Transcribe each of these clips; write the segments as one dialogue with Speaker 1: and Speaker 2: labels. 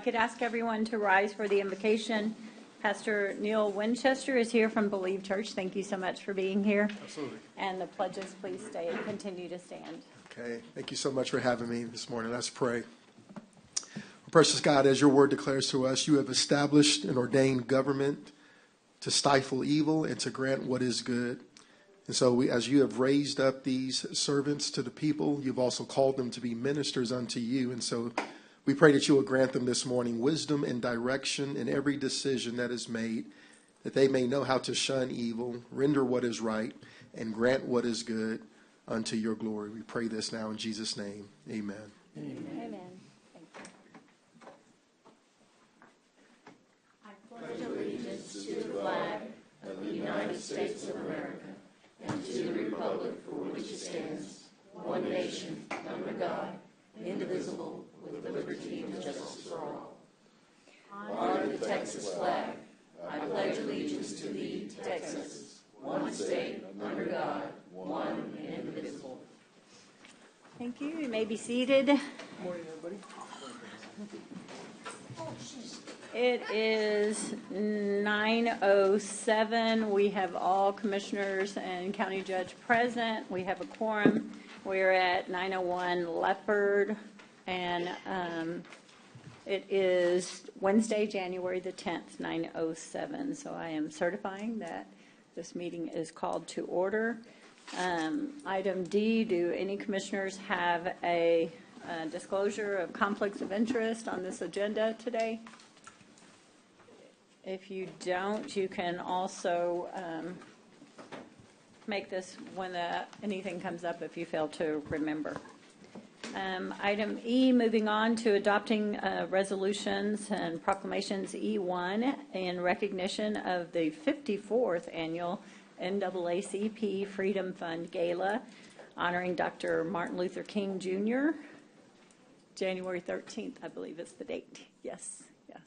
Speaker 1: could ask everyone to rise for the invocation. Pastor Neil Winchester is here from Believe Church. Thank you so much for being here.
Speaker 2: Absolutely.
Speaker 1: And the pledges, please continue to stand.
Speaker 2: Okay. Thank you so much for having me this morning. Let's pray. Precious God, as your word declares to us, you have established an ordained government to stifle evil and to grant what is good. And so as you have raised up these servants to the people, you've also called them to be ministers unto you. And so we pray that you will grant them this morning wisdom and direction in every decision that is made, that they may know how to shun evil, render what is right, and grant what is good unto your glory. We pray this now in Jesus' name. Amen.
Speaker 1: Amen. Amen. Thank you.
Speaker 3: I pledge allegiance to the flag of the United States of America and to the republic for which it stands, one nation, under God, indivisible, with liberty and justice for all. Honor the Texas flag. I pledge allegiance to thee, Texas, one state, under God, one and indivisible.
Speaker 1: Thank you. You may be seated.
Speaker 2: Good morning, everybody.
Speaker 1: It is 9:07. We have all commissioners and county judge present. We have a quorum. We're at 901 Leopard, and it is Wednesday, January the 10th, 9:07. So I am certifying that this meeting is called to order. Item D, do any commissioners have a disclosure of conflicts of interest on this agenda today? If you don't, you can also make this when anything comes up if you fail to remember. Item E, moving on to adopting resolutions and proclamations. E1, in recognition of the 54th annual NAACP Freedom Fund Gala, honoring Dr. Martin Luther King Jr. January 13th, I believe is the date. Yes, yes.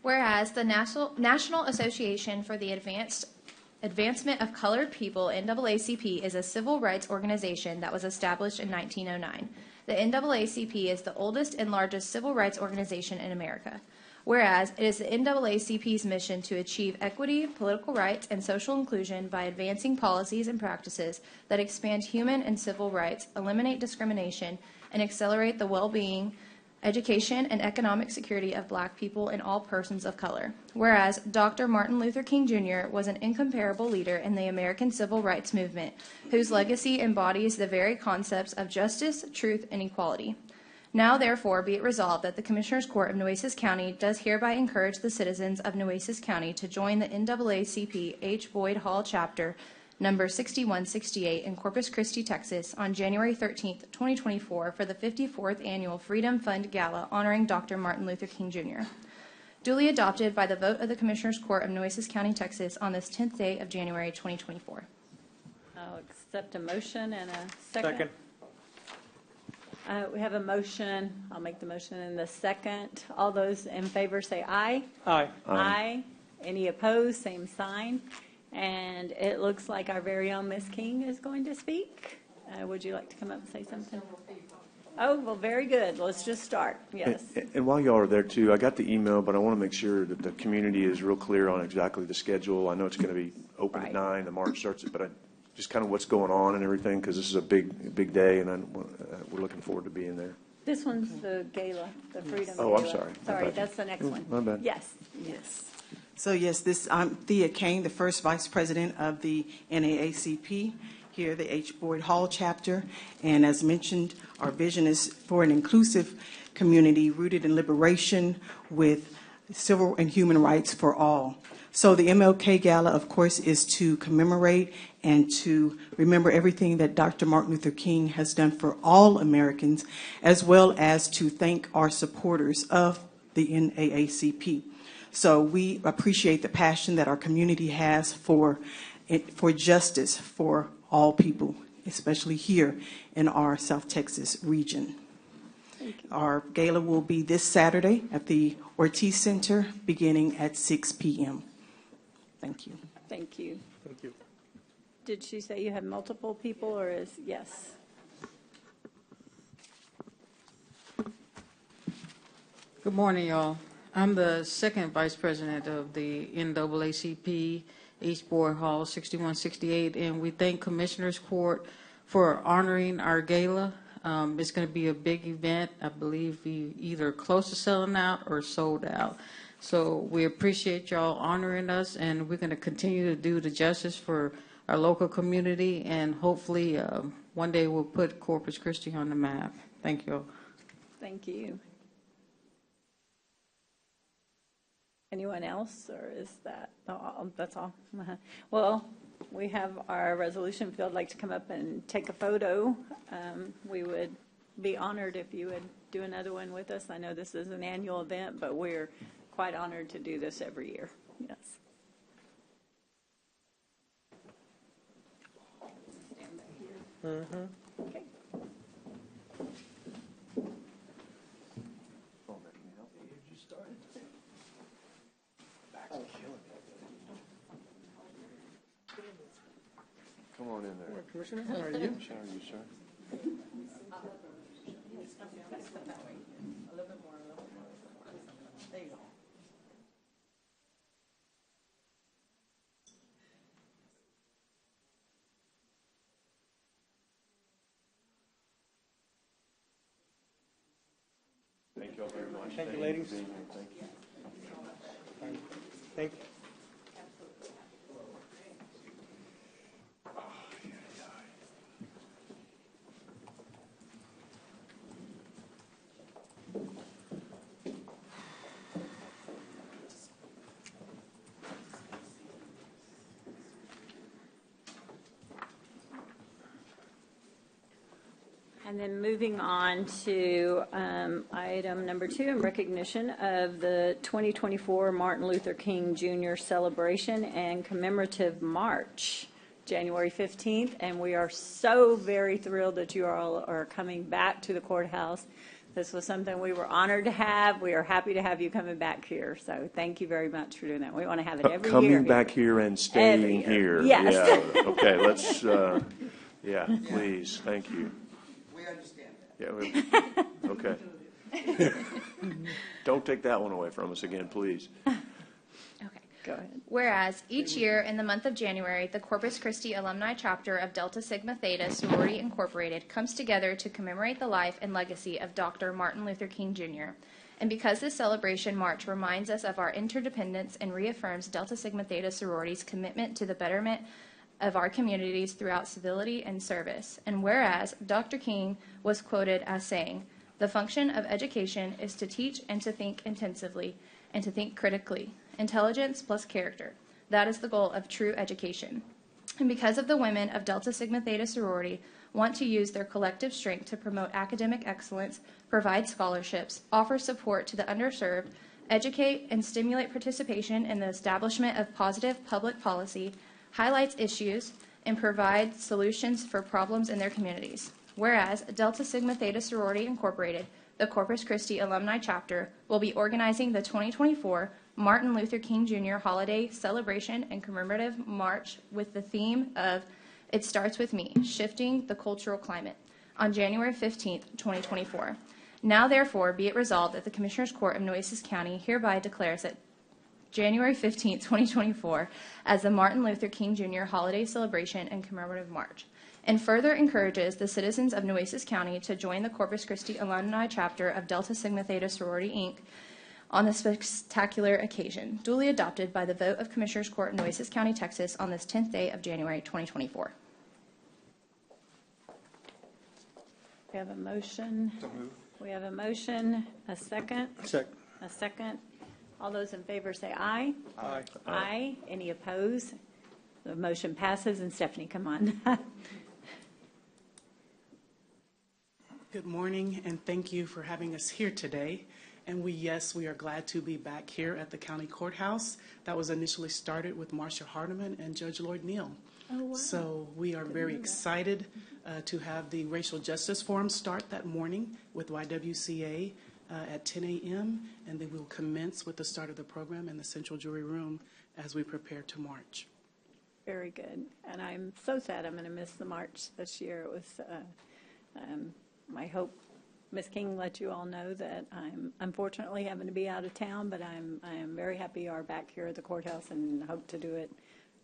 Speaker 4: Whereas the National Association for the Advancement of Colored People, NAACP, is a civil rights organization that was established in 1909. The NAACP is the oldest and largest civil rights organization in America. Whereas it is the NAACP's mission to achieve equity, political rights, and social inclusion by advancing policies and practices that expand human and civil rights, eliminate discrimination, and accelerate the well-being, education, and economic security of Black people and all persons of color. Whereas Dr. Martin Luther King Jr. was an incomparable leader in the American civil rights movement, whose legacy embodies the very concepts of justice, truth, and equality. Now, therefore, be it resolved that the Commissioners Court of Nueces County does hereby encourage the citizens of Nueces County to join the NAACP H. Boyd Hall Chapter number 6168 in Corpus Christi, Texas, on January 13, 2024, for the 54th Annual Freedom Fund Gala honoring Dr. Martin Luther King Jr. Duly adopted by the vote of the Commissioners Court of Nueces County, Texas, on this 10th day of January 2024.
Speaker 1: I'll accept a motion and a second. We have a motion. I'll make the motion in the second. All those in favor say aye.
Speaker 5: Aye.
Speaker 1: Aye. Any opposed? Same sign. And it looks like our very own Miss King is going to speak. Would you like to come up and say something? Oh, well, very good. Let's just start. Yes.
Speaker 5: And while y'all are there, too, I got the email, but I want to make sure that the community is real clear on exactly the schedule. I know it's going to be open
Speaker 1: Right.
Speaker 5: at 9, the March starts, but just kind of what's going on and everything, because this is a big day, and we're looking forward to being there.
Speaker 1: This one's the gala, the Freedom
Speaker 5: Oh, I'm
Speaker 1: Gala.
Speaker 5: sorry.
Speaker 1: Sorry, that's the next one.
Speaker 5: My bad.
Speaker 1: Yes.
Speaker 6: Yes. So yes, I'm Thea Kane, the first vice president of the NAACP here at the H. Boyd Hall chapter. And as mentioned, our vision is for an inclusive community rooted in liberation with civil and human rights for all. So the MLK Gala, of course, is to commemorate and to remember everything that Dr. Martin Luther King has done for all Americans, as well as to thank our supporters of the NAACP. So we appreciate the passion that our community has for justice for all people, especially here in our South Texas region. Our gala will be this Saturday at the Ortiz Center beginning at 6 p.m. Thank you.
Speaker 1: Thank you.
Speaker 5: Thank you.
Speaker 1: Did she say you have multiple people, or is yes?
Speaker 7: Good morning, y'all. I'm the second vice president of the NAACP, East Board Hall 6168, and we thank Commissioners Court for honoring our gala. It's going to be a big event. I believe we either close to selling out or sold out. So we appreciate y'all honoring us, and we're going to continue to do the justice for our local community, and hopefully one day we'll put Corpus Christi on the map. Thank you all.
Speaker 1: Thank you. Anyone else, or is that, that's all? Well, we have our resolution. If you'd like to come up and take a photo, we would be honored if you would do another one with us. I know this is an annual event, but we're quite honored to do this every year. Yes. Stand back here. Okay.
Speaker 5: Come on in there.
Speaker 2: Commissioner, how are you?
Speaker 5: How are you, sir? Thank you all very much.
Speaker 8: Thank you, ladies.
Speaker 5: Thank you.
Speaker 8: Thank you.
Speaker 1: And then moving on to item number 2, in recognition of the 2024 Martin Luther King Jr. celebration and commemorative march, January 15th. And we are so very thrilled that you all are coming back to the courthouse. This was something we were honored to have. We are happy to have you coming back here. So thank you very much for doing that. We want to have it every year.
Speaker 5: Coming back here and staying
Speaker 1: Every year.
Speaker 5: here.
Speaker 1: Yes.
Speaker 5: Yeah. Okay, let's, yeah, please, thank you.
Speaker 8: We understand
Speaker 5: Yeah,
Speaker 8: that.
Speaker 5: okay. Don't take that one away from us again, please.
Speaker 4: Okay.
Speaker 1: Go ahead.
Speaker 4: Whereas each year in the month of January, the Corpus Christi alumni chapter of Delta Sigma Theta Sorority Incorporated comes together to commemorate the life and legacy of Dr. Martin Luther King Jr. And because this celebration march reminds us of our interdependence and reaffirms Delta Sigma Theta Sorority's commitment to the betterment of our communities throughout civility and service. And whereas Dr. King was quoted as saying, "The function of education is to teach and to think intensively and to think critically. Intelligence plus character. That is the goal of true education." And because of the women of Delta Sigma Theta sorority want to use their collective strength to promote academic excellence, provide scholarships, offer support to the underserved, educate and stimulate participation in the establishment of positive public policy, highlights issues, and provide solutions for problems in their communities. Whereas Delta Sigma Theta Sorority Incorporated, the Corpus Christi alumni chapter, will be organizing the 2024 Martin Luther King Jr. Holiday Celebration and Commemorative March with the theme of "It Starts With Me, Shifting the Cultural Climate" on January 15th, 2024. Now, therefore, be it resolved that the Commissioners Court of Nueces County hereby declares that January 15th, 2024, as the Martin Luther King Jr. Holiday Celebration and Commemorative March, and further encourages the citizens of Nueces County to join the Corpus Christi alumni chapter of Delta Sigma Theta Sorority, Inc. on this spectacular occasion, duly adopted by the vote of Commissioners Court in Nueces County, Texas, on this 10th day of January, 2024.
Speaker 1: We have a motion. We have a motion, a second.
Speaker 2: Second.
Speaker 1: A second. All those in favor say aye.
Speaker 2: Aye.
Speaker 1: Aye. Any opposed? The motion passes. And Stephanie, come on.
Speaker 9: Good morning, and thank you for having us here today. And we are glad to be back here at the county courthouse. That was initially started with Marcia Hardiman and Judge Lloyd Neal.
Speaker 1: Oh, wow.
Speaker 9: So we are very excited to have the Racial Justice Forum start that morning with YWCA at 10 a.m., and then we'll commence with the start of the program in the Central Jury Room as we prepare to march.
Speaker 1: Very good. And I'm so sad I'm going to miss the march this year. It was my hope Ms. King let you all know that I'm unfortunately having to be out of town, but I am very happy you are back here at the courthouse and hope to do it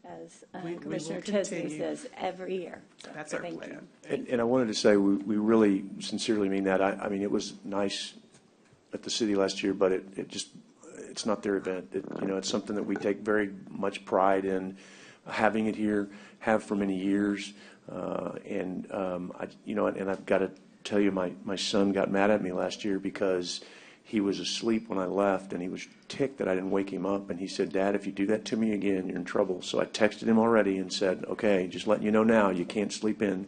Speaker 1: as
Speaker 9: We will
Speaker 1: Commissioner Chesney
Speaker 9: continue.
Speaker 1: says every year. So,
Speaker 9: That's our
Speaker 1: thank
Speaker 9: plan.
Speaker 1: you.
Speaker 5: And I wanted to say, we really sincerely mean that. I mean, it was nice at the city last year, but it's not their event. It's something that we take very much pride in having it here, have for many years. And I've got to tell you, my son got mad at me last year because he was asleep when I left, and he was ticked that I didn't wake him up. And he said, "Dad, if you do that to me again, you're in trouble." So I texted him already and said, "Okay, just letting you know now, you can't sleep in."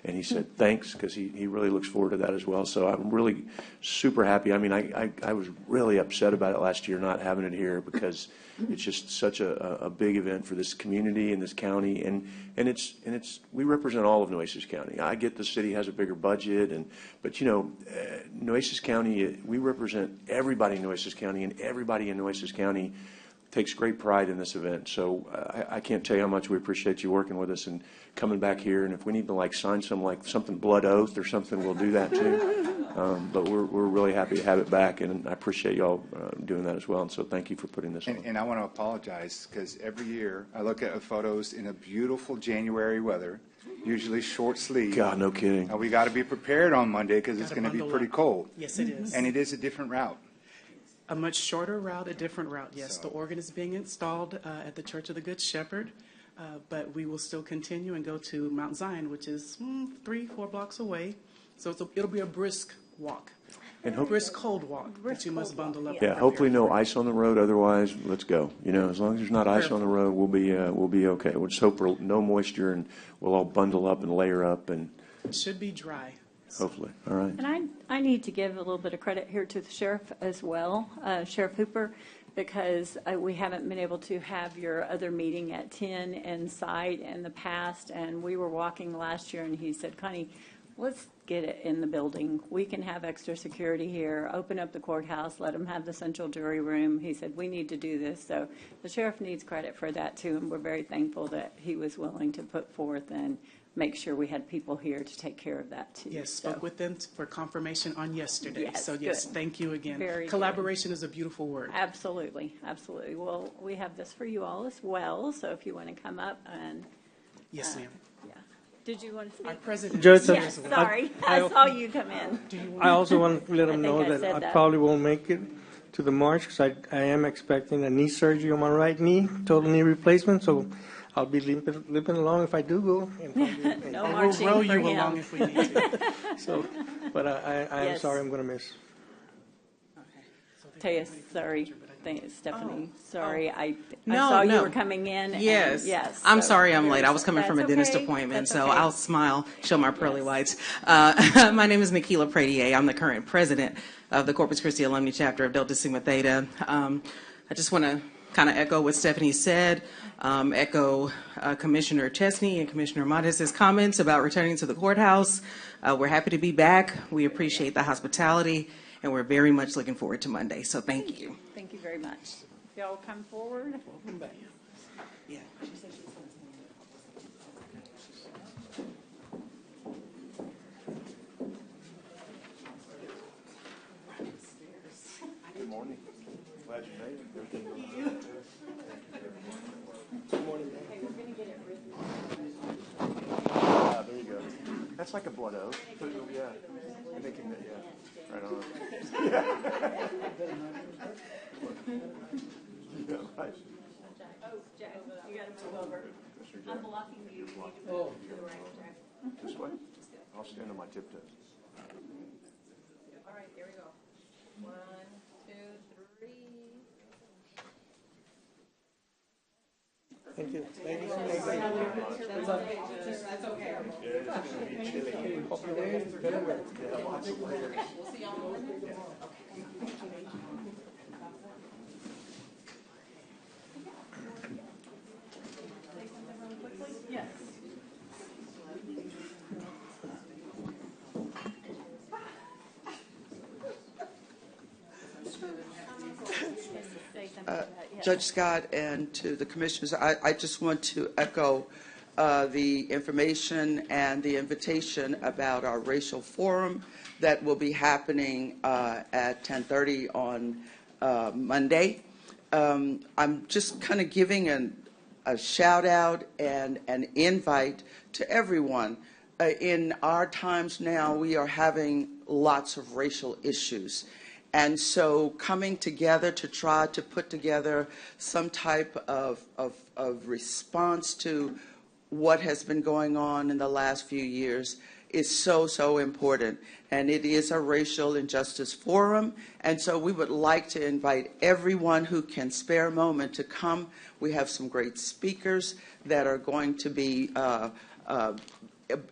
Speaker 5: And he said, "Thanks," because he really looks forward to that as well. So I'm really super happy. I mean, I was really upset about it last year, not having it here, because it's just such a big event for this community and this county, and we represent all of Nueces County. I get the city has a bigger budget, but Nueces County, we represent everybody in Nueces County, and everybody in Nueces County takes great pride in this event. So I can't tell you how much we appreciate you working with us and coming back here. And if we need to sign something blood oath or something, we'll do that too. But we're really happy to have it back, and I appreciate y'all doing that as well. And so thank you for putting this on.
Speaker 8: And I want to apologize because every year I look at photos in a beautiful January weather, usually short sleeve.
Speaker 5: God, no kidding.
Speaker 8: We got to be prepared on Monday because it's
Speaker 9: Gotta
Speaker 8: going to be
Speaker 9: bundle
Speaker 8: pretty
Speaker 9: up.
Speaker 8: cold.
Speaker 9: Yes, it is.
Speaker 8: And it is a different route.
Speaker 9: A much shorter route, a different route, yes.
Speaker 8: So-
Speaker 9: The organ is being installed at the Church of the Good Shepherd, but we will still continue and go to Mount Zion, which is 3-4 blocks away. So it'll be a brisk walk,
Speaker 5: And
Speaker 9: a brisk cold walk, but you must bundle up. and
Speaker 5: Yeah,
Speaker 9: prepare
Speaker 5: hopefully no
Speaker 9: for it.
Speaker 5: ice on the road. Otherwise, let's go. As long as there's not ice on the road, we'll be okay. We'll just hope for no moisture, and we'll all bundle up and layer up, and
Speaker 9: It should be dry.
Speaker 5: hopefully. All right.
Speaker 1: And I need to give a little bit of credit here to the sheriff as well, Sheriff Hooper, because we haven't been able to have your other meeting at 10 in sight in the past. And we were walking last year, and he said, "Connie, let's get it in the building. We can have extra security here, open up the courthouse, let them have the central jury room." He said, "We need to do this." So the sheriff needs credit for that too, and we're very thankful that he was willing to put forth and make sure we had people here to take care of that too.
Speaker 9: Yes,
Speaker 1: So,
Speaker 9: spoke with them for confirmation on yesterday.
Speaker 1: Yes,
Speaker 9: So yes,
Speaker 1: good.
Speaker 9: thank you again.
Speaker 1: Very good.
Speaker 9: Collaboration is a beautiful word.
Speaker 1: absolutely, absolutely. Well, we have this for you all as well, so if you want to come up and,
Speaker 9: Yes, ma'am.
Speaker 1: yeah. Did you want to speak?
Speaker 9: Our president.
Speaker 10: Judge,
Speaker 1: Yes, sorry. I saw you come in.
Speaker 10: I also want to let them
Speaker 1: I think
Speaker 10: know
Speaker 1: I
Speaker 10: that
Speaker 1: said
Speaker 10: I
Speaker 1: that.
Speaker 10: probably won't make it to the march because I am expecting a knee surgery on my right knee, total knee replacement, so I'll be limping along if I do go. And probably-
Speaker 1: No
Speaker 9: We'll
Speaker 1: marching
Speaker 9: row
Speaker 1: for
Speaker 9: you along
Speaker 1: him.
Speaker 9: if we need to.
Speaker 10: So, but I am
Speaker 1: Yes.
Speaker 10: sorry, I'm going to miss.
Speaker 1: Tell you, sorry, Stephanie, sorry. I
Speaker 11: No,
Speaker 1: saw you
Speaker 11: no.
Speaker 1: were coming in. and-
Speaker 11: Yes.
Speaker 1: Yes.
Speaker 11: I'm
Speaker 1: so
Speaker 11: sorry I'm
Speaker 1: very
Speaker 11: late. I was
Speaker 1: sorry.
Speaker 11: coming from a
Speaker 1: That's
Speaker 11: dentist
Speaker 1: okay.
Speaker 11: appointment,
Speaker 1: That's
Speaker 11: so
Speaker 1: okay.
Speaker 11: I'll smile, show my pearly
Speaker 1: Yes.
Speaker 11: whites. My name is Nikila Pradier. I'm the current president of the Corpus Christi Alumni Chapter of Delta Sigma Theta. I just want to kind of echo what Stephanie said, echo Commissioner Chesney and Commissioner Modis' comments about returning to the courthouse. We're happy to be back. We appreciate the hospitality, and we're very much looking forward to Monday. So thank you.
Speaker 1: Thank you very much. Y'all come forward.
Speaker 9: Yeah.
Speaker 5: Good morning. Glad you made it.
Speaker 1: Hey, we're going to get it written.
Speaker 5: There you go. That's like a blood oath. Yeah. And they can, yeah. Right on. Yeah, right.
Speaker 1: Oh, Jack, you got to move over. I'm blocking you. You need to move to the right, Jack.
Speaker 5: This way? I'll stand on my tiptoes.
Speaker 11: All right, here we go. 1, 2, 3.
Speaker 10: Thank you. Thank you.
Speaker 1: Yes.
Speaker 12: Judge Scott and to the commissioners, I just want to echo the information and the invitation about our racial forum that will be happening at 10:30 on Monday. I'm just kind of giving a shout out and an invite to everyone. In our times now, we are having lots of racial issues. And so coming together to try to put together some type of response to what has been going on in the last few years is so, so important. And it is a racial injustice forum. And so we would like to invite everyone who can spare a moment to come. We have some great speakers that are going to be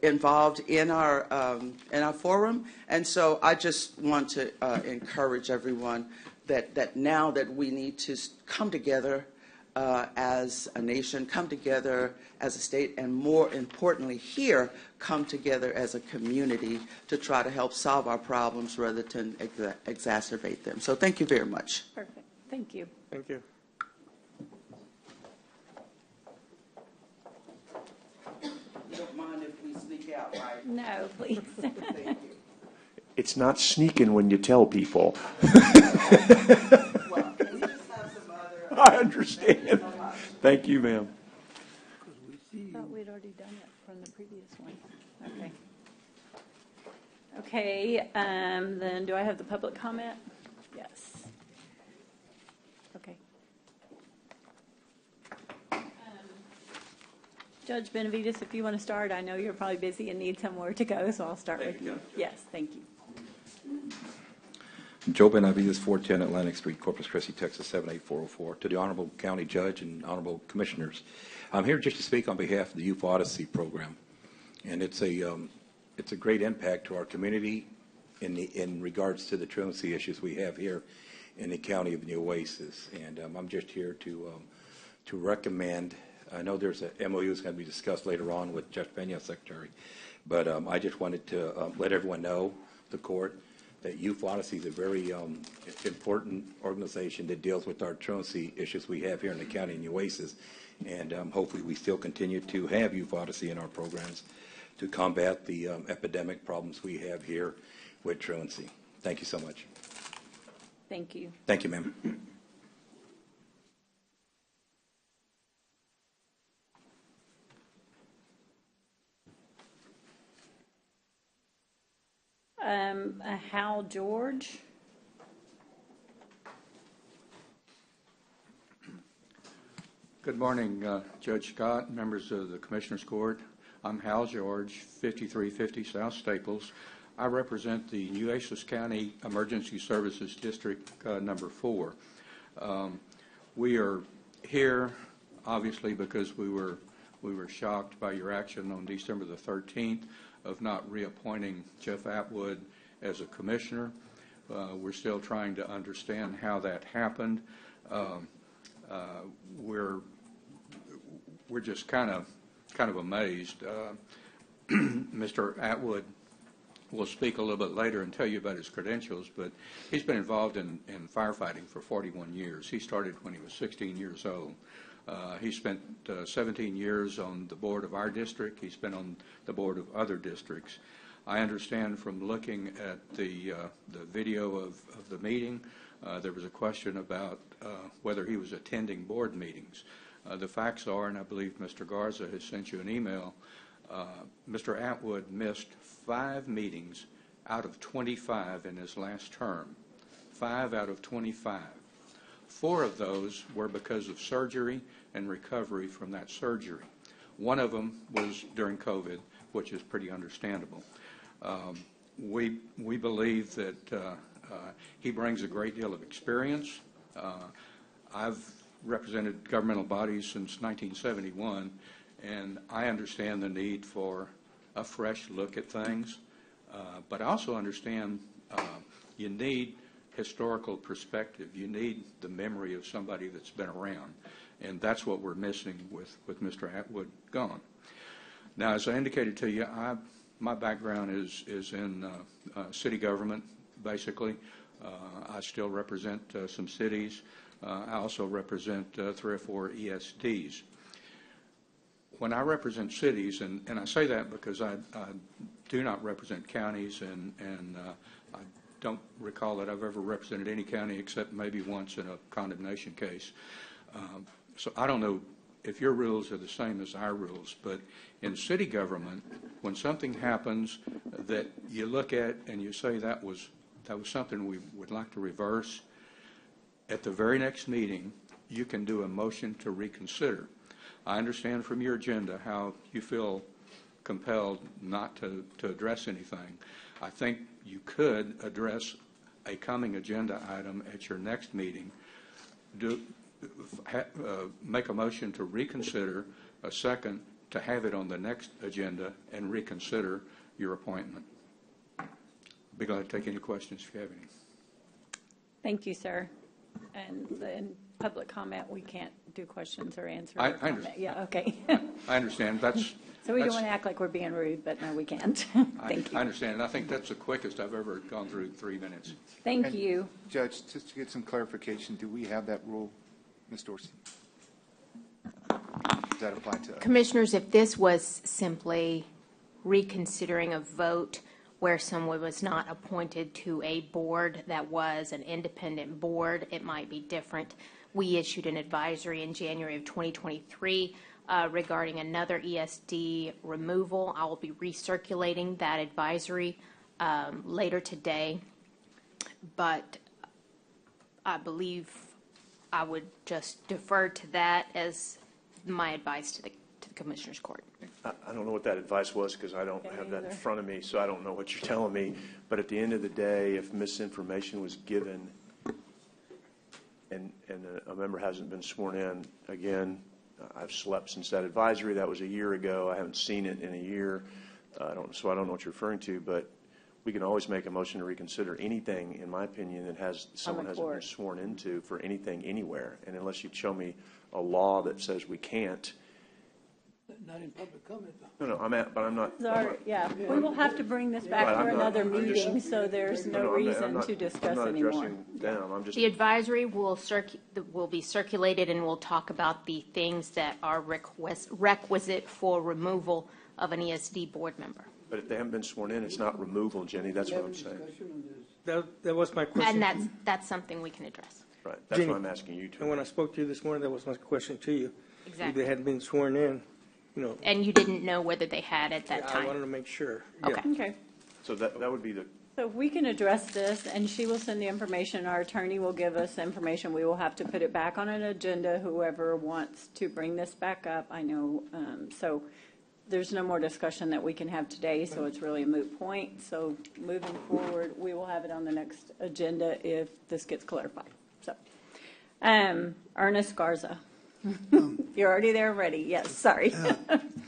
Speaker 12: involved in our forum. And so I just want to encourage everyone that now that we need to come together as a nation, come together as a state, and more importantly here, come together as a community to try to help solve our problems rather than exacerbate them. So thank you very much.
Speaker 1: Perfect. Thank you.
Speaker 10: Thank you.
Speaker 12: You don't mind if we sneak out, right?
Speaker 1: No, please.
Speaker 12: Thank you.
Speaker 5: It's not sneaking when you tell people.
Speaker 12: Well, we just have some other.
Speaker 5: I understand. Thank you, ma'am.
Speaker 1: I thought we'd already done it from the previous one. Okay. Okay, then do I have the public comment? Yes. Okay. Judge Benavides, if you want to start, I know you're probably busy and need somewhere to go, so I'll start with you. Yes, thank you.
Speaker 13: Joe Benavides, 410 Atlantic Street, Corpus Christi, Texas, 78404. To the Honorable County Judge and Honorable Commissioners, I'm here just to speak on behalf of the Youth Odyssey program, and it's a great impact to our community in regards to the truancy issues we have here in the county of Nueces. And I'm just here to recommend. I know there's a MOU is going to be discussed later on with Judge Pena, Secretary, but I just wanted to let everyone know, the court, that Youth Odyssey is a very important organization that deals with our truancy issues we have here in the county of Nueces. And hopefully we still continue to have Youth Odyssey in our programs to combat the epidemic problems we have here with truancy. Thank you so much.
Speaker 1: Thank you.
Speaker 13: Thank you, ma'am.
Speaker 1: Hal George.
Speaker 14: Good morning, Judge Scott, members of the Commissioners Court. I'm Hal George, 5350 South Staples. I represent the Nueces County Emergency Services District number 4. We are here, obviously, because we were shocked by your action on December the 13th of not reappointing Jeff Atwood as a commissioner. We're still trying to understand how that happened. We're just kind of amazed. Mr. Atwood will speak a little bit later and tell you about his credentials, but he's been involved in firefighting for 41 years. He started when he was 16 years old. He spent 17 years on the board of our district. He's been on the board of other districts. I understand from looking at the video of the meeting, there was a question about whether he was attending board meetings. The facts are, and I believe Mr. Garza has sent you an email, Mr. Atwood missed 5 meetings out of 25 in his last term. 5 out of 25. 4 of those were because of surgery and recovery from that surgery. One of them was during COVID, which is pretty understandable. We believe that he brings a great deal of experience. I've represented governmental bodies since 1971, and I understand the need for a fresh look at things, but I also understand you need historical perspective. You need the memory of somebody that's been around, and that's what we're missing with Mr. Atwood gone. Now, as I indicated to you, my background is in city government, basically. I still represent some cities. I also represent 3 or 4 ESDs. when I represent cities, and I say that because I do not represent counties, and I don't recall that I've ever represented any county except maybe once in a condemnation case. So I don't know if your rules are the same as our rules, but in city government, when something happens that you look at and you say that was something we would like to reverse, at the very next meeting, you can do a motion to reconsider. I understand from your agenda how you feel compelled not to address anything. I think you could address a coming agenda item at your next meeting, make a motion to reconsider, a second to have it on the next agenda and reconsider your appointment. Be glad to take any questions if you have any.
Speaker 1: Thank you, sir. And in public comment, we can't do questions or answer.
Speaker 14: I understand.
Speaker 1: Yeah, okay.
Speaker 14: I understand.
Speaker 1: So we don't want to act like we're being rude, but no, we can't. Thank you.
Speaker 14: I understand, and I think that's the quickest I've ever gone through 3 minutes.
Speaker 1: Thank
Speaker 8: And
Speaker 1: you.
Speaker 8: Judge, just to get some clarification, do we have that rule, Ms. Dorsey? Does that apply to us?
Speaker 15: Commissioners, if this was simply reconsidering a vote where someone was not appointed to a board that was an independent board, it might be different. We issued an advisory in January of 2023 regarding another ESD removal. I will be recirculating that advisory later today, but I believe I would just defer to that as my advice to the Commissioners Court.
Speaker 5: I don't know what that advice was because I don't have that in front of me, so I don't know what you're telling me. But at the end of the day, if misinformation was given and a member hasn't been sworn in, again, I've slept since that advisory. That was a year ago. I haven't seen it in a year. So I don't know what you're referring to, but we can always make a motion to reconsider anything, in my opinion, that has someone hasn't been sworn into for anything anywhere. And unless you show me a law that says we can't.
Speaker 16: Not in public comment, though.
Speaker 5: No, but I'm not.
Speaker 1: Sorry, yeah, we will have to bring this back for another meeting, so there's no reason to discuss anymore.
Speaker 5: I'm not addressing them. I'm just.
Speaker 15: The advisory will be circulated, and we'll talk about the things that are requisite for removal of an ESD board member.
Speaker 5: But if they haven't been sworn in, it's not removal, Jenny. That's what I'm saying.
Speaker 10: That was my question.
Speaker 15: And that's something we can address.
Speaker 5: Right. That's
Speaker 10: Jenny,
Speaker 5: what I'm asking you to.
Speaker 10: And when I spoke to you this morning, that was my question to you.
Speaker 15: Exactly.
Speaker 10: If they hadn't been sworn in, you know.
Speaker 15: And you didn't know whether they had at that time.
Speaker 10: I wanted to make sure.
Speaker 15: Okay.
Speaker 10: Yeah.
Speaker 1: Okay.
Speaker 5: So that would be the.
Speaker 1: So we can address this, and she will send the information. Our attorney will give us information. We will have to put it back on an agenda, whoever wants to bring this back up. I know, so there's no more discussion that we can have today, so it's really a moot point. So moving forward, we will have it on the next agenda if this gets clarified. So, Ernest Garza. You're already there, ready. Yes, sorry.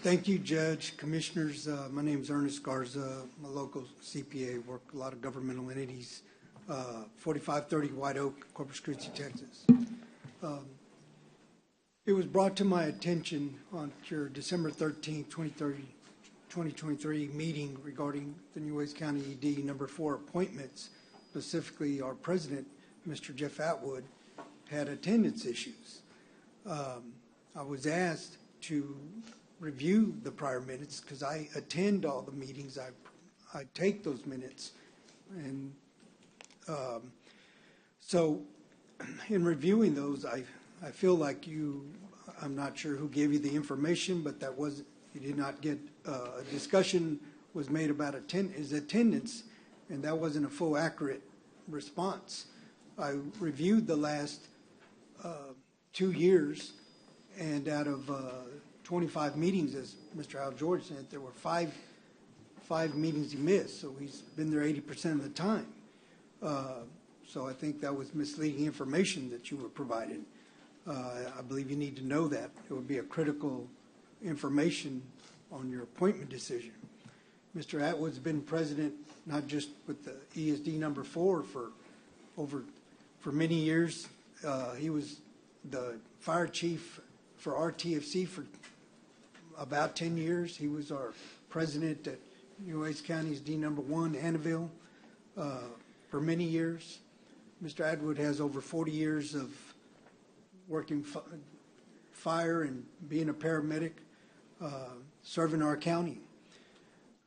Speaker 16: Thank you, Judge, Commissioners. My name is Ernest Garza. I'm a local CPA, work a lot of governmental entities, 4530 White Oak, Corpus Christi, Texas. It was brought to my attention on your December 13th, 2023 meeting regarding the Nueces County ED number 4 appointments, specifically our president, Mr. Jeff Atwood, had attendance issues. I was asked to review the prior minutes because I attend all the meetings. I take those minutes. And so in reviewing those, I feel like I'm not sure who gave you the information, but you did not get, a discussion was made about his attendance, and that wasn't a full accurate response. I reviewed the last 2 years, and out of 25 meetings, as Mr. Al George said, there were five meetings he missed, so he's been there 80% of the time. So I think that was misleading information that you were provided. I believe you need to know that. It would be a critical information on your appointment decision. Mr. Atwood's been president not just with the ESD number 4 for many years. He was the fire chief for RTFC for about 10 years. He was our president at Nueces County's D number 1, Annaville, for many years. Mr. Atwood has over 40 years of working fire and being a paramedic. serving our county.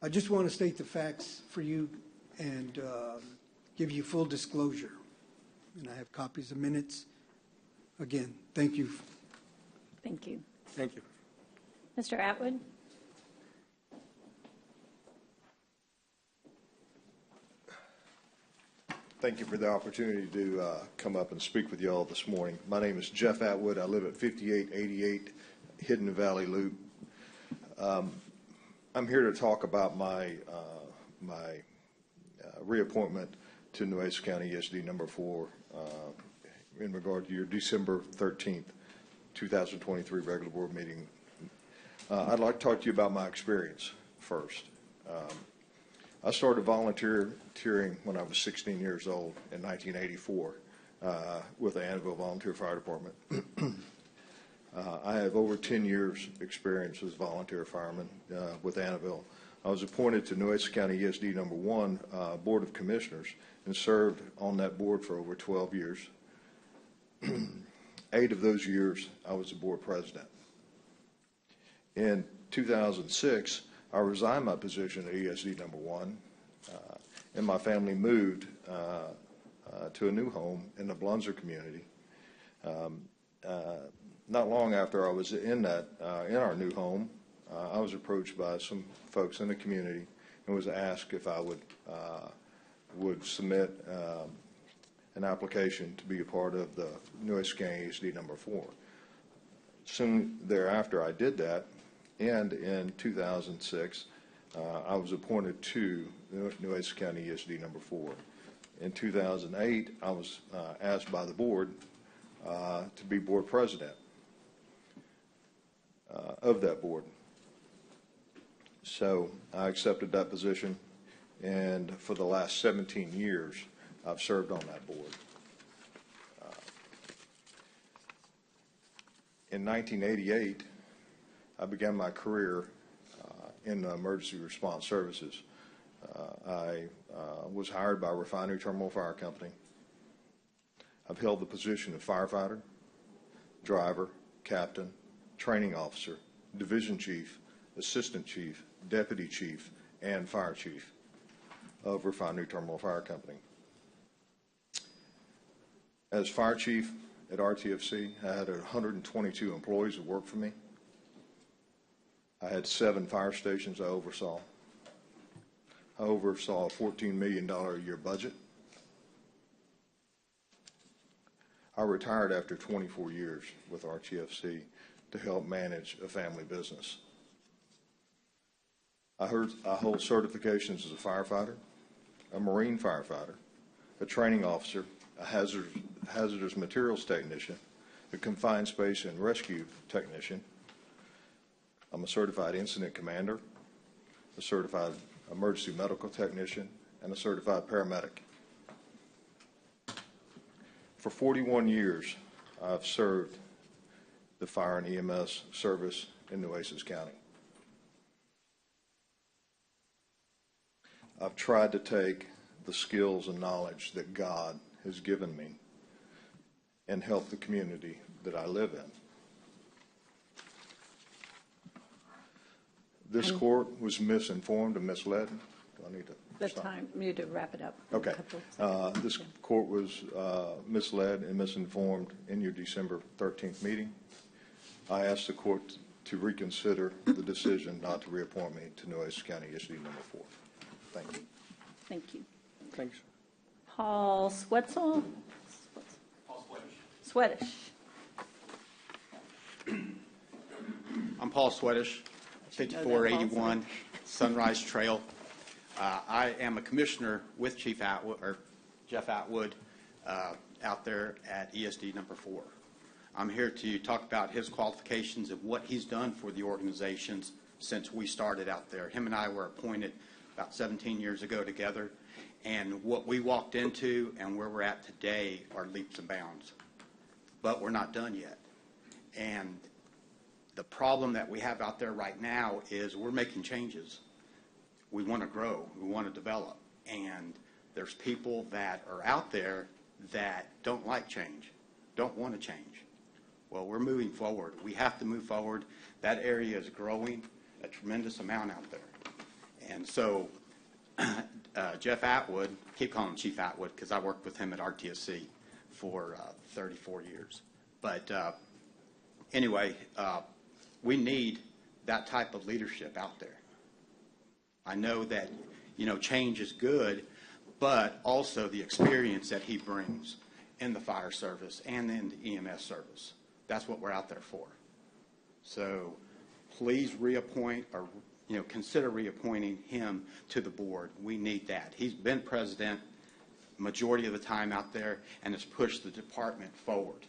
Speaker 16: I just want to state the facts for you and give you full disclosure. And I have copies of minutes. Again, thank you.
Speaker 1: Thank you.
Speaker 10: Thank you.
Speaker 1: Mr. Atwood?
Speaker 17: Thank you for the opportunity to come up and speak with you all this morning. My name is Jeff Atwood. I live at 5888 Hidden Valley Loop. I'm here to talk about my reappointment to Nueces County ESD number 4 in regard to your December 13th, 2023 regular board meeting. I'd like to talk to you about my experience first. I started volunteering when I was 16 years old in 1984 with the Annville Volunteer Fire Department. I have over 10 years experience as a volunteer fireman with Annville. I was appointed to Nueces County ESD number 1 Board of Commissioners and served on that board for over 12 years. 8 of those years I was the board president. In 2006, I resigned my position at ESD number 1, and my family moved to a new home in the Blunzer community. Not long after I was in our new home, I was approached by some folks in the community and was asked if I would submit an application to be a part of the Nueces County ESD number 4. Soon thereafter, I did that. And in 2006, I was appointed to Nueces County ESD number 4. In 2008, I was asked by the board to be board president of that board. So I accepted that position, and for the last 17 years, I've served on that board. In 1988, I began my career in emergency response services. I was hired by Refinery Terminal Fire Company. I've held the position of firefighter, driver, captain, training officer, division chief, assistant chief, deputy chief, and fire chief of Refinery Terminal Fire Company. As fire chief at RTFC, I had 122 employees that worked for me. I had 7 fire stations I oversaw. I oversaw a $14 million a year budget. I retired after 24 years with RTFC to help manage a family business. I hold certifications as a firefighter, a Marine firefighter, a training officer, a hazardous materials technician, a confined space and rescue technician. I'm a certified incident commander, a certified emergency medical technician, and a certified paramedic. For 41 years, I've served the fire and EMS service in Nueces County. I've tried to take the skills and knowledge that God has given me and help the community that I live in. This court was misinformed and misled. Do I need to stop?
Speaker 1: You need to wrap it up.
Speaker 17: Okay. This court was misled and misinformed in your December 13th meeting. I asked the court to reconsider the decision not to reappoint me to Nueces County ESD number 4. Thank you.
Speaker 1: Thank you.
Speaker 10: Thanks.
Speaker 1: Paul Swetzel? Swedish.
Speaker 18: I'm Paul Swedish, 5481 Sunrise Trail. I am a commissioner with Chief Atwood, or Jeff Atwood, out there at ESD number 4. I'm here to talk about his qualifications and what he's done for the organizations since we started out there. Him and I were appointed about 17 years ago together, and what we walked into and where we're at today are leaps and bounds. But we're not done yet. And the problem that we have out there right now is we're making changes. We want to grow. We want to develop. And there's people that are out there that don't like change, don't want to change. Well, we're moving forward. We have to move forward. That area is growing a tremendous amount out there. And so Jeff Atwood, keep calling him Chief Atwood because I worked with him at RTSC for 34 years. But anyway, we need that type of leadership out there. I know that, change is good, but also the experience that he brings in the fire service and in the EMS service. That's what we're out there for. So please reappoint or, consider reappointing him to the board. We need that. He's been president majority of the time out there and has pushed the department forward.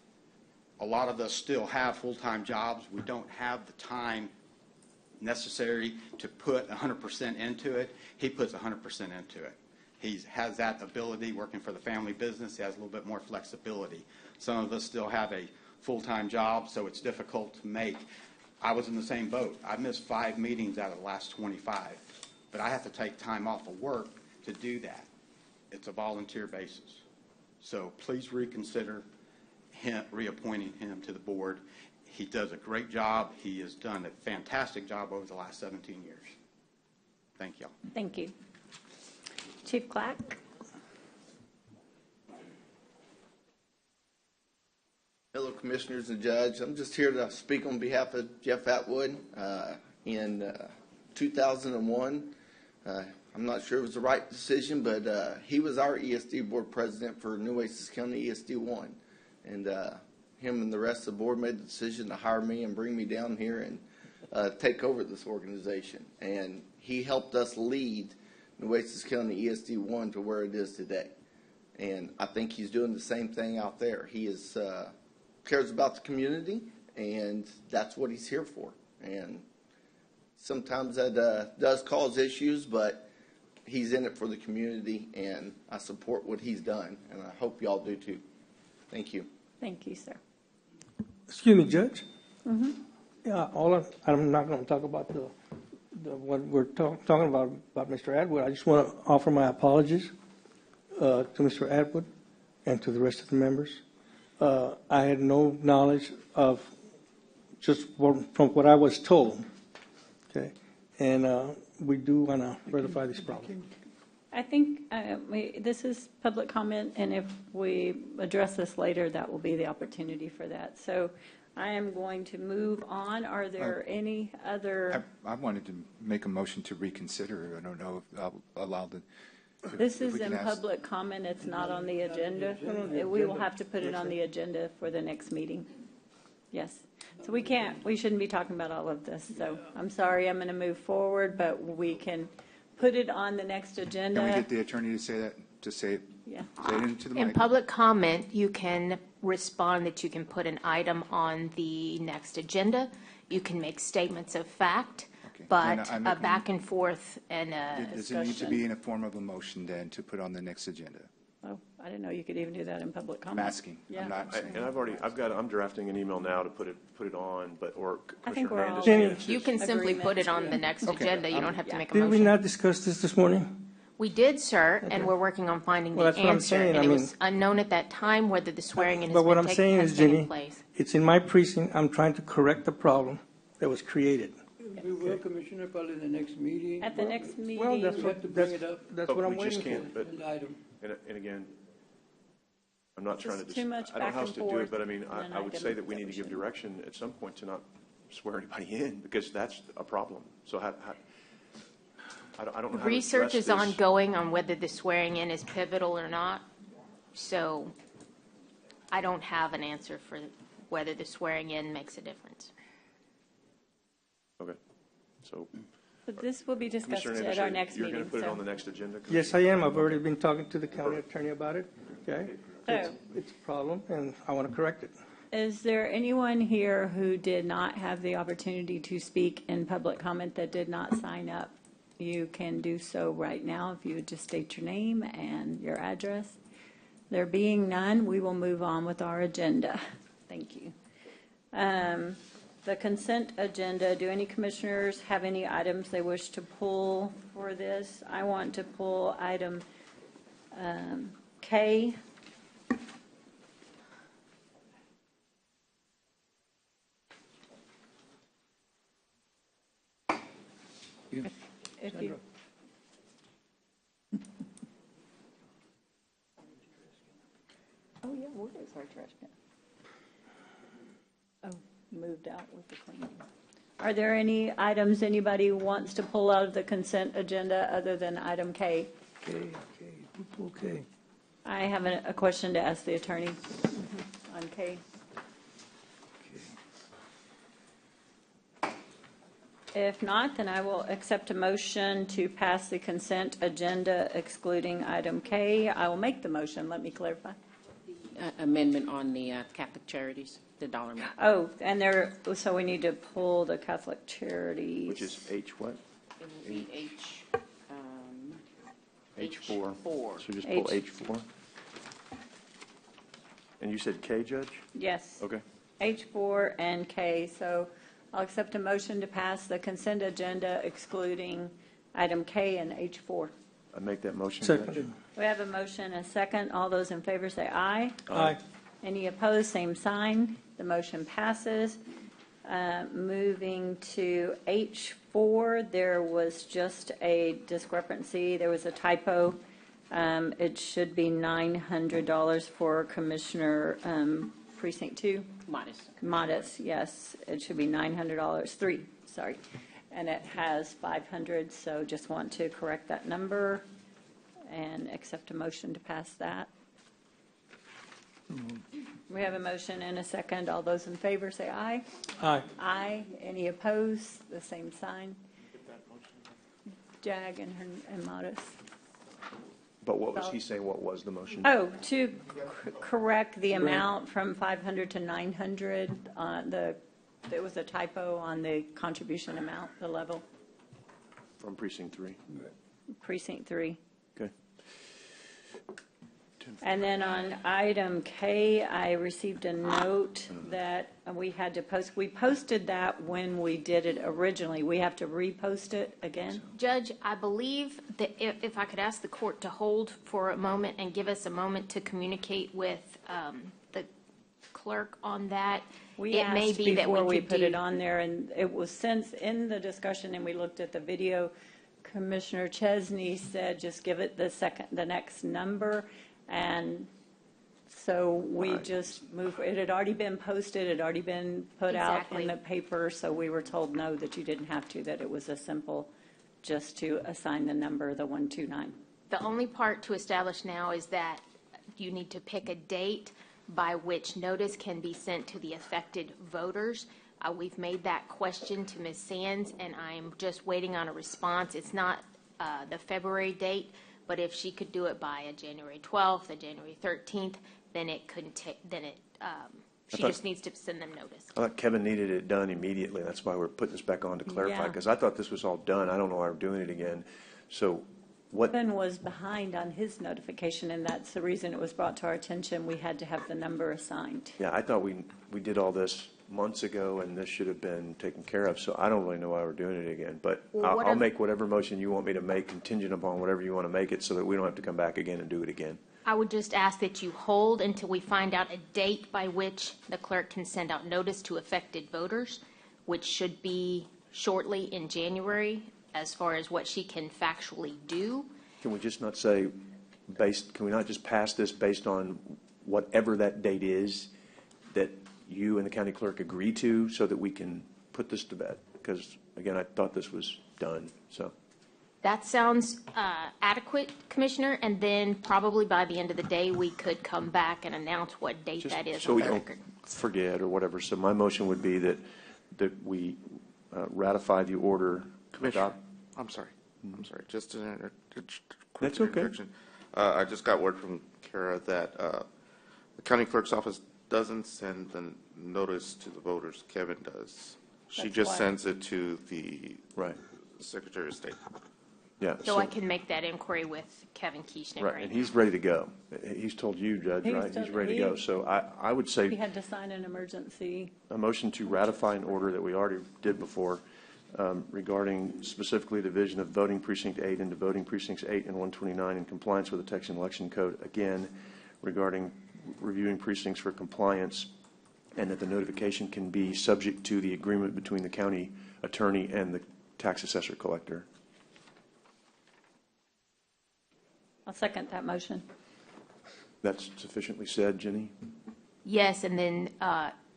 Speaker 18: A lot of us still have full-time jobs. We don't have the time necessary to put 100% into it. He puts 100% into it. He has that ability working for the family business. He has a little bit more flexibility. Some of us still have a full-time job, so it's difficult to make. I was in the same boat. I missed 5 meetings out of the last 25, but I have to take time off of work to do that. It's a volunteer basis. So please reconsider reappointing him to the board. He does a great job. He has done a fantastic job over the last 17 years. Thank you.
Speaker 1: Thank you. Chief Clack?
Speaker 19: Hello, Commissioners and Judge. I'm just here to speak on behalf of Jeff Atwood. In 2001, I'm not sure it was the right decision, but he was our ESD board president for Nueces County ESD 1. And him and the rest of the board made the decision to hire me and bring me down here and take over this organization. And he helped us lead Nueces County ESD 1 to where it is today. And I think he's doing the same thing out there. He is cares about the community, and that's what he's here for. And sometimes that does cause issues, but he's in it for the community, and I support what he's done, and I hope y'all do too. Thank you.
Speaker 1: Thank you, sir.
Speaker 10: Excuse me, Judge.
Speaker 1: Mm-hmm.
Speaker 10: Yeah, I'm not going to talk about the what we're talking about Mr. Atwood. I just want to offer my apologies to Mr. Atwood and to the rest of the members. I had no knowledge of just from what I was told. Okay, and we do want to rectify this problem.
Speaker 1: I think this is public comment, and if we address this later, that will be the opportunity for that. So I am going to move on. Are there any other?
Speaker 8: I wanted to make a motion to reconsider. I don't know if I'll allow the.
Speaker 1: This is in public comment. It's not on the agenda. We will have to put it on the agenda for the next meeting. Yes. So we shouldn't be talking about all of this. So I'm sorry, I'm going to move forward, but we can put it on the next agenda.
Speaker 8: Can we get the attorney to say that, to say it?
Speaker 1: Yeah.
Speaker 8: Say it into the mic.
Speaker 15: In public comment, you can respond that you can put an item on the next agenda. You can make statements of fact, but a back and forth and a
Speaker 8: Does it need to be in a form of a motion then to put on the next agenda?
Speaker 1: Oh, I didn't know you could even do that in public comment.
Speaker 8: I'm asking.
Speaker 1: Yeah.
Speaker 8: I'm not saying.
Speaker 5: And I'm drafting an email now to put it on,
Speaker 1: I think we're all
Speaker 5: Hernandez
Speaker 15: You can simply put it on the next agenda. You don't have to make a
Speaker 10: Did we
Speaker 15: motion.
Speaker 10: not discuss this morning?
Speaker 15: We did, sir, and we're working on finding
Speaker 10: Well,
Speaker 15: the
Speaker 10: that's what I'm
Speaker 15: answer.
Speaker 10: saying.
Speaker 15: And
Speaker 10: I
Speaker 15: it
Speaker 10: mean-
Speaker 15: was unknown at that time whether the swearing in
Speaker 10: But what I'm
Speaker 15: has
Speaker 10: saying is,
Speaker 15: taken
Speaker 10: Jenny,
Speaker 15: place.
Speaker 10: it's in my precinct. I'm trying to correct the problem that was created.
Speaker 20: We will, Commissioner, probably the next meeting.
Speaker 1: At the next meeting.
Speaker 10: Well, that's
Speaker 20: We
Speaker 10: what
Speaker 20: have to bring it up.
Speaker 10: that's
Speaker 5: But
Speaker 10: what I'm
Speaker 5: we just
Speaker 10: waiting
Speaker 5: can't,
Speaker 10: for.
Speaker 5: but-
Speaker 20: An item.
Speaker 5: And again, I'm not trying to.
Speaker 1: Just too much
Speaker 5: I don't know how
Speaker 1: back
Speaker 5: else
Speaker 1: and
Speaker 5: to do
Speaker 1: forth,
Speaker 5: it, but I mean,
Speaker 1: and
Speaker 5: I would
Speaker 1: I
Speaker 5: say
Speaker 1: can-
Speaker 5: that we need to give direction at some point to not swear anybody in, because that's a problem. So I don't know how to
Speaker 15: Research
Speaker 5: address
Speaker 15: is
Speaker 5: this.
Speaker 15: ongoing on whether the swearing in is pivotal or not. So I don't have an answer for whether the swearing in makes a difference.
Speaker 5: Okay, so.
Speaker 1: But this will be discussed
Speaker 5: Commissioner
Speaker 1: at our
Speaker 5: Hernandez,
Speaker 1: next
Speaker 5: you're
Speaker 1: meeting.
Speaker 5: going to put it
Speaker 1: so-
Speaker 5: on the next agenda?
Speaker 10: Yes, I am. I've already been talking to the county attorney about it. Okay,
Speaker 1: So,
Speaker 10: it's a problem, and I want to correct it.
Speaker 1: is there anyone here who did not have the opportunity to speak in public comment that did not sign up? You can do so right now if you would just state your name and your address. There being none, we will move on with our agenda. Thank you. The consent agenda, do any commissioners have any items they wish to pull for this? I want to pull item K. If you- Oh, yeah, where is our trash can? Oh, moved out with the cleaning. Are there any items anybody wants to pull out of the consent agenda other than item K?
Speaker 10: Okay.
Speaker 1: I have a question to ask the attorney on K. If not, then I will accept a motion to pass the consent agenda excluding item K. I will make the motion. Let me clarify.
Speaker 21: Amendment on the Catholic Charities, the dollar amount.
Speaker 1: Oh, and there, so we need to pull the Catholic Charities.
Speaker 5: Which is H what?
Speaker 21: It will be H.
Speaker 5: H4.
Speaker 21: H4.
Speaker 5: So just pull H4. And you said K, Judge?
Speaker 1: Yes.
Speaker 5: Okay.
Speaker 1: H4 and K. So I'll accept a motion to pass the consent agenda excluding item K and H4.
Speaker 5: I make that motion, Judge.
Speaker 10: Second.
Speaker 1: We have a motion and a second. All those in favor say aye.
Speaker 10: Aye.
Speaker 1: Any opposed, same sign. The motion passes. Moving to H4, there was just a discrepancy. There was a typo. It should be $900 for Commissioner Precinct 2. Modest, yes. It should be $900. 3, sorry. And it has 500, so just want to correct that number and accept a motion to pass that. We have a motion and a second. All those in favor say aye.
Speaker 10: Aye.
Speaker 1: Aye. Any opposed? The same sign. Jag and Modest.
Speaker 5: But what was he saying? What was the motion?
Speaker 1: Oh, to correct the amount from 500 to 900, there was a typo on the contribution amount, the level,
Speaker 5: From Precinct 3.
Speaker 1: Precinct 3.
Speaker 5: Okay.
Speaker 1: And then on item K, I received a note that we had to post. We posted that when we did it originally. We have to repost it again?
Speaker 15: Judge, I believe that if I could ask the court to hold for a moment and give us a moment to communicate with the clerk on that.
Speaker 1: We
Speaker 15: It may
Speaker 1: asked
Speaker 15: be that
Speaker 1: before
Speaker 15: we
Speaker 1: we
Speaker 15: could
Speaker 1: put
Speaker 15: do-
Speaker 1: it on there, and it was since in the discussion, and we looked at the video, Commissioner Chesney said, just give it the next number, and so we just moved. It had already been posted, it had already been put out in
Speaker 15: Exactly.
Speaker 1: the paper, so we were told no, that you didn't have to, that it was a simple, just to assign the number, the 129.
Speaker 15: The only part to establish now is that you need to pick a date by which notice can be sent to the affected voters. We've made that question to Ms. Sands, and I'm just waiting on a response. It's not the February date, but if she could do it by a January 12th, a January 13th, then it couldn't take, then it, she just needs to send them notice.
Speaker 5: I thought Kevin needed it done immediately. That's why we're putting this back on to clarify,
Speaker 1: Yeah.
Speaker 5: because I thought this was all done. I don't know why we're doing it again. So what,
Speaker 1: Ben was behind on his notification, and that's the reason it was brought to our attention. We had to have the number assigned.
Speaker 5: yeah, I thought we did all this months ago, and this should have been taken care of. So I don't really know why we're doing it again. But
Speaker 15: Well, what
Speaker 5: I'll
Speaker 15: if-
Speaker 5: make whatever motion you want me to make contingent upon whatever you want to make it so that we don't have to come back again and do it again.
Speaker 15: I would just ask that you hold until we find out a date by which the clerk can send out notice to affected voters, which should be shortly in January, as far as what she can factually do.
Speaker 5: Can we just not say can we not just pass this based on whatever that date is that you and the county clerk agree to so that we can put this to bed? Because, again, I thought this was done, so.
Speaker 15: That sounds adequate, Commissioner, and then probably by the end of the day, we could come back and announce what date
Speaker 5: Just
Speaker 15: that is
Speaker 5: so
Speaker 15: on
Speaker 5: we
Speaker 15: the
Speaker 5: don't
Speaker 15: record.
Speaker 5: forget or whatever. So my motion would be that we ratify the order.
Speaker 22: Commissioner, I'm sorry, just a quick
Speaker 5: That's okay.
Speaker 22: interjection. I just got word from Kara that the county clerk's office doesn't send the notice to the voters. Kevin does. She
Speaker 1: That's
Speaker 22: just
Speaker 1: why.
Speaker 22: sends it to the
Speaker 5: Right.
Speaker 22: Secretary of State.
Speaker 5: Yeah.
Speaker 15: So I can make that inquiry with Kevin Kieschnick
Speaker 5: Right,
Speaker 15: right
Speaker 5: and
Speaker 15: now.
Speaker 5: he's ready to go. He's told you, Judge,
Speaker 1: He's
Speaker 5: right?
Speaker 1: done-
Speaker 5: He's ready to
Speaker 1: he-
Speaker 5: go. So I would
Speaker 1: He
Speaker 5: say
Speaker 1: had to sign an emergency.
Speaker 5: a motion to ratify an order that we already did before regarding specifically division of voting precinct 8 into voting precincts 8 and 129 in compliance with the Texas Election Code. Again, regarding reviewing precincts for compliance, and that the notification can be subject to the agreement between the county attorney and the tax assessor collector.
Speaker 1: I'll second that motion.
Speaker 5: That's sufficiently said, Jenny?
Speaker 15: Yes, and then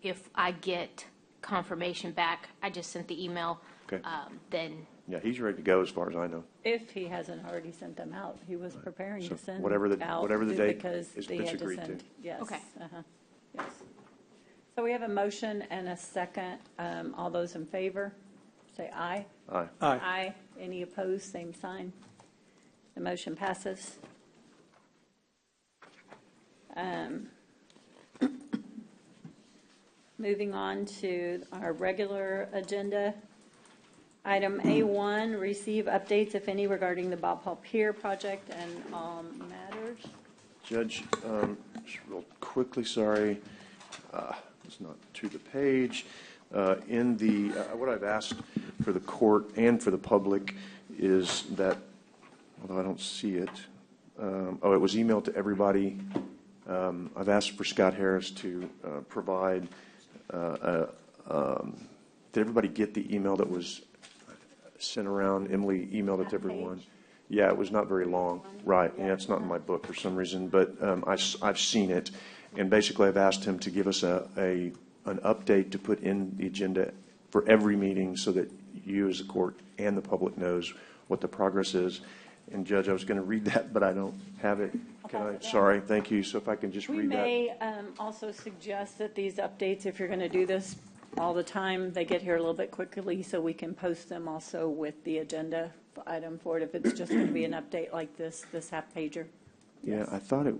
Speaker 15: if I get confirmation back, I just sent the email,
Speaker 5: Okay.
Speaker 15: then,
Speaker 5: Yeah, he's ready to go as far as I know.
Speaker 1: If he hasn't already sent them out, he was preparing
Speaker 5: So
Speaker 1: to send
Speaker 5: whatever the
Speaker 1: out
Speaker 5: date
Speaker 1: because
Speaker 5: is
Speaker 1: they
Speaker 5: been
Speaker 1: had to
Speaker 5: agreed to.
Speaker 1: send. Yes.
Speaker 15: Okay.
Speaker 1: Yes. So we have a motion and a second. All those in favor, say aye.
Speaker 5: Aye.
Speaker 1: Aye. Any opposed, same sign. The motion passes. Moving on to our regular agenda. Item A1, receive updates, if any, regarding the Bob Paul Pier project and all matters.
Speaker 5: Judge, just real quickly, sorry, it's not to the page. In the, what I've asked for the court and for the public is that, although I don't see it, it was emailed to everybody. I've asked for Scott Harris to provide, did everybody get the email that was sent around? Emily emailed it to everyone. Yeah, it was not very long. Right. Yeah, it's not in my book for some reason, but I've seen it. And basically, I've asked him to give us an update to put in the agenda for every meeting so that you as a court and the public knows what the progress is. And Judge, I was going to read that, but I don't have it. Can I? Sorry. Thank you. So if I can just read that.
Speaker 1: We may also suggest that these updates, if you're going to do this all the time, they get here a little bit quickly so we can post them also with the agenda item for it if it's just going to be an update like this half pager.
Speaker 5: Yeah, I thought it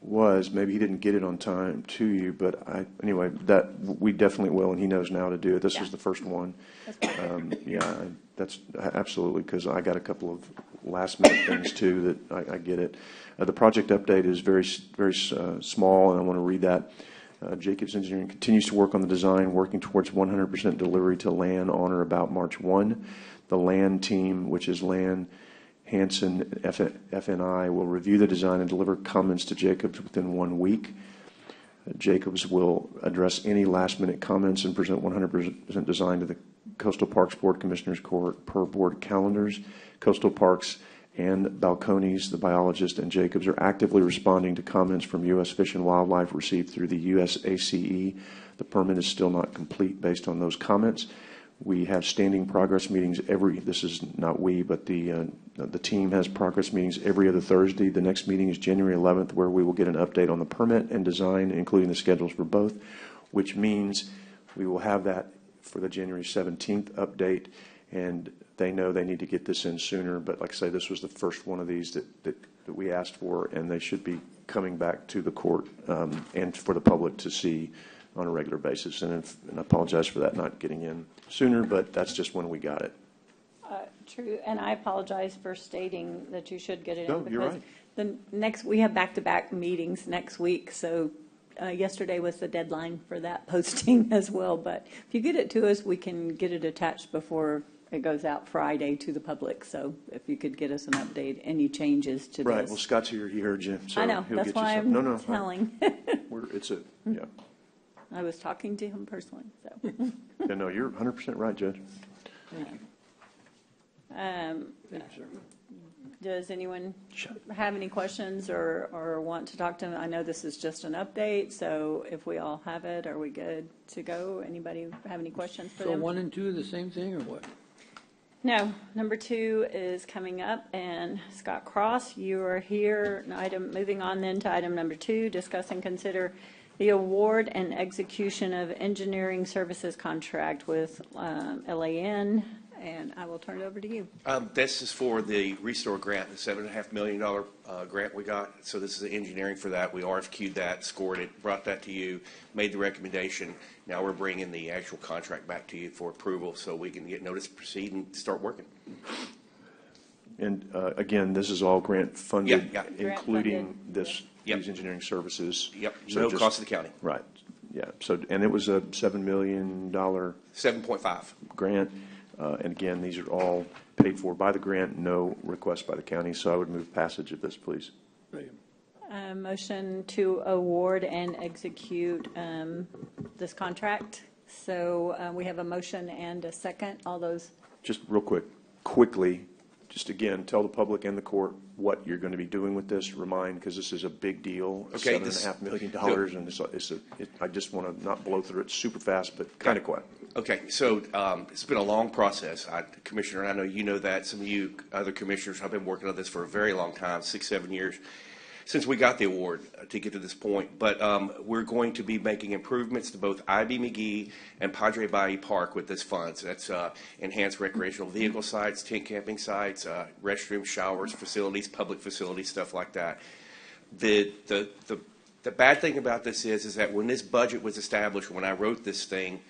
Speaker 5: was. Maybe he didn't get it on time to you, but anyway, that we definitely will, and he knows now to do it. This was the first one. Yeah, that's absolutely, because I got a couple of last-minute things too that I get it. The project update is very, very small, and I want to read that. Jacobs Engineering continues to work on the design, working towards 100% delivery to LAN on or about March 1. The LAN team, which is LAN, Hanson, FNI, will review the design and deliver comments to Jacobs within 1 week. Jacobs will address any last-minute comments and present 100% design to the Coastal Parks Board Commissioners Court per board calendars. Coastal Parks and Balcones, the biologist, and Jacobs are actively responding to comments from U.S. Fish and Wildlife received through the USACE. The permit is still not complete based on those comments. We have standing progress meetings this is not we, but the team has progress meetings every other Thursday. The next meeting is January 11th, where we will get an update on the permit and design, including the schedules for both, which means we will have that for the January 17th update, and they know they need to get this in sooner. But like I say, this was the first one of these that we asked for, and they should be coming back to the court and for the public to see on a regular basis. And I apologize for that not getting in sooner, but that's just when we got it.
Speaker 1: True, and I apologize for stating that you should get it in.
Speaker 5: No, you're right.
Speaker 1: We have back-to-back meetings next week, so yesterday was the deadline for that posting as well. But if you get it to us, we can get it attached before it goes out Friday to the public. So if you could get us an update, any changes to this.
Speaker 5: Right, well, Scott's here, he heard you, so
Speaker 1: I know,
Speaker 5: he'll
Speaker 1: that's
Speaker 5: get you
Speaker 1: why
Speaker 5: some.
Speaker 1: I'm telling.
Speaker 5: Yeah.
Speaker 1: I was talking to him personally, so.
Speaker 5: Yeah, no, you're 100% right, Judge.
Speaker 20: Thank you.
Speaker 1: Um,
Speaker 20: Thank you, sir.
Speaker 1: Does anyone have any questions or want to talk to him? I know this is just an update, so if we all have it, are we good to go? Anybody have any questions for
Speaker 20: So
Speaker 1: them?
Speaker 20: 1 and 2 are the same thing, or what?
Speaker 1: No, number 2 is coming up, and Scott Cross, you are here. Moving on then to item number 2, discuss and consider the award and execution of engineering services contract with LAN, and I will turn it over to you.
Speaker 3: This is for the Restore grant, the $7.5 million grant we got. So this is the engineering for that. We RFQ'd that, scored it, brought that to you, made the recommendation. Now we're bringing the actual contract back to you for approval so we can get notice to proceed and start working.
Speaker 5: And again, this is all grant funded,
Speaker 3: Yeah.
Speaker 5: including these engineering services.
Speaker 3: Yep,
Speaker 5: So
Speaker 3: no cost to the county.
Speaker 5: Right, yeah. So, and it was a $7 million
Speaker 3: 7.5
Speaker 5: grant. And again, these are all paid for by the grant, no request by the county. So I would move passage of this, please.
Speaker 1: Motion to award and execute this contract. So we have a motion and a second. All those.
Speaker 5: Just real quickly, just again, tell the public and the court what you're going to be doing with this. Remind, because this is a big deal,
Speaker 3: Okay,
Speaker 5: $7.5 million, and I just want to not blow through it super fast, but kind of quick.
Speaker 3: Okay, so it's been a long process, Commissioner. I know you know that. Some of you other commissioners have been working on this for a very long time, 6, 7 years, since we got the award to get to this point. But we're going to be making improvements to both IB McGee and Padre Bayou Park with this funds. That's enhanced recreational vehicle sites, tent camping sites, restrooms, showers, facilities, public facilities, stuff like that. The bad thing about this is that when this budget was established, when I wrote this thing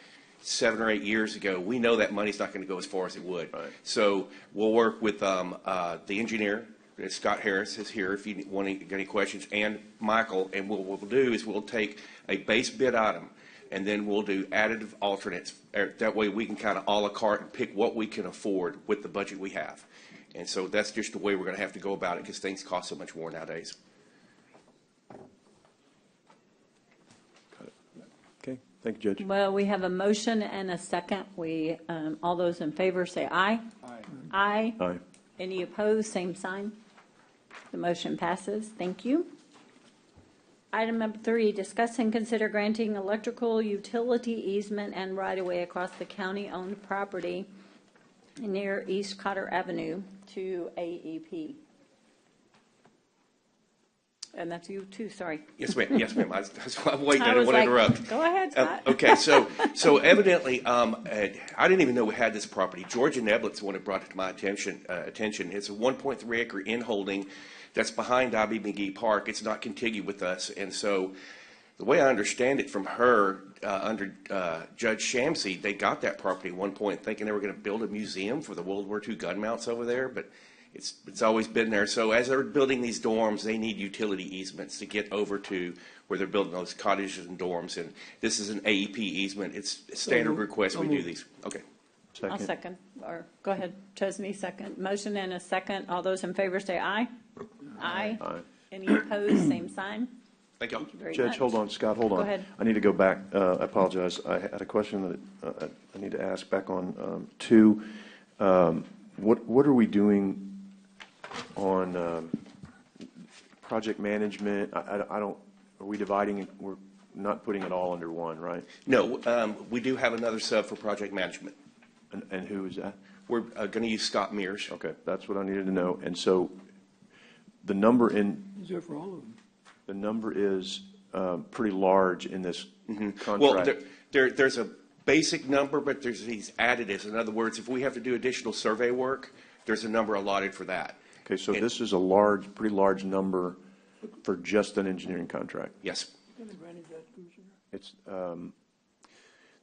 Speaker 3: 7 or 8 years ago, we know that money's not going to go as far as it would. Right. So we'll work with the engineer. Scott Harris is here if you want to get any questions, and Michael. And what we'll do is we'll take a base bid item, and then we'll do additive alternates. That way we can kind of a la carte and pick what we can afford with the budget we have. And so that's just the way we're going to have to go about it because things cost so much more nowadays.
Speaker 5: Okay, thank you, Judge.
Speaker 1: Well, we have a motion and a second. All those in favor say aye. Aye.
Speaker 5: Aye.
Speaker 1: Any opposed, same sign. The motion passes. Thank you. Item number 3, discuss and consider granting electrical utility easement and right-of-way across the county-owned property near East Cotter Avenue to AEP. And that's you too, sorry.
Speaker 3: Yes, ma'am. Yes, ma'am. I'm waiting. I didn't
Speaker 1: was
Speaker 3: want to
Speaker 1: like,
Speaker 3: interrupt.
Speaker 1: go ahead, Scott.
Speaker 3: Okay, so evidently, I didn't even know we had this property. Georgia Neblet's the one that brought it to my attention. It's a 1.3 acre in-holding that's behind IB McGee Park. It's not contiguous with us. And so the way I understand it from her, under Judge Shamsi, they got that property at one point thinking they were going to build a museum for the World War II gun mounts over there, but it's always been there. So as they're building these dorms, they need utility easements to get over to where they're building those cottages and dorms. And this is an AEP easement. It's a standard request. We do these. Okay.
Speaker 1: I'll second. Or go ahead, Chesney, second. Motion and a second. All those in favor say aye. Aye.
Speaker 5: Aye.
Speaker 1: Any opposed, same sign.
Speaker 3: Thank you.
Speaker 1: Thank you very
Speaker 5: Judge,
Speaker 1: much.
Speaker 5: hold on. Scott, hold on.
Speaker 1: Go ahead.
Speaker 5: I need to go back. I apologize. I had a question that I need to ask back on 2. What are we doing on project management? I don't, are we dividing it? We're not putting it all under one, right?
Speaker 3: No, we do have another sub for project management.
Speaker 5: And who is that?
Speaker 3: We're going to use Scott Mears.
Speaker 5: Okay, that's what I needed to know. And so the number
Speaker 20: Is there for all of them?
Speaker 5: the number is pretty large in this contract.
Speaker 3: Well, there's a basic number, but there's these additives. In other words, if we have to do additional survey work, there's a number allotted for that.
Speaker 5: Okay, so this is a pretty large number for just an engineering contract.
Speaker 3: Yes.
Speaker 5: It's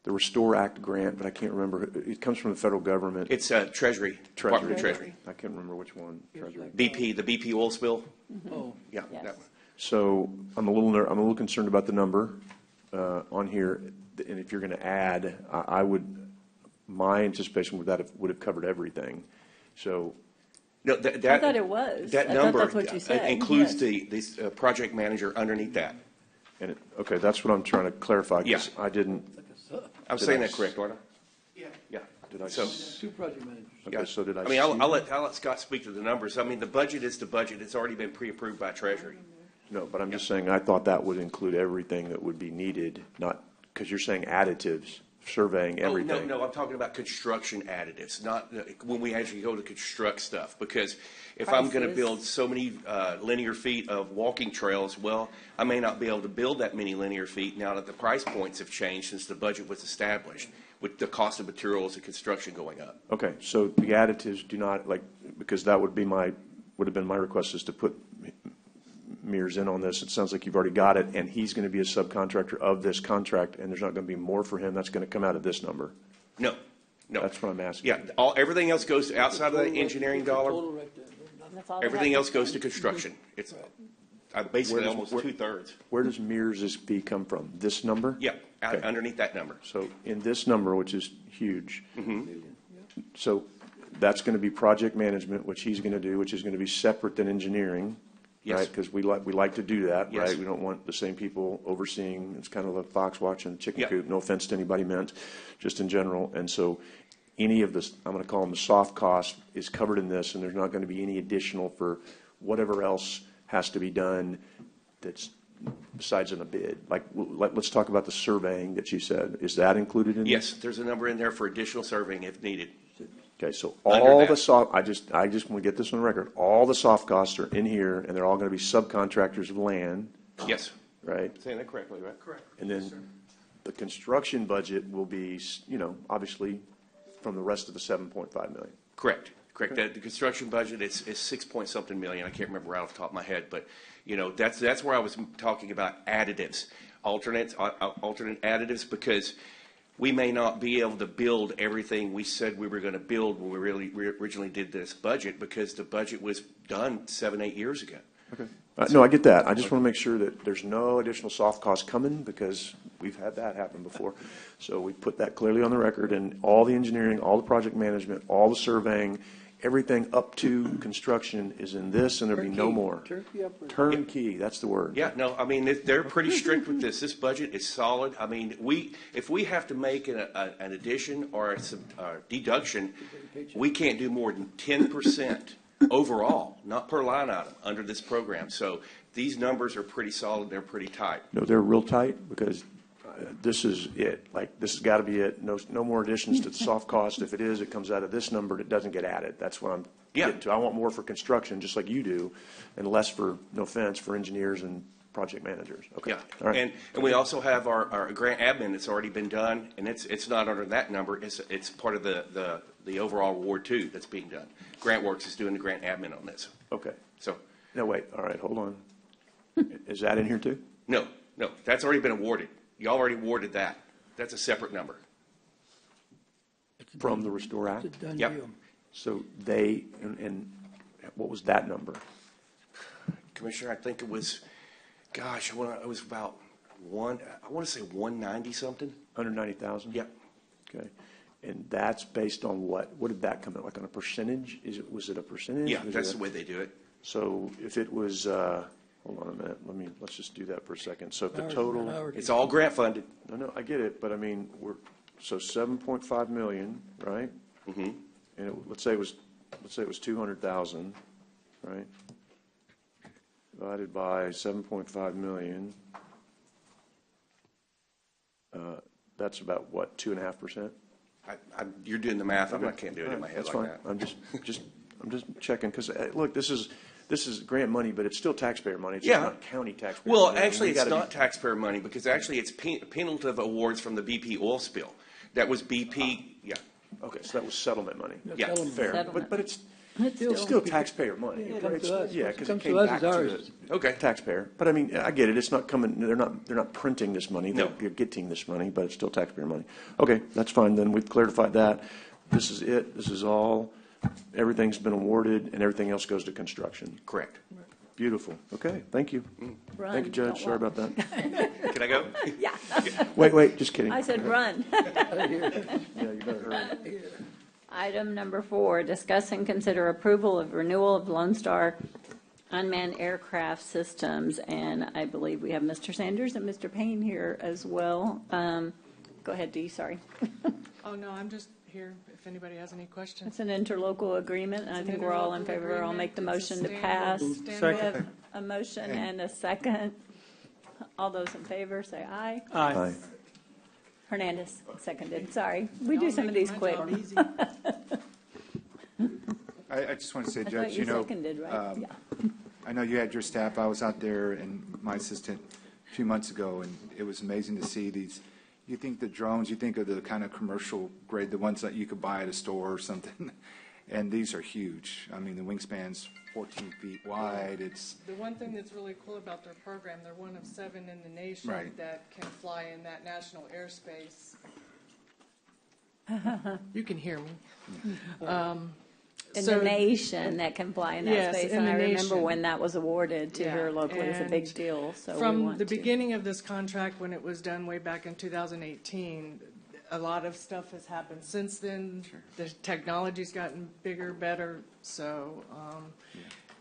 Speaker 5: the Restore Act grant, but I can't remember. It comes from the federal government.
Speaker 3: It's Treasury, Department of Treasury.
Speaker 5: I can't remember which one. Treasury.
Speaker 3: BP, the BP oil spill.
Speaker 20: Oh.
Speaker 3: Yeah.
Speaker 1: Yes.
Speaker 3: That one.
Speaker 5: So I'm a little concerned about the number on here, and if you're going to add, my anticipation would have covered everything. So.
Speaker 3: No,
Speaker 1: I thought it was.
Speaker 3: That
Speaker 1: I
Speaker 3: number
Speaker 1: thought that's what you said.
Speaker 3: includes
Speaker 1: Yes.
Speaker 3: the project manager underneath that.
Speaker 5: And okay, that's what I'm trying to clarify.
Speaker 3: Yeah.
Speaker 5: I didn't.
Speaker 3: I'm saying that correct, aren't I?
Speaker 18: Yeah.
Speaker 3: Yeah.
Speaker 5: Did I?
Speaker 3: So.
Speaker 20: 2 project managers.
Speaker 5: Okay,
Speaker 3: Yeah.
Speaker 5: so did I?
Speaker 3: I mean, I'll let Scott speak to the numbers. I mean, the budget is the budget. It's already been pre-approved by Treasury.
Speaker 5: No, but I'm just saying, I thought that would include everything that would be needed, not, because you're saying additives, surveying everything.
Speaker 3: Oh, no, I'm talking about construction additives, not when we actually go to construct stuff. Because if I'm going to
Speaker 1: Prices.
Speaker 3: build so many linear feet of walking trails, well, I may not be able to build that many linear feet now that the price points have changed since the budget was established, with the cost of materials and construction going up.
Speaker 5: Okay, so the additives do not, because that would have been my request, is to put Mears in on this. It sounds like you've already got it, and he's going to be a subcontractor of this contract, and there's not going to be more for him. That's going to come out of this number.
Speaker 3: No.
Speaker 5: That's what I'm asking.
Speaker 3: Yeah, everything else goes outside of the engineering dollar.
Speaker 1: That's all they
Speaker 3: Everything
Speaker 1: have.
Speaker 3: else goes to construction. It's basically almost 2/3.
Speaker 5: Where does Mears' fee come from? This number?
Speaker 3: Yeah,
Speaker 5: Okay.
Speaker 3: underneath that number.
Speaker 5: So in this number, which is huge, so that's going to be project management, which he's going to do, which is going to be separate than engineering,
Speaker 3: Yes.
Speaker 5: right? Because we like to do that,
Speaker 3: Yes.
Speaker 5: right? We don't want the same people overseeing. It's kind of a fox watching the chicken
Speaker 3: Yeah.
Speaker 5: coop. No offense to anybody meant, just in general. And so any of this, I'm going to call them the soft costs, is covered in this, and there's not going to be any additional for whatever else has to be done that's besides in a bid. Like, let's talk about the surveying that you said. Is that included in this?
Speaker 3: Yes, there's a number in there for additional surveying if needed.
Speaker 5: Okay, so
Speaker 3: Under
Speaker 5: all
Speaker 3: that.
Speaker 5: the soft, I just want to get this on record. All the soft costs are in here, and they're all going to be subcontractors of land,
Speaker 3: Yes.
Speaker 5: right?
Speaker 3: Saying that correctly, right? Correct.
Speaker 5: And then the construction budget will be, obviously from the rest of the 7.5 million.
Speaker 3: Correct. The construction budget is 6 point something million. I can't remember right off the top of my head, but, that's where I was talking about additives, alternate additives, because we may not be able to build everything we said we were going to build when we originally did this budget, because the budget was done 7-8 years ago.
Speaker 5: Okay. No, I get that. I just want to make sure that there's no additional soft costs coming, because we've had that happen before. So we put that clearly on the record, and all the engineering, all the project management, all the surveying, everything up to construction is in this, and there'll be no more. Turnkey, that's the word.
Speaker 3: Yeah, no, I mean, they're pretty strict with this. This budget is solid. I mean, if we have to make an addition or a deduction, we can't do more than 10% overall, not per line item, under this program. So these numbers are pretty solid. They're pretty tight.
Speaker 5: No, they're real tight, because this is it. Like, this has got to be it. No more additions to the soft cost. If it is, it comes out of this number, and it doesn't get added. That's what I'm getting to. I want more for construction, just like you do, and less for, no offense, for engineers and project managers. Okay.
Speaker 3: Yeah,
Speaker 5: All right.
Speaker 3: and we also have our grant admin that's already been done, and it's not under that number. It's part of the overall award too that's being done. GrantWorks is doing the grant admin on this.
Speaker 5: Okay.
Speaker 3: So.
Speaker 5: No, wait. All right, hold on. Is that in here too?
Speaker 3: No, that's already been awarded. You already awarded that. That's a separate number.
Speaker 5: From the Restore Act?
Speaker 20: It's a done
Speaker 3: Yep.
Speaker 20: deal.
Speaker 5: So they, and what was that number?
Speaker 3: Commissioner, I think it was, gosh, it was about I want to say 190 something.
Speaker 5: 190,000?
Speaker 3: Yep.
Speaker 5: Okay. And that's based on what? What did that come out, like on a percentage? Was it a percentage?
Speaker 3: Yeah,
Speaker 5: Was
Speaker 3: that's
Speaker 5: it
Speaker 3: the way they do it.
Speaker 5: So if it was, hold on a minute, let's just do that for a second. So if the total,
Speaker 3: It's all grant funded.
Speaker 5: no, I get it, but I mean, so 7.5 million, right?
Speaker 3: Mm-hmm.
Speaker 5: And let's say it was 200,000, right? Divided by 7.5 million. That's about what, 2.5%?
Speaker 3: You're doing the math. I can't do it in my head
Speaker 5: That's
Speaker 3: like
Speaker 5: fine.
Speaker 3: that.
Speaker 5: I'm just checking, because, look, this is grant money, but it's still taxpayer money. It's
Speaker 3: Yeah.
Speaker 5: just not county taxpayer
Speaker 3: Well,
Speaker 5: money.
Speaker 3: actually,
Speaker 5: We
Speaker 3: it's
Speaker 5: gotta be-
Speaker 3: not taxpayer money, because actually it's penalty awards from the BP oil spill. That was BP, yeah.
Speaker 5: Okay, so that was settlement money.
Speaker 3: Yeah.
Speaker 20: Settlement.
Speaker 5: Fair,
Speaker 1: Settlement.
Speaker 5: but it's still taxpayer money.
Speaker 20: Yeah, it comes to us.
Speaker 5: Yeah, because it
Speaker 20: Comes to
Speaker 5: came
Speaker 20: us
Speaker 5: back
Speaker 20: as
Speaker 5: to
Speaker 20: ours.
Speaker 5: the taxpayer. But I mean, I get it, it's not coming, they're not printing this money.
Speaker 3: No.
Speaker 5: They're getting this money, but it's still taxpayer money. Okay, that's fine, then we've clarified that. This is it, this is all, everything's been awarded, and everything else goes to construction.
Speaker 3: Correct.
Speaker 5: Beautiful, okay, thank you.
Speaker 1: Run,
Speaker 5: Thank you, Judge,
Speaker 1: don't
Speaker 5: sorry
Speaker 1: walk.
Speaker 5: about that.
Speaker 3: Can I go?
Speaker 1: Yeah.
Speaker 5: Wait, just kidding.
Speaker 1: I said run.
Speaker 5: Yeah, you better hurry.
Speaker 1: Item number 4, discuss and consider approval of renewal of Lone Star unmanned aircraft systems. And I believe we have Mr. Sanders and Mr. Payne here as well. Go ahead, Dee, sorry.
Speaker 6: Oh, no, I'm just here if anybody has any questions.
Speaker 1: It's an interlocal agreement, and I think we're all in favor. I'll make the motion to pass. We have a motion and a second. All those in favor, say aye.
Speaker 5: Aye.
Speaker 1: Hernandez, seconded, sorry. We do some of these quick.
Speaker 8: I just want to say,
Speaker 1: I
Speaker 8: Judge,
Speaker 1: thought you seconded, right? Yeah.
Speaker 8: I know you had your staff. I was out there and my assistant a few months ago, and it was amazing to see these. You think the drones, you think of the kind of commercial grade, the ones that you could buy at a store or something, and these are huge. I mean, the wingspan's 14 feet wide. It's
Speaker 6: The one thing that's really cool about their program, they're one of 7 in the nation
Speaker 8: Right.
Speaker 6: that can fly in that national airspace. You can hear me.
Speaker 1: In
Speaker 6: So-
Speaker 1: the nation that can fly in that
Speaker 6: Yes,
Speaker 1: space.
Speaker 6: in
Speaker 1: And
Speaker 6: the
Speaker 1: I remember
Speaker 6: nation.
Speaker 1: when that was awarded to
Speaker 6: Yeah,
Speaker 1: here locally. It's a big
Speaker 6: and
Speaker 1: deal, so we
Speaker 6: From
Speaker 1: want
Speaker 6: the
Speaker 1: to.
Speaker 6: beginning of this contract, when it was done way back in 2018, a lot of stuff has happened since then. The technology's gotten bigger, better, so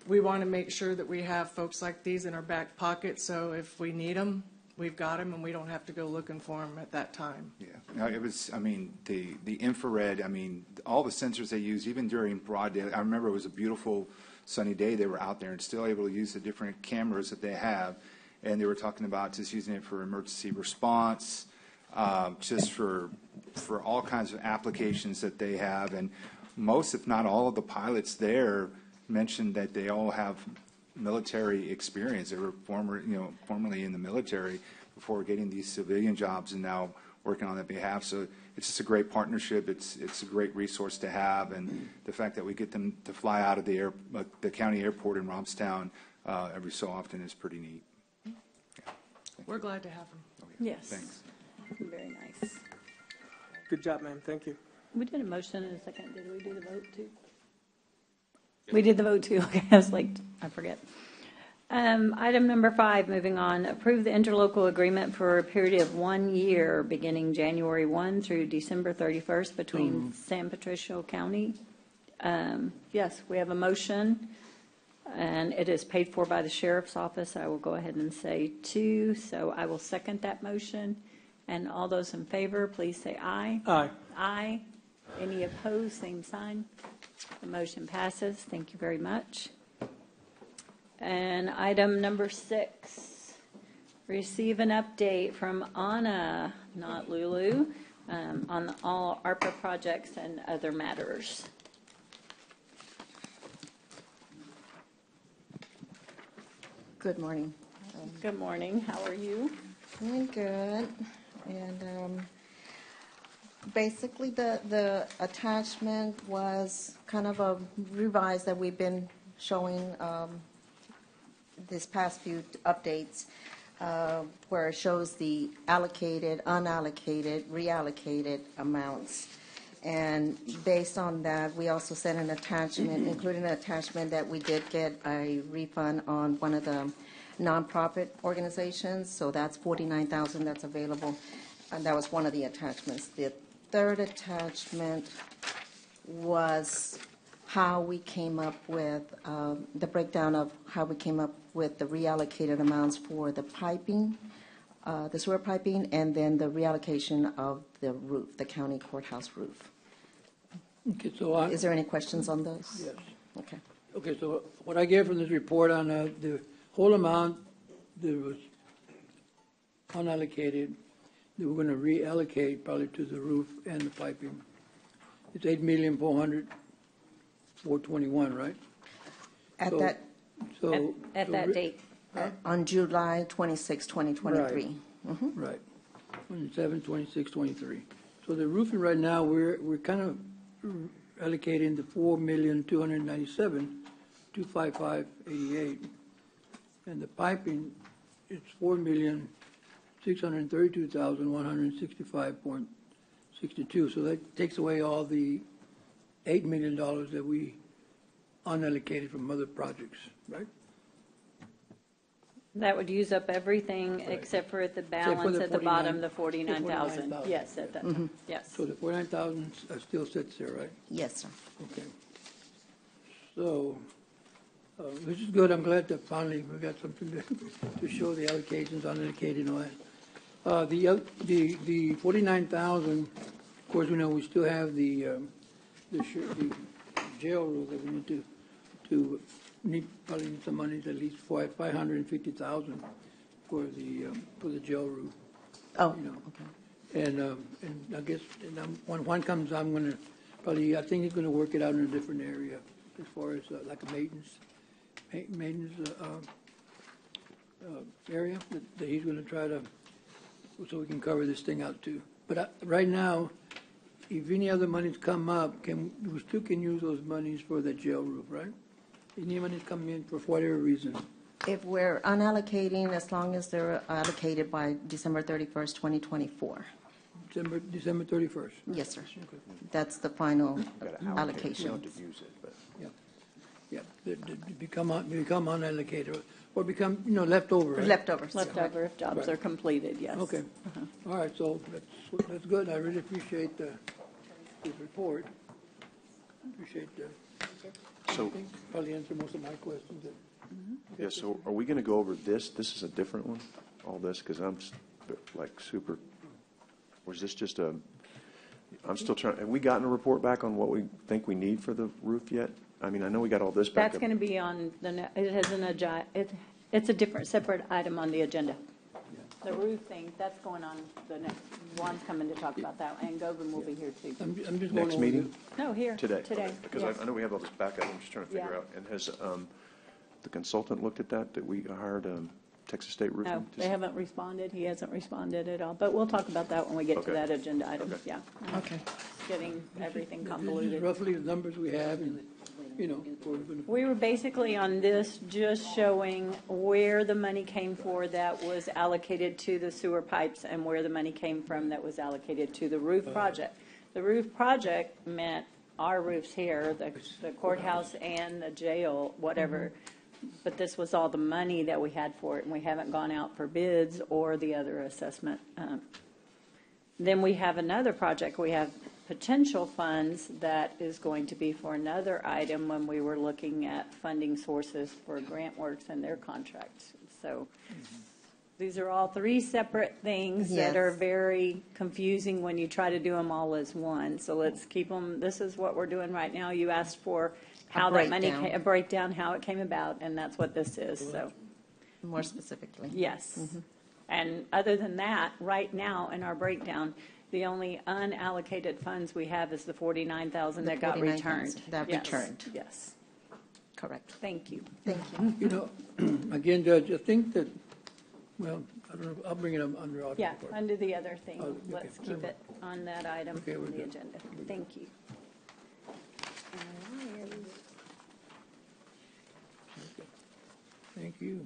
Speaker 6: we want to make sure that we have folks like these in our back pocket, so if we need them, we've got them and we don't have to go looking for them at that time.
Speaker 8: Yeah, no, it was, I mean, the infrared, I mean, all the sensors they use, even during broad day, I remember it was a beautiful sunny day, they were out there and still able to use the different cameras that they have. And they were talking about just using it for emergency response, just for all kinds of applications that they have. And most, if not all, of the pilots there mentioned that they all have military experience. They were formerly in the military before getting these civilian jobs and now working on their behalf. So it's just a great partnership. It's a great resource to have, and the fact that we get them to fly out of the county airport in Robstown every so often is pretty neat.
Speaker 6: We're glad to have them.
Speaker 1: Yes.
Speaker 8: Thanks.
Speaker 1: Very nice.
Speaker 10: Good job, ma'am. Thank you.
Speaker 1: We did a motion in a second. Did we do the vote too? We did the vote too. Okay, I was like, I forget. Item number 5, moving on. Approve the interlocal agreement for a period of 1 year beginning January 1 through December 31st between San Patricio County. Yes, we have a motion, and it is paid for by the sheriff's office. I will go ahead and say 2, so I will second that motion. And all those in favor, please say aye.
Speaker 10: Aye.
Speaker 1: Aye. Any opposed, same sign. The motion passes. Thank you very much. And item number 6, receive an update from Anna, not Lulu, on all ARPA projects and other matters.
Speaker 4: Good morning.
Speaker 1: Good morning. How are you?
Speaker 4: Doing good. And basically, the attachment was kind of a revise that we've been showing this past few updates, where it shows the allocated, unallocated, reallocated amounts. And based on that, we also sent an attachment, including an attachment that we did get a refund on one of the nonprofit organizations. So that's $49,000 that's available. And that was one of the attachments. The third attachment was how we came up with the breakdown of how we came up with the reallocated amounts for the piping, the sewer piping, and then the reallocation of the roof, the county courthouse roof.
Speaker 20: Okay, so
Speaker 4: Is there any questions on those?
Speaker 20: Yes.
Speaker 4: Okay.
Speaker 20: Okay, so what I get from this report on the whole amount that was unallocated, that we're going to reallocate probably to the roof and the piping. It's $8,400,421, right?
Speaker 4: At
Speaker 20: So-
Speaker 4: that,
Speaker 20: So
Speaker 1: At that date.
Speaker 4: on July 26, 2023.
Speaker 20: Right. 27, 26, 23. So the roofing right now, we're kind of allocating the $4,297,255.88, and the piping, it's $4,632,165.62. So that takes away all the $8 million that we unallocated from other projects, right?
Speaker 1: That would use up everything except for the balance
Speaker 20: the
Speaker 1: at the bottom, the
Speaker 20: 49
Speaker 1: 49,000.
Speaker 20: 49,000.
Speaker 1: Yes, at that time, yes.
Speaker 20: So the 49,000 still sits there, right?
Speaker 4: Yes, sir.
Speaker 20: Okay. So, which is good. I'm glad that finally we got something to show the allocations, unallocated and all that. The 49,000, of course, we know we still have the jail roof that we need to probably need some money, at least $550,000 for the jail roof.
Speaker 4: Oh,
Speaker 20: You know.
Speaker 4: okay.
Speaker 20: And I guess when one comes, I'm going to probably, I think he's going to work it out in a different area as far as like a maintenance area that he's going to try to, so we can cover this thing out too. But right now, if any other monies come up, we still can use those monies for the jail roof, right? Any monies come in for whatever reason.
Speaker 4: If we're unallocating, as long as they're allocated by December 31st, 2024.
Speaker 20: December 31st.
Speaker 4: Yes, sir. That's the final allocation.
Speaker 20: Yeah, they become unallocated or become, leftover, right?
Speaker 4: Leftovers.
Speaker 1: Leftover if jobs are completed, yes.
Speaker 20: Okay. All right, so that's good. I really appreciate this report. Appreciate that.
Speaker 5: So,
Speaker 20: Probably answer most of my questions.
Speaker 5: yeah, so are we going to go over this? This is a different one? all this? Because I'm like super, or is this just a, I'm still trying, have we gotten a report back on what we think we need for the roof yet? I mean, I know we got all this back
Speaker 1: That's
Speaker 5: up.
Speaker 1: going to be on it has it's a different, separate item on the agenda. The roof thing, that's going on the next, Juan's coming to talk about that, and Govan will be here too.
Speaker 20: I'm just going
Speaker 5: Next
Speaker 20: over
Speaker 5: meeting?
Speaker 1: No, here.
Speaker 5: Today?
Speaker 1: Today.
Speaker 5: Okay, because
Speaker 1: yes.
Speaker 5: I know we have all this backup, I'm just trying to figure
Speaker 1: Yeah.
Speaker 5: out. And has the consultant looked at that we hired, Texas State Roofing?
Speaker 1: No, they haven't responded. He hasn't responded at all. But we'll talk about that when we get to
Speaker 5: Okay.
Speaker 1: that agenda item.
Speaker 5: Okay.
Speaker 1: Yeah.
Speaker 6: Okay.
Speaker 1: Getting everything
Speaker 20: This is
Speaker 1: convoluted.
Speaker 20: roughly the numbers we have, and, you know,
Speaker 1: We were basically on this just showing where the money came for that was allocated to the sewer pipes and where the money came from that was allocated to the roof project. The roof project meant our roofs here, the courthouse and the jail, whatever. But this was all the money that we had for it, and we haven't gone out for bids or the other assessment. Then we have another project. We have potential funds that is going to be for another item when we were looking at funding sources for Grant Works and their contracts. So these are all three separate things that are
Speaker 4: Yes.
Speaker 1: very confusing when you try to do them all as one. So let's keep them, this is what we're doing right now. You asked for how that money,
Speaker 4: breakdown.
Speaker 1: a breakdown, how it came about, and that's what this is, so.
Speaker 4: More specifically.
Speaker 1: Yes. And other than that, right now in our breakdown, the only unallocated funds we have is the 49,000 that got returned.
Speaker 4: 49,000 that
Speaker 1: Yes.
Speaker 4: returned.
Speaker 1: Yes.
Speaker 4: Correct.
Speaker 1: Thank you.
Speaker 4: Thank you.
Speaker 20: you know, again, Judge, I think that, well, I don't know, I'll bring it up under audit.
Speaker 1: Yeah,
Speaker 20: report.
Speaker 1: under the other thing,
Speaker 20: Oh, okay.
Speaker 1: let's keep it on that item
Speaker 20: Okay, we're
Speaker 1: on the
Speaker 20: good.
Speaker 1: agenda. Thank you.
Speaker 20: Thank you.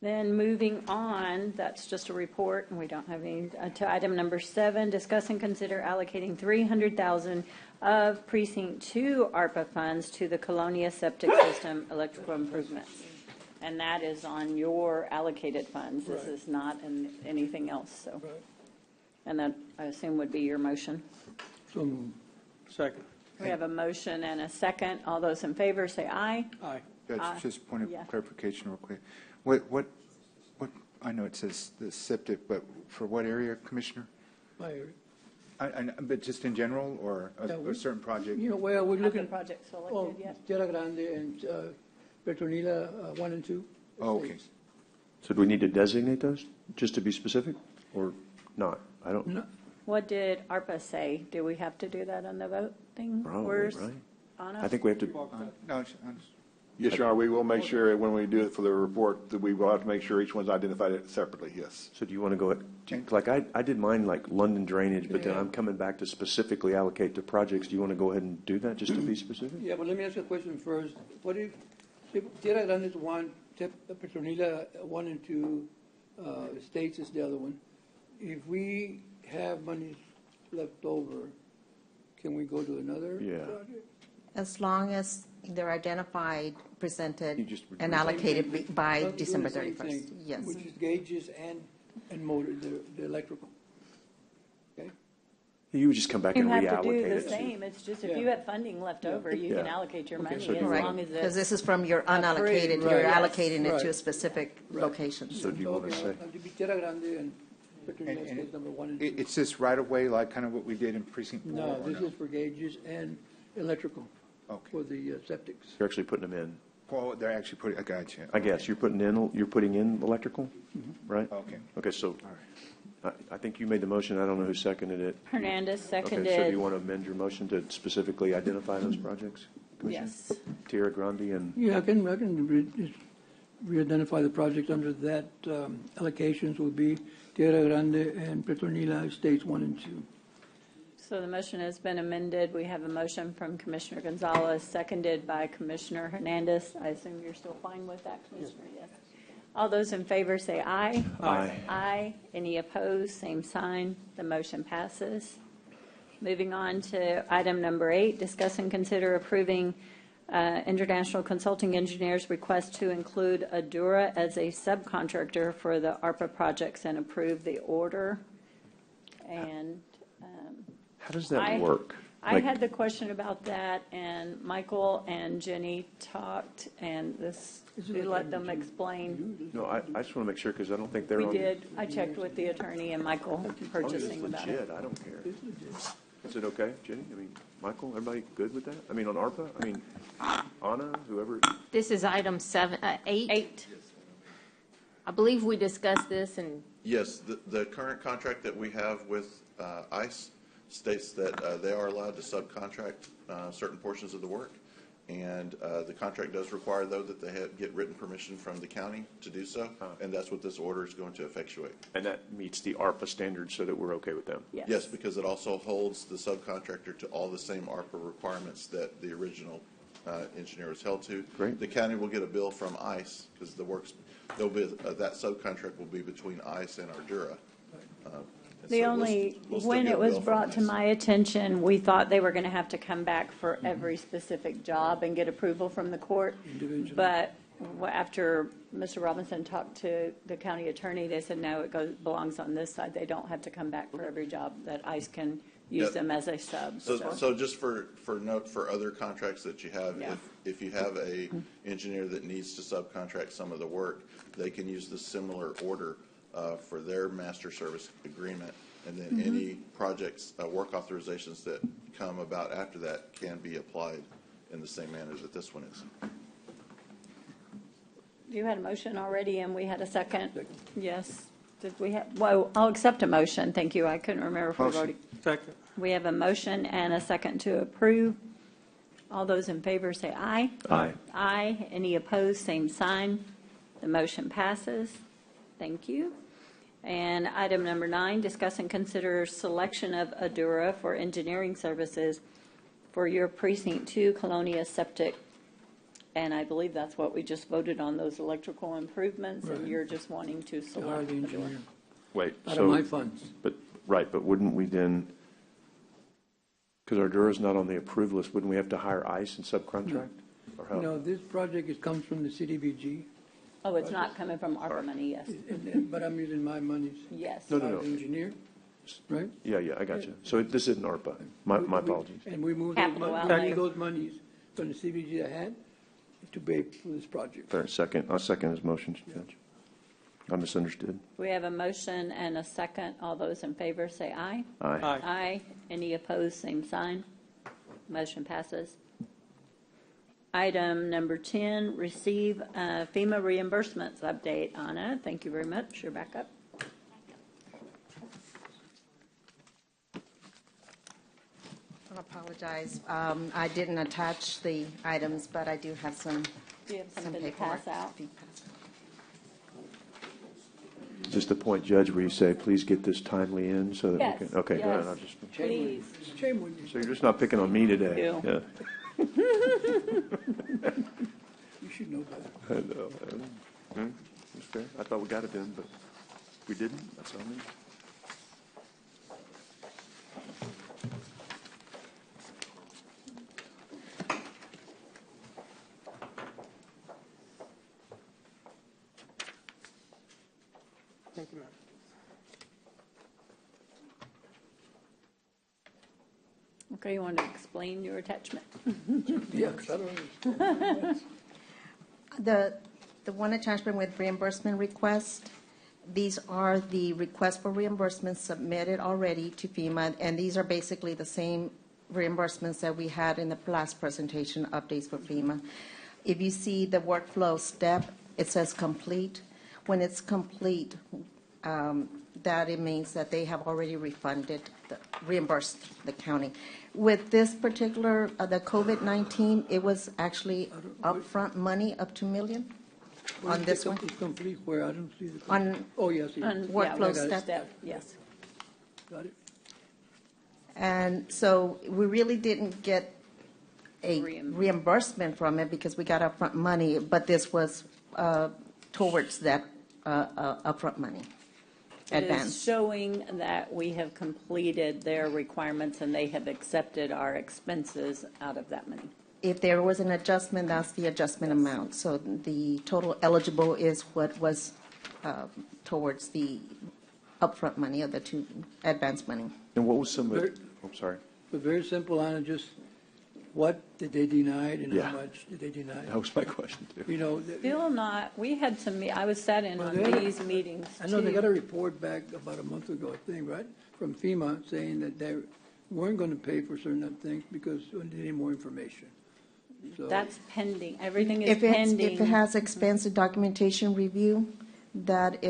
Speaker 1: Then moving on, that's just a report, and we don't have any, to item number 7, discuss and consider allocating $300,000 of Precinct 2 ARPA funds to the Colonia Septic System electrical improvements. And that is on your allocated funds. This is not in anything else, so.
Speaker 20: Right.
Speaker 1: And that, I assume, would be your motion.
Speaker 20: So,
Speaker 10: Second.
Speaker 1: We have a motion and a second. All those in favor say aye.
Speaker 10: Aye.
Speaker 8: Judge, just point of
Speaker 1: Yeah.
Speaker 8: clarification real quick. What, I know it says the septic, but for what area, Commissioner?
Speaker 20: my area.
Speaker 8: But just in general, or
Speaker 20: Yeah,
Speaker 8: a certain project?
Speaker 20: You know, well, we're
Speaker 1: Have the
Speaker 20: looking,
Speaker 1: project
Speaker 20: oh,
Speaker 1: selected yet?
Speaker 20: Tierra Grande and Petronila 1 and 2.
Speaker 8: Oh, okay.
Speaker 20: estates.
Speaker 5: So do we need to designate those, just to be specific, or not? I don't,
Speaker 20: No,
Speaker 1: What did ARPA say? Do we have to do that on the vote thing?
Speaker 5: probably,
Speaker 1: Where's
Speaker 5: right?
Speaker 1: Anna?
Speaker 5: I think we have to,
Speaker 8: No,
Speaker 17: Yes, Your Honor, we will make sure when we do it for the report that we will have to make sure each one's identified separately, yes.
Speaker 5: so do you want to go, like, I did mine like London drainage, but then
Speaker 20: Yeah.
Speaker 5: I'm coming back to specifically allocate to projects. Do you want to go ahead and do that, just to be specific?
Speaker 20: yeah, but let me ask you a question first. What if, Tierra Grande is one, Petronila 1 and 2 estates is the other one. If we have money left over, can we go to another
Speaker 5: Yeah.
Speaker 20: project?
Speaker 4: As long as they're identified,
Speaker 5: You
Speaker 4: presented,
Speaker 5: just-
Speaker 4: and allocated by
Speaker 20: Both are doing
Speaker 4: December
Speaker 20: the same
Speaker 4: 31st.
Speaker 20: thing,
Speaker 4: Yes.
Speaker 20: Which is gauges and motor, the electrical. Okay?
Speaker 5: You would just come back
Speaker 1: You
Speaker 5: and
Speaker 1: have to
Speaker 5: reallocate
Speaker 1: do
Speaker 5: it.
Speaker 1: the same. It's just if
Speaker 20: Yeah.
Speaker 1: you have funding left over, you can
Speaker 5: Yeah.
Speaker 1: allocate your
Speaker 20: Okay,
Speaker 1: money
Speaker 20: so
Speaker 1: as
Speaker 20: do you
Speaker 1: long
Speaker 20: want-
Speaker 1: as
Speaker 4: Because
Speaker 1: it's.
Speaker 4: this is from your unallocated,
Speaker 1: Approved.
Speaker 4: you're
Speaker 20: Right.
Speaker 4: allocating it
Speaker 20: Right.
Speaker 4: to a specific
Speaker 20: Right.
Speaker 4: location.
Speaker 5: So do you want to say?
Speaker 20: To be Tierra Grande and Petronila
Speaker 8: And
Speaker 20: estates number 1 and 2.
Speaker 8: It's just right away, like kind of what we did in precinct 4?
Speaker 20: No,
Speaker 8: or
Speaker 20: this is for gauges and electrical
Speaker 8: Okay.
Speaker 20: for the septics.
Speaker 5: You're actually putting them in.
Speaker 8: Well, they're actually putting, I got you.
Speaker 5: I guess, you're putting in electrical, right?
Speaker 8: Okay.
Speaker 5: Okay, so
Speaker 8: All right.
Speaker 5: I think you made the motion. I don't know who seconded it.
Speaker 1: Hernandez
Speaker 5: Okay, so do
Speaker 1: seconded.
Speaker 5: you want to amend your motion to specifically identify those projects? Commissioner?
Speaker 1: Yes.
Speaker 5: Tierra Grande and,
Speaker 20: Yeah, I can just re-identify the projects under that allocations will be Tierra Grande and Petronila estates 1 and 2.
Speaker 1: So the motion has been amended. We have a motion from Commissioner Gonzalez, seconded by Commissioner Hernandez. I assume you're still fine with that, Commissioner? Yes. All those in favor say aye.
Speaker 5: Aye.
Speaker 1: Aye. Any opposed? Same sign. The motion passes. Moving on to item number 8, discuss and consider approving International Consulting Engineers' request to include Adura as a subcontractor for the ARPA projects and approve the order. And
Speaker 5: how does that
Speaker 1: I-
Speaker 5: work?
Speaker 1: I
Speaker 5: Like-
Speaker 1: had the question about that, and Michael and Jenny talked, and this, we let them explain.
Speaker 5: No, I just want to make sure, because I don't think they're
Speaker 1: We
Speaker 5: on.
Speaker 1: did. I checked with the attorney and Michael purchasing about it.
Speaker 5: Legit, I don't care. Is it okay, Jenny? I mean, Michael, everybody good with that? I mean, on ARPA? I mean, Anna, whoever?
Speaker 15: This is item 8.
Speaker 1: 8.
Speaker 15: I believe we discussed this and
Speaker 2: Yes, the current contract that we have with ICE states that they are allowed to subcontract certain portions of the work. And the contract does require, though, that they get written permission from the county to do so. And that's what this order is going to effectuate.
Speaker 5: And that meets the ARPA standards so that we're okay with them?
Speaker 2: Yes, because it also holds the subcontractor to all the same ARPA requirements that the original engineer was held to.
Speaker 5: Great.
Speaker 2: The county will get a bill from ICE because the works, there'll be, that subcontract will be between ICE and Ardura.
Speaker 1: The only, when it was brought to my attention, we thought they were going to have to come back for every specific job and get approval from the court. But after Mr. Robinson talked to the county attorney, they said, no, it belongs on this side. They don't have to come back for every job, that ICE can use
Speaker 2: Yep.
Speaker 1: them as a sub.
Speaker 2: So just for note, for other contracts that you have,
Speaker 1: Yeah.
Speaker 2: if you have a engineer that needs to subcontract some of the work, they can use the similar order for their master service agreement. And then any projects, work authorizations that come about after that can be applied in the same manner that this one is.
Speaker 1: You had a motion already, and we had a second. Yes. Did we have, well, I'll accept a motion. Thank you. I couldn't remember if we've already.
Speaker 10: Second.
Speaker 1: We have a motion and a second to approve. All those in favor say aye.
Speaker 5: Aye.
Speaker 1: Aye. Any opposed, same sign. The motion passes. Thank you. And item number 9, discuss and consider selection of Ardura for engineering services for your precinct 2 Colonia septic. And I believe that's what we just voted on, those electrical improvements, and
Speaker 20: Right.
Speaker 1: you're just wanting to
Speaker 20: To hire
Speaker 1: select
Speaker 20: the
Speaker 1: Ardura.
Speaker 20: engineer.
Speaker 5: Wait,
Speaker 20: Out
Speaker 5: so.
Speaker 20: of my funds.
Speaker 5: But, right, but wouldn't we then, because Ardura's not on the approved list, wouldn't we have to hire ICE and subcontract? Or how?
Speaker 20: No, this project comes from the CDBG,
Speaker 1: Oh, it's not coming from ARPA money, yes.
Speaker 20: but I'm using my monies.
Speaker 1: Yes.
Speaker 5: No,
Speaker 20: Hire the engineer, right?
Speaker 5: Yeah, I got you. So this isn't ARPA. My apologies.
Speaker 20: And we moved those
Speaker 1: Capital
Speaker 20: monies,
Speaker 1: outlay.
Speaker 20: those monies from the CDBG I had to pay for this project.
Speaker 5: Fair, second, I'll second his motion, Judge. I misunderstood.
Speaker 1: We have a motion and a second. All those in favor say aye.
Speaker 5: Aye.
Speaker 1: Aye. Any opposed, same sign. Motion passes. Item number 10, receive FEMA reimbursements update. Anna, thank you very much. You're back up.
Speaker 4: I apologize. I didn't attach the items, but I do have some.
Speaker 1: Do you have
Speaker 4: some
Speaker 1: something to
Speaker 4: paperwork.
Speaker 1: pass out?
Speaker 5: Is this the point, Judge, where you say, please get this timely in so that
Speaker 1: Yes,
Speaker 5: we can? Okay, good.
Speaker 1: yes.
Speaker 5: I'll just-
Speaker 1: Please.
Speaker 20: Shame on you.
Speaker 5: So you're just not picking on me today?
Speaker 1: You.
Speaker 5: Yeah.
Speaker 20: You should know better.
Speaker 5: I know. That's fair. I thought we got it in, but we didn't. That's on me.
Speaker 10: Thank you, ma'am.
Speaker 1: Okay, you want to explain your attachment?
Speaker 20: Yeah, 'cause I don't understand.
Speaker 4: The one attachment with reimbursement request, these are the requests for reimbursements submitted already to FEMA, and these are basically the same reimbursements that we had in the last presentation, updates for FEMA. If you see the workflow step, it says complete. When it's complete, that it means that they have already reimbursed the county. With this particular, the COVID-19, it was actually upfront money up to $2 million on this one.
Speaker 20: It's complete where I don't see the.
Speaker 4: On-
Speaker 20: Oh, yes, yes.
Speaker 1: On-
Speaker 4: Workflow
Speaker 1: yeah,
Speaker 4: step.
Speaker 1: Yes.
Speaker 20: Got it.
Speaker 4: And so we really didn't get a reimbursement from it because we got upfront money, but this was towards that upfront money.
Speaker 1: It
Speaker 4: Advance.
Speaker 1: is showing that we have completed their requirements and they have accepted our expenses out of that money.
Speaker 4: If there was an adjustment, that's the adjustment amount. So the total eligible is what was towards the upfront money of the two advance money.
Speaker 5: And what was some of, I'm sorry.
Speaker 20: But very simple, Anna, just what did they deny and
Speaker 5: Yeah.
Speaker 20: how much did they deny?
Speaker 5: That was my question, too.
Speaker 20: You know,
Speaker 1: Still not, we had some, I was sat in
Speaker 20: Well,
Speaker 1: on
Speaker 20: they-
Speaker 1: these meetings
Speaker 20: I know they
Speaker 1: too.
Speaker 20: got a report back about a month ago, I think, right, from FEMA saying that they weren't going to pay for certain things because they needed more information. So
Speaker 1: That's pending, everything is
Speaker 4: If it
Speaker 1: pending.
Speaker 4: has expensive documentation review, that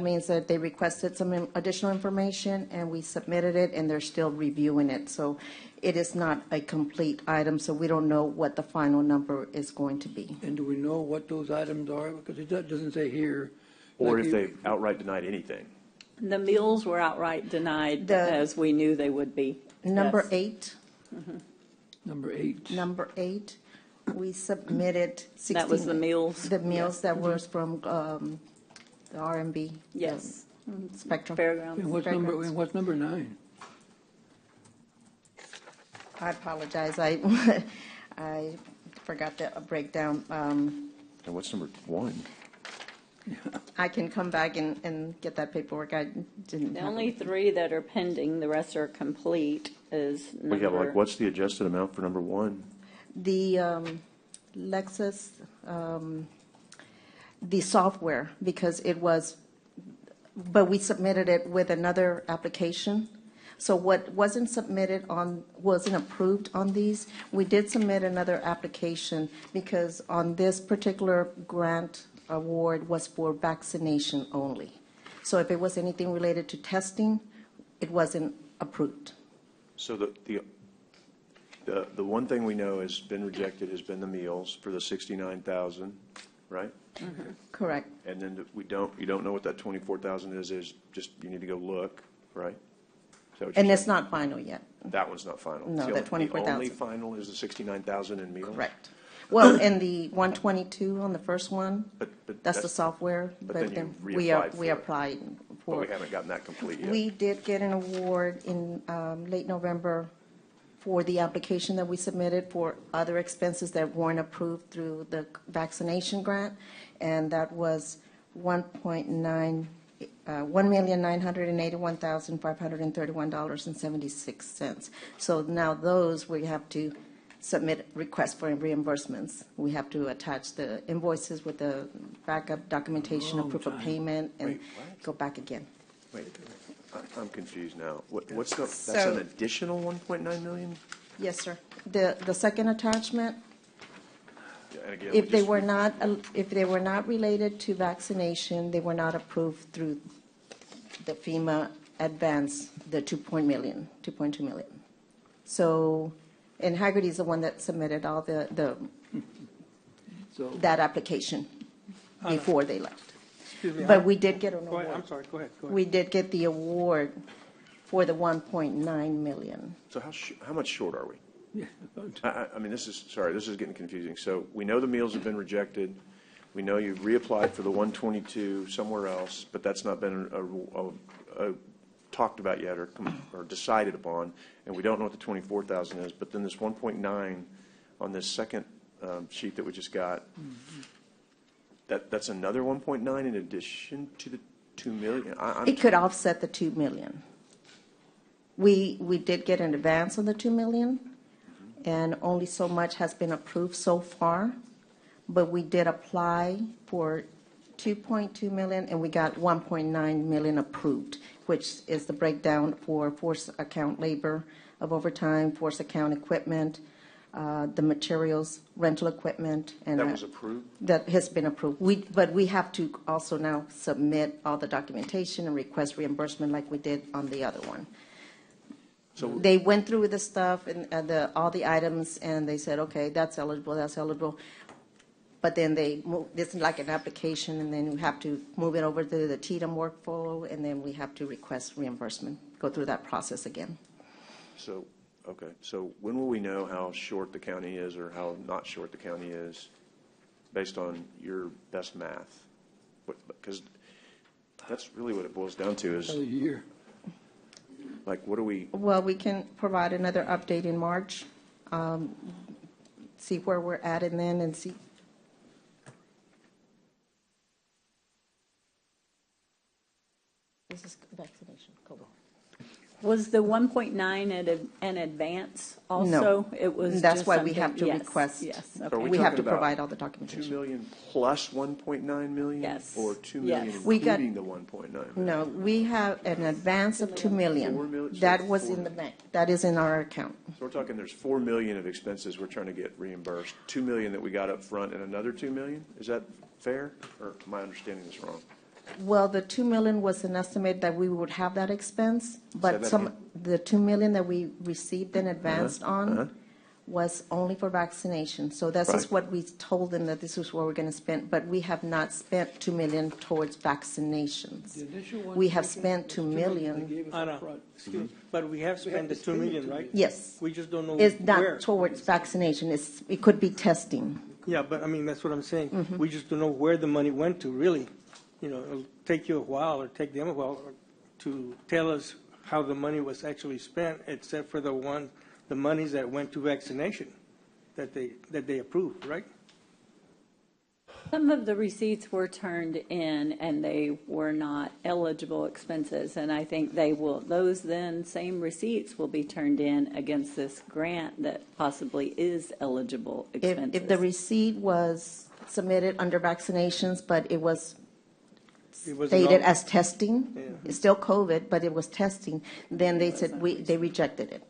Speaker 4: means that they requested some additional information, and we submitted it, and they're still reviewing it. So it is not a complete item, so we don't know what the final number is going to be.
Speaker 20: And do we know what those items are? Because it doesn't say here.
Speaker 5: Or
Speaker 20: Like
Speaker 5: if they outright denied anything.
Speaker 1: The meals were outright denied, as we knew they would be.
Speaker 4: Number
Speaker 1: Yes.
Speaker 4: 8.
Speaker 20: Number 8.
Speaker 4: Number 8, we submitted 16.
Speaker 1: That was the meals?
Speaker 4: The meals
Speaker 1: Yes.
Speaker 4: that was from the RMB.
Speaker 1: Yes.
Speaker 4: Spectrum.
Speaker 1: Fairgrounds.
Speaker 20: And what's number 9?
Speaker 4: I apologize, I forgot the breakdown.
Speaker 5: And what's number 1?
Speaker 4: I can come back and get that paperwork, I didn't
Speaker 1: The
Speaker 4: have
Speaker 1: only
Speaker 4: it.
Speaker 1: 3 that are pending, the rest are complete, is
Speaker 5: We have,
Speaker 1: number,
Speaker 5: like, what's the adjusted amount for number 1?
Speaker 4: The Lexus, the software, because it was, but we submitted it with another application. So what wasn't wasn't approved on these, we did submit another application because on this particular grant award was for vaccination only. So if it was anything related to testing, it wasn't approved.
Speaker 5: So the one thing we know has been rejected has been the meals for the 69,000, right?
Speaker 4: Correct.
Speaker 5: And then you don't know what that 24,000 is just, you need to go look, right? Is that what
Speaker 4: And
Speaker 5: you're
Speaker 4: it's
Speaker 5: saying?
Speaker 4: not final yet.
Speaker 5: That one's not final.
Speaker 4: No,
Speaker 5: The
Speaker 4: that
Speaker 5: only-
Speaker 4: 24,000.
Speaker 5: The only final is the 69,000 in meals?
Speaker 4: Correct. Well, and the 122 on the first one,
Speaker 5: But
Speaker 4: that's the software.
Speaker 5: but then you
Speaker 4: we
Speaker 5: reapplied for
Speaker 4: we
Speaker 5: it.
Speaker 4: applied
Speaker 5: But
Speaker 4: for.
Speaker 5: we haven't gotten that complete yet.
Speaker 4: We did get an award in late November for the application that we submitted for other expenses that weren't approved through the vaccination grant, and that was $1,981,531.76. So now those, we have to submit requests for reimbursements. We have to attach the invoices with the backup documentation of proof of payment and
Speaker 5: Wait, what?
Speaker 4: go back again.
Speaker 5: Wait, I'm confused now. What's that's
Speaker 4: So-
Speaker 5: an additional 1.9 million?
Speaker 4: Yes, sir. The second attachment,
Speaker 5: And again,
Speaker 4: if they were not related to vaccination, they were not approved through the FEMA advance, the 2.2 million. So, and Haggerty is the one that submitted all
Speaker 20: So,
Speaker 4: that application before they left.
Speaker 10: Excuse me,
Speaker 4: But we did get an
Speaker 10: Go ahead,
Speaker 4: award.
Speaker 10: I'm sorry, go ahead.
Speaker 4: We did get the award for the 1.9 million.
Speaker 5: So how much short are we?
Speaker 20: yeah,
Speaker 5: I mean, this is getting confusing. So we know the meals have been rejected. We know you've reapplied for the 122 somewhere else, but that's not been talked about yet or decided upon, and we don't know what the 24,000 is. But then this 1.9 on this second sheet that we just got, that's another 1.9 in addition to the 2 million.
Speaker 4: It could offset the 2 million. We did get an advance on the 2 million, and only so much has been approved so far. But we did apply for 2.2 million, and we got 1.9 million approved, which is the breakdown for force account labor of overtime, force account equipment, the materials, rental equipment. And
Speaker 5: That was approved?
Speaker 4: That has been approved. But we have to also now submit all the documentation and request reimbursement like we did on the other one.
Speaker 5: So
Speaker 4: They went through the stuff and all the items, and they said, okay, that's eligible. But then this is like an application, and then we have to move it over to the TDM workflow, and then we have to request reimbursement, go through that process again.
Speaker 5: So, okay, so when will we know how short the county is or how not short the county is based on your best math? Because that's really what it boils down to is,
Speaker 20: another year.
Speaker 5: like, what do we,
Speaker 4: Well, we can provide another update in March, see where we're at, and then see. This is vaccination, COVID.
Speaker 1: Was the 1.9 an advance also? It was
Speaker 4: That's
Speaker 1: just
Speaker 4: why we
Speaker 1: something-
Speaker 4: have to
Speaker 1: yes,
Speaker 4: request.
Speaker 1: Yes,
Speaker 5: So are
Speaker 1: okay.
Speaker 4: We have
Speaker 5: talking
Speaker 4: to
Speaker 5: about
Speaker 4: provide all the
Speaker 5: 2
Speaker 4: documentation.
Speaker 5: million plus 1.9 million?
Speaker 1: Yes.
Speaker 5: Or 2 million
Speaker 1: Yes.
Speaker 4: We got-
Speaker 5: including the 1.9 million?
Speaker 4: No, we have an advance of 2
Speaker 5: 4
Speaker 4: million.
Speaker 5: million, so
Speaker 4: That
Speaker 5: it's
Speaker 4: was
Speaker 5: 4
Speaker 4: in the
Speaker 5: million.
Speaker 4: bank. That is in our account.
Speaker 5: So we're talking there's 4 million of expenses we're trying to get reimbursed, 2 million that we got up front and another 2 million? Is that fair, or am I understanding this wrong?
Speaker 4: Well, the 2 million was an estimate that we would have that expense, but
Speaker 5: that
Speaker 4: some,
Speaker 5: again.
Speaker 4: the 2 million that we received and advanced
Speaker 5: uh-huh.
Speaker 4: on was only for vaccination. So this is
Speaker 5: Right.
Speaker 4: what we told them, that this is what we're going to spend, but we have not spent 2 million towards vaccinations.
Speaker 20: The initial one
Speaker 4: We have
Speaker 20: taken
Speaker 4: spent
Speaker 20: was
Speaker 4: 2
Speaker 20: 2
Speaker 4: million.
Speaker 20: they gave us
Speaker 10: Anna,
Speaker 20: upfront.
Speaker 10: excuse me, but we have spent the 2 million, right?
Speaker 4: Yes.
Speaker 10: We just don't know
Speaker 4: It's
Speaker 10: where.
Speaker 4: not towards vaccination, it could be testing.
Speaker 10: Yeah, but I mean, that's what I'm saying.
Speaker 4: Mm-hmm.
Speaker 10: We just don't know where the money went to, really. You know, it'll take you a while, or take them a while to tell us how the money was actually spent, except for the monies that went to vaccination that they approved, right?
Speaker 1: Some of the receipts were turned in and they were not eligible expenses. And I think those then same receipts will be turned in against this grant that possibly is eligible expenses.
Speaker 4: If the receipt was submitted under vaccinations, but it was stated as testing, it's still COVID, but it was testing, then they said, they rejected it.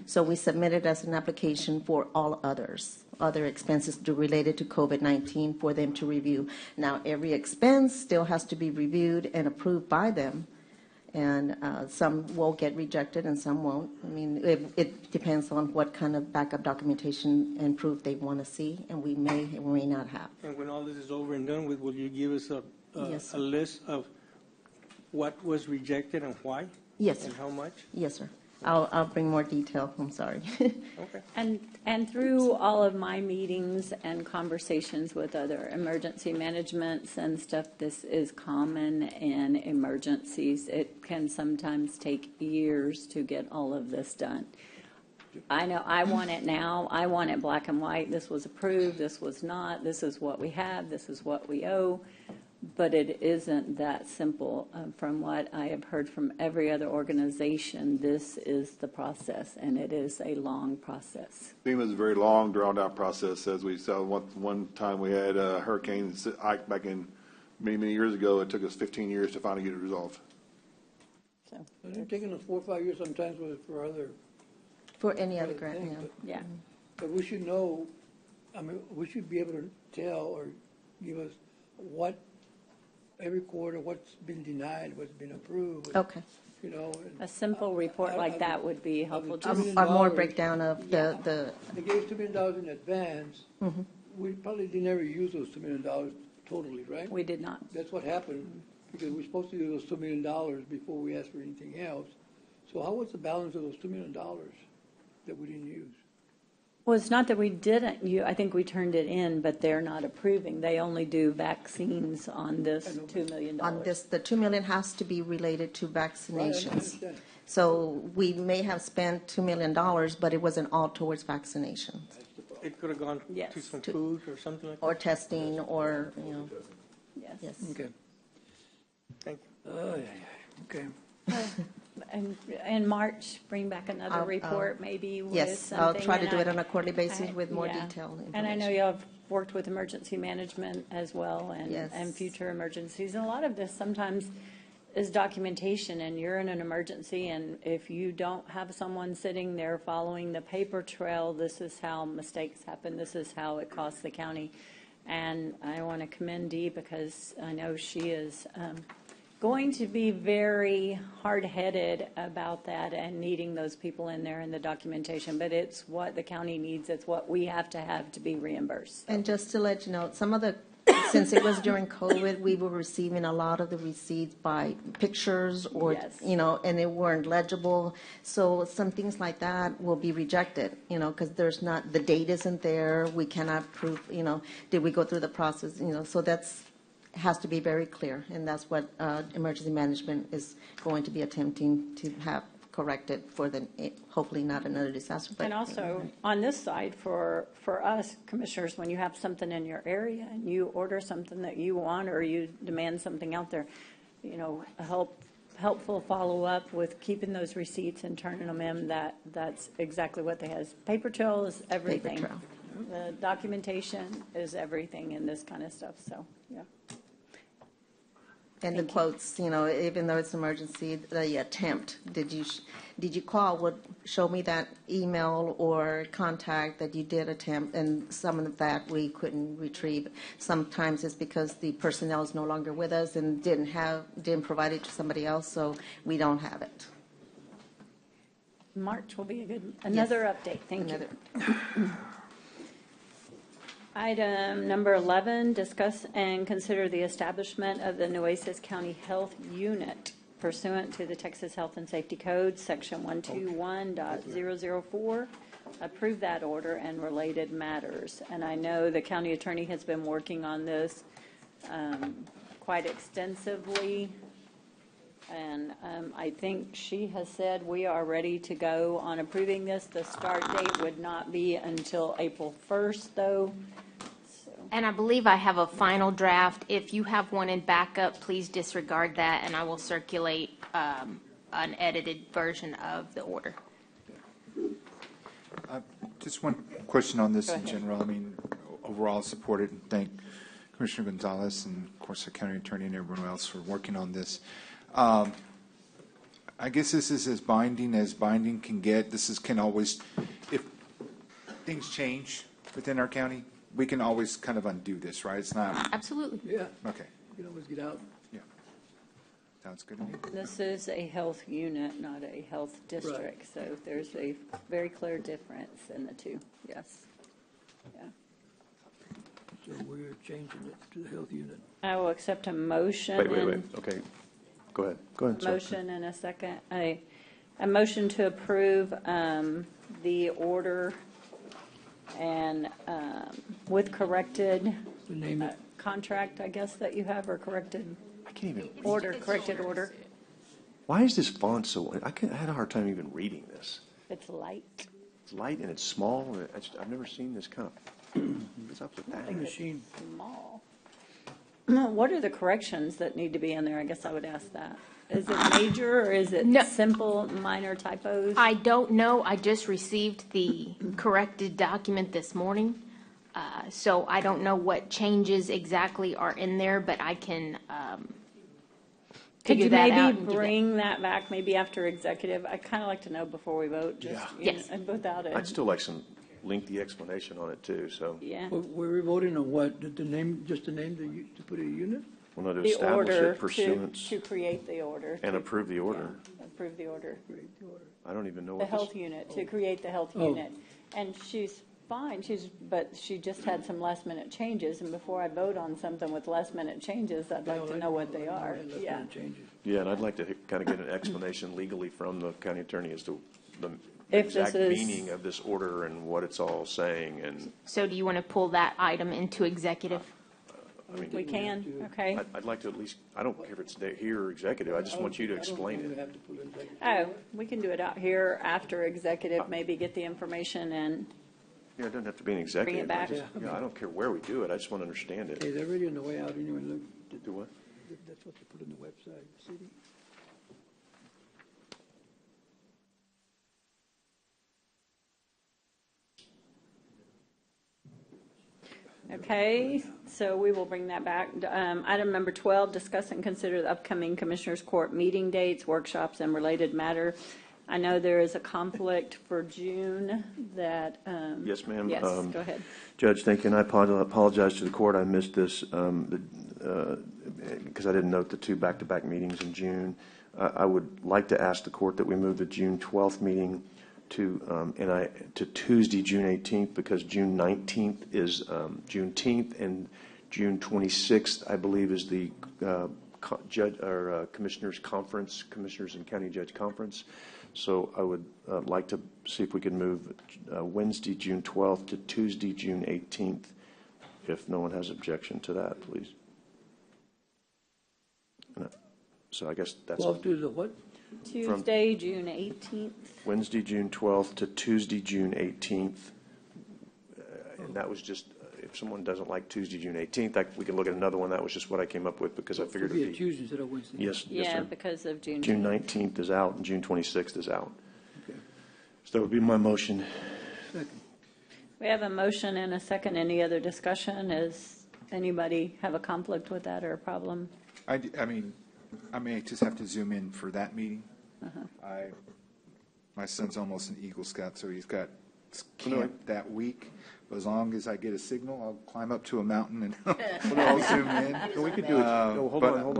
Speaker 4: So we submitted as an application for all other expenses related to COVID-19 for them to review. Now, every expense still has to be reviewed and approved by them, and some will get rejected and some won't. I mean, it depends on what kind of backup documentation and proof they want to see, and we may or may not have.
Speaker 10: And when all this is over and done with, will you give us
Speaker 4: Yes.
Speaker 10: a list of what was rejected and why?
Speaker 4: Yes,
Speaker 10: And
Speaker 4: sir.
Speaker 10: how much?
Speaker 4: Yes, sir. I'll bring more detail, I'm sorry.
Speaker 10: Okay.
Speaker 1: And through all of my meetings and conversations with other emergency managements and stuff, this is common in emergencies. It can sometimes take years to get all of this done. I know I want it now. I want it black and white. This was approved. This was not. This is what we have. This is what we owe. But it isn't that simple. From what I have heard from every other organization, this is the process, and it is a long process.
Speaker 7: FEMA is a very long, drawn-out process. As we saw one time we had Hurricane Ike back in many years ago. It took us 15 years to finally get it resolved.
Speaker 1: So
Speaker 20: It's taken us 4 or 5 years sometimes for other.
Speaker 4: For any other grant,
Speaker 20: things,
Speaker 4: yeah.
Speaker 1: yeah.
Speaker 20: But we should know, I mean, we should be able to tell or give us what, every quarter, what's been denied, what's been approved.
Speaker 4: Okay.
Speaker 20: You know.
Speaker 1: A simple report like that would be helpful.
Speaker 20: $2 million.
Speaker 4: A more breakdown of the.
Speaker 20: They gave us $2 million in advance.
Speaker 4: Mhm.
Speaker 20: We probably didn't ever use those $2 million totally, right?
Speaker 1: We did not.
Speaker 20: That's what happened, because we're supposed to use those $2 million before we ask for anything else. So how was the balance of those $2 million that we didn't use?
Speaker 1: Well, it's not that we didn't. I think we turned it in, but they're not approving. They only do vaccines on this $2 million.
Speaker 4: On this, the 2 million has to be related to
Speaker 20: Right, I
Speaker 4: vaccinations.
Speaker 20: understand.
Speaker 4: So we may have spent $2 million, but it wasn't all towards vaccinations.
Speaker 10: It could have gone
Speaker 1: Yes.
Speaker 10: to some food or something like that.
Speaker 4: Or testing, or, you know,
Speaker 1: Yes.
Speaker 4: yes.
Speaker 20: Okay.
Speaker 10: Thank you.
Speaker 20: Okay.
Speaker 1: And in March, bring back another
Speaker 4: I'll-
Speaker 1: report, maybe with
Speaker 4: Yes,
Speaker 1: something.
Speaker 4: I'll try to
Speaker 1: and
Speaker 4: do it on a quarterly basis
Speaker 1: I-
Speaker 4: with more
Speaker 1: yeah.
Speaker 4: detailed information.
Speaker 1: And I know y'all have worked with emergency management as well,
Speaker 4: Yes.
Speaker 1: and future emergencies. And a lot of this sometimes is documentation, and you're in an emergency, and if you don't have someone sitting there following the paper trail, this is how mistakes happen, this is how it costs the county. And I want to commend Dee, because I know she is going to be very hard-headed about that and needing those people in there in the documentation. But it's what the county needs. It's what we have to be reimbursed.
Speaker 4: And just to let you know, some of the, since it was during COVID, we were receiving a lot of the receipts by pictures or,
Speaker 1: Yes.
Speaker 4: you know, and they weren't legible. So some things like that will be rejected, you know, because there's not, the date isn't there. We cannot prove, you know, did we go through the process, you know, so that's, has to be very clear. And that's what emergency management is going to be attempting to have corrected for the, hopefully not another disaster. But
Speaker 1: And also, on this side, for us commissioners, when you have something in your area and you order something that you want or you demand something out there, you know, help helpful follow-up with keeping those receipts and turning them in, that's exactly what they have. Paper trail is everything.
Speaker 4: trail.
Speaker 1: The documentation is everything in this kind of stuff, so, yeah.
Speaker 4: And the quotes, you know, even though it's emergency, the attempt, did you call, show me that email or contact that you did attempt, and some of that we couldn't retrieve. Sometimes it's because the personnel is no longer with us and didn't provide it to somebody else, so we don't have it.
Speaker 1: March will be another update, thank you. Item number 11, discuss and consider the establishment of the Nueces County Health Unit pursuant to the Texas Health and Safety Code, Section 121.004. Approve that order and related matters. And I know the county attorney has been working on this quite extensively. And I think she has said we are ready to go on approving this. The start date would not be until April 1st, though.
Speaker 15: And I believe I have a final draft. If you have one in backup, please disregard that, and I will circulate an edited version of the order.
Speaker 8: Just one question on this
Speaker 1: Go
Speaker 8: in
Speaker 1: ahead.
Speaker 8: general. I mean, overall support it, and thank Commissioner Gonzalez and, of course, the county attorney and everyone else for working on this. I guess this is as binding can get. Can always, if things change within our county, we can always kind of undo this, right? It's not,
Speaker 15: Absolutely.
Speaker 20: Yeah,
Speaker 8: okay,
Speaker 20: you can always get out.
Speaker 8: yeah. Sounds good to me.
Speaker 1: This is a health unit, not a health district, so there's a very clear difference in the two, yes. Yeah.
Speaker 20: So we're changing it to the health unit.
Speaker 1: I will accept a motion.
Speaker 5: Wait,
Speaker 1: and-
Speaker 5: okay. Go ahead, sir.
Speaker 1: Motion and a second. A motion to approve the order and with corrected
Speaker 20: Name it.
Speaker 1: contract, I guess, that you have, or corrected
Speaker 5: I can't even,
Speaker 1: corrected order.
Speaker 5: why is this font so, I had a hard time even reading this.
Speaker 1: It's light.
Speaker 5: It's light and it's small, and I've never seen this kind of, it's up with that.
Speaker 20: Machine.
Speaker 1: Small. What are the corrections that need to be in there? I guess I would ask that. Is it major or is it
Speaker 15: No.
Speaker 1: simple, minor typos?
Speaker 15: I don't know. I just received the corrected document this morning. So I don't know what changes exactly are in there, but I can
Speaker 1: Could
Speaker 15: figure
Speaker 1: you
Speaker 15: that out.
Speaker 1: maybe
Speaker 15: and give it-
Speaker 1: bring that back, maybe after executive? I'd kind of like to know before we vote, just,
Speaker 5: Yeah.
Speaker 15: Yes.
Speaker 1: without it.
Speaker 5: I'd still like some lengthy explanation on it too, so.
Speaker 1: Yeah.
Speaker 20: Well, were we voting on what? The name, just the name to put a unit?
Speaker 5: Well, no, to
Speaker 1: The
Speaker 5: establish
Speaker 1: order
Speaker 5: it pursuant
Speaker 1: to create the order.
Speaker 5: and approve the order.
Speaker 1: Approve the order.
Speaker 5: I don't even know
Speaker 1: The
Speaker 5: what
Speaker 1: health
Speaker 5: this,
Speaker 1: unit, to create the health
Speaker 20: Oh.
Speaker 1: unit. And she's fine, but she just had some last minute changes, and before I vote on something with last minute changes, I'd like to know what they are. Yeah.
Speaker 5: yeah, and I'd like to kind of get an explanation legally from the county attorney as to the
Speaker 1: If this
Speaker 5: exact
Speaker 1: is-
Speaker 5: meaning of this order and what it's all saying, and,
Speaker 15: So do you want to pull that item into executive?
Speaker 5: I mean.
Speaker 1: We can, okay.
Speaker 5: I'd like to at least, I don't care if it's here or executive, I just want you to explain it.
Speaker 1: Oh, we can do it out here after executive, maybe get the information and,
Speaker 5: Yeah, it doesn't have to be an executive. I
Speaker 1: back.
Speaker 5: just- Yeah, I don't care where we do it, I just want to understand
Speaker 20: Hey,
Speaker 5: it.
Speaker 20: they're already on the way out anyway, look.
Speaker 5: Do what?
Speaker 20: That's what they put on the website, city.
Speaker 1: okay, so we will bring that back. Item number 12, discuss and consider the upcoming Commissioners Court meeting dates, workshops, and related matter. I know there is a conflict for June that.
Speaker 5: Yes, ma'am.
Speaker 1: Yes, go ahead.
Speaker 5: Judge, thank you, and I apologize to the court, I missed this, because I didn't note the two back-to-back meetings in June. I would like to ask the court that we move the June 12th meeting to Tuesday, June 18th, because June 19th is Juneteenth, and June 26th, I believe, is the Commissioners Conference, Commissioners and County Judge Conference. So I would like to see if we can move Wednesday, June 12th to Tuesday, June 18th, if no one has objection to that, please. So I guess that's
Speaker 20: 12 to the what?
Speaker 1: Tuesday, June 18th.
Speaker 5: Wednesday, June 12th to Tuesday, June 18th. And that was just, if someone doesn't like Tuesday, June 18th, we can look at another one. That was just what I came up with because I figured
Speaker 20: It'll
Speaker 5: it'd
Speaker 20: be a
Speaker 5: be.
Speaker 20: Tuesday instead of Wednesday.
Speaker 5: Yes, yes,
Speaker 1: Yeah,
Speaker 5: sir.
Speaker 1: because of June.
Speaker 5: June 19th is out and June 26th is out. So that would be my motion.
Speaker 20: Second.
Speaker 1: We have a motion and a second. Any other discussion? Does anybody have a conflict with that or a problem?
Speaker 8: I mean, I may just have to zoom in for that meeting. My son's almost an Eagle Scout, so he's got camp that week. But as long as I get a signal, I'll climb up to a mountain and I'll zoom in.
Speaker 5: No, we could do it. No, hold on.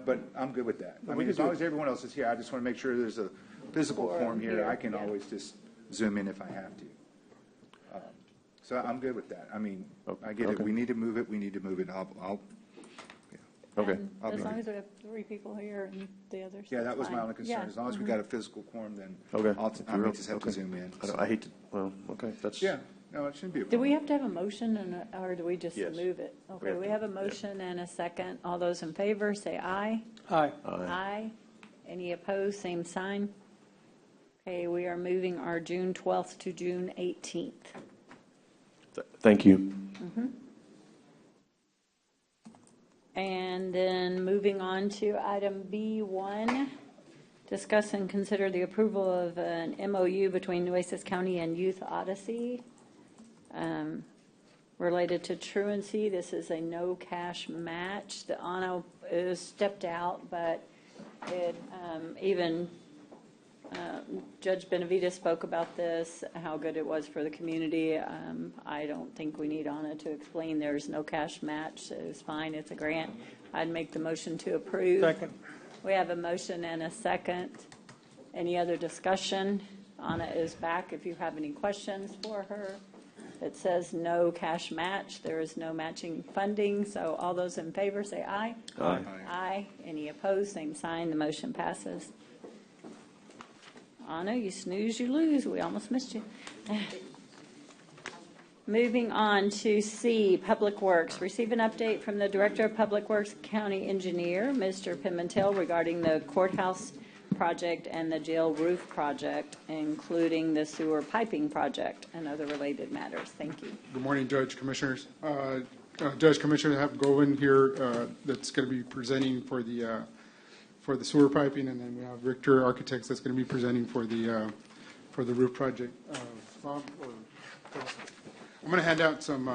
Speaker 8: But I'm good with that.
Speaker 5: No,
Speaker 8: I
Speaker 5: we
Speaker 8: mean,
Speaker 5: could
Speaker 8: as
Speaker 5: do
Speaker 8: long
Speaker 5: it.
Speaker 8: as everyone else is here, I just want to make sure there's a physical form here. I can always just zoom in if I have to. So I'm good with that. I mean, I get it. We need to move it. We need to move it.
Speaker 5: Okay.
Speaker 1: And
Speaker 8: I'll
Speaker 1: as
Speaker 8: be
Speaker 1: long
Speaker 8: here.
Speaker 1: as we have 3 people here and the others.
Speaker 8: Yeah, that
Speaker 1: that's
Speaker 8: was my
Speaker 1: fine.
Speaker 8: only concern.
Speaker 1: Yeah.
Speaker 8: As long as we got a physical quorum, then
Speaker 5: Okay.
Speaker 8: I may just have to zoom in.
Speaker 5: I hate to, well, okay, that's.
Speaker 8: Yeah, no, it shouldn't be a
Speaker 1: Do
Speaker 8: problem.
Speaker 1: we have to have a motion or do we just
Speaker 5: Yes.
Speaker 1: move it? Okay,
Speaker 5: have
Speaker 1: we
Speaker 5: to,
Speaker 1: have a motion and a second. All those in favor, say aye.
Speaker 10: Aye.
Speaker 1: Aye. Any opposed, same sign. Okay, we are moving our June 12th to June 18th.
Speaker 5: Thank you.
Speaker 1: And then moving on to item B1, discuss and consider the approval of an MOU between Nueces County and Youth Odyssey related to truancy. This is a no cash match. The ANO is stepped out, but it even Judge Benavides spoke about this, how good it was for the community. I don't think we need Anna to explain. There's no cash match. It's fine. It's a grant. I'd make the motion to approve.
Speaker 10: Second.
Speaker 1: We have a motion and a second. Any other discussion? Anna is back if you have any questions for her. It says no cash match. There is no matching funding. So all those in favor say aye.
Speaker 5: Aye.
Speaker 1: Aye. Any opposed? Same sign. The motion passes. Anna, you snooze, you lose. We almost missed you. Moving on to C, Public Works. Receive an update from the Director of Public Works County Engineer, Mr. Pimentel, regarding the courthouse project and the jail roof project, including the sewer piping project and other related matters. Thank you.
Speaker 9: Good morning, Judge, Commissioners. Judge, Commissioner, I have Govan here that's going to be presenting for the sewer piping, and then we have Richter Architects that's going to be presenting for the roof project. Bob, I'm going to hand out some.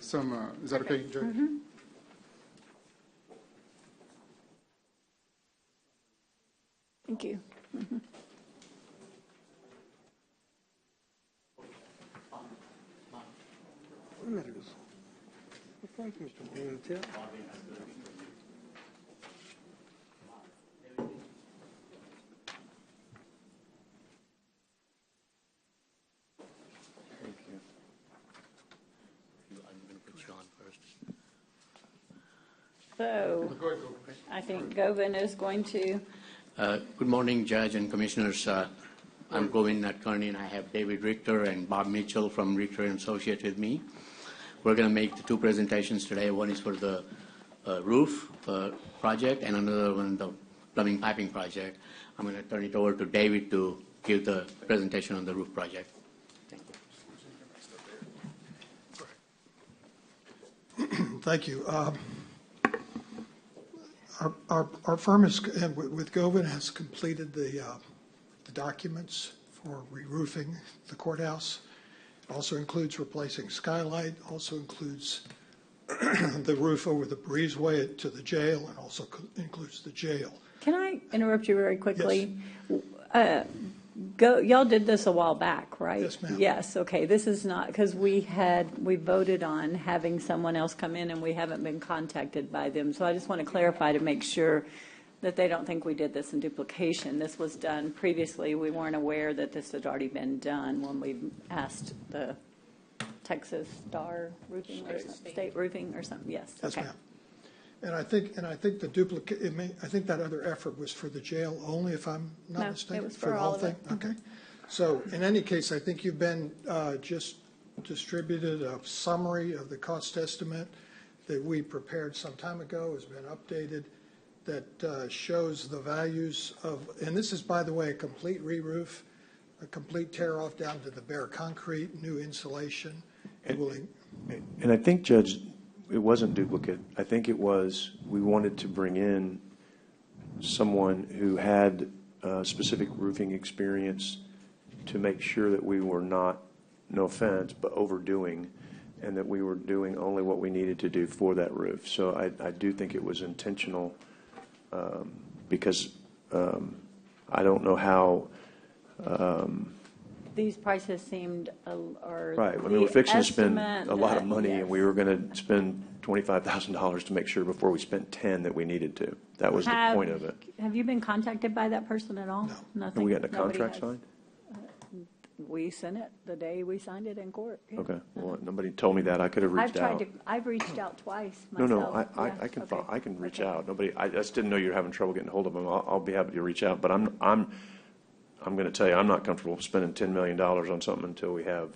Speaker 9: Is that okay, Judge?
Speaker 1: Mm-hmm. Thank you. Mm-hmm.
Speaker 10: Thank you, Mr. Pimentel.
Speaker 1: So I think Govan is going to.
Speaker 11: Good morning, Judge and Commissioners. I'm Govin Natkarni, and I have David Richter and Bob Mitchell from Richter & Associates with me. We're going to make the 2 presentations today. One is for the roof project and another one the plumbing piping project. I'm going to turn it over to David to give the presentation on the roof project. Thank you.
Speaker 23: Thank you. Our firm is, with Govan, has completed the documents for re-roofing the courthouse. It also includes replacing skylight, also includes the roof over the breezeway to the jail, and also includes the jail.
Speaker 1: Can I interrupt you very quickly? Yes. Y'all did this a while back, right?
Speaker 23: Yes, ma'am.
Speaker 1: Yes, okay. This is not, because we voted on having someone else come in and we haven't been contacted by them. So I just want to clarify to make sure that they don't think we did this in duplication. This was done previously. We weren't aware that this had already been done when we asked the Texas Star Roofing or something, State Roofing or something. Yes,
Speaker 23: Yes,
Speaker 1: okay.
Speaker 23: ma'am. And I think the duplicate, I think that other effort was for the jail only, if I'm not
Speaker 1: No,
Speaker 23: mistaken.
Speaker 1: it was for
Speaker 23: the
Speaker 1: all
Speaker 23: whole
Speaker 1: of it.
Speaker 23: thing? Okay. So in any case, I think you've been just distributed a summary of the cost estimate that we prepared some time ago, has been updated, that shows the values of, and this is, by the way, a complete re-roof, a complete tear-off down to the bare concrete, new insulation, dueling.
Speaker 5: And I think, Judge, it wasn't duplicate. I think it was, we wanted to bring in someone who had specific roofing experience to make sure that we were not, no offense, but overdoing, and that we were doing only what we needed to do for that roof. So I do think it was intentional, because I don't know how.
Speaker 1: These prices seemed, or
Speaker 5: Right. I mean,
Speaker 1: the
Speaker 5: we're fixing to spend
Speaker 1: estimate
Speaker 5: a lot of
Speaker 1: that-
Speaker 5: money,
Speaker 1: yes.
Speaker 5: and we were going to spend $25,000 to make sure before we spent 10 that we needed to. That was the point of it.
Speaker 1: Have you been contacted by that person at all? No.
Speaker 5: Have
Speaker 1: Nothing?
Speaker 5: we gotten a
Speaker 1: Nobody
Speaker 5: contract
Speaker 1: has?
Speaker 5: signed?
Speaker 1: We sent it the day we signed it in court. Yeah.
Speaker 5: Okay. Well, nobody told me that. I could have
Speaker 1: I've
Speaker 5: reached
Speaker 1: tried
Speaker 5: out.
Speaker 1: to, I've reached out twice
Speaker 5: No,
Speaker 1: myself.
Speaker 5: no,
Speaker 1: Yeah,
Speaker 5: I can,
Speaker 1: okay.
Speaker 5: I can reach
Speaker 1: Okay.
Speaker 5: out. Nobody, I just didn't know you were having trouble getting hold of them. I'll be happy to reach out, but I'm going to tell you, I'm not comfortable spending $10 million on something until we have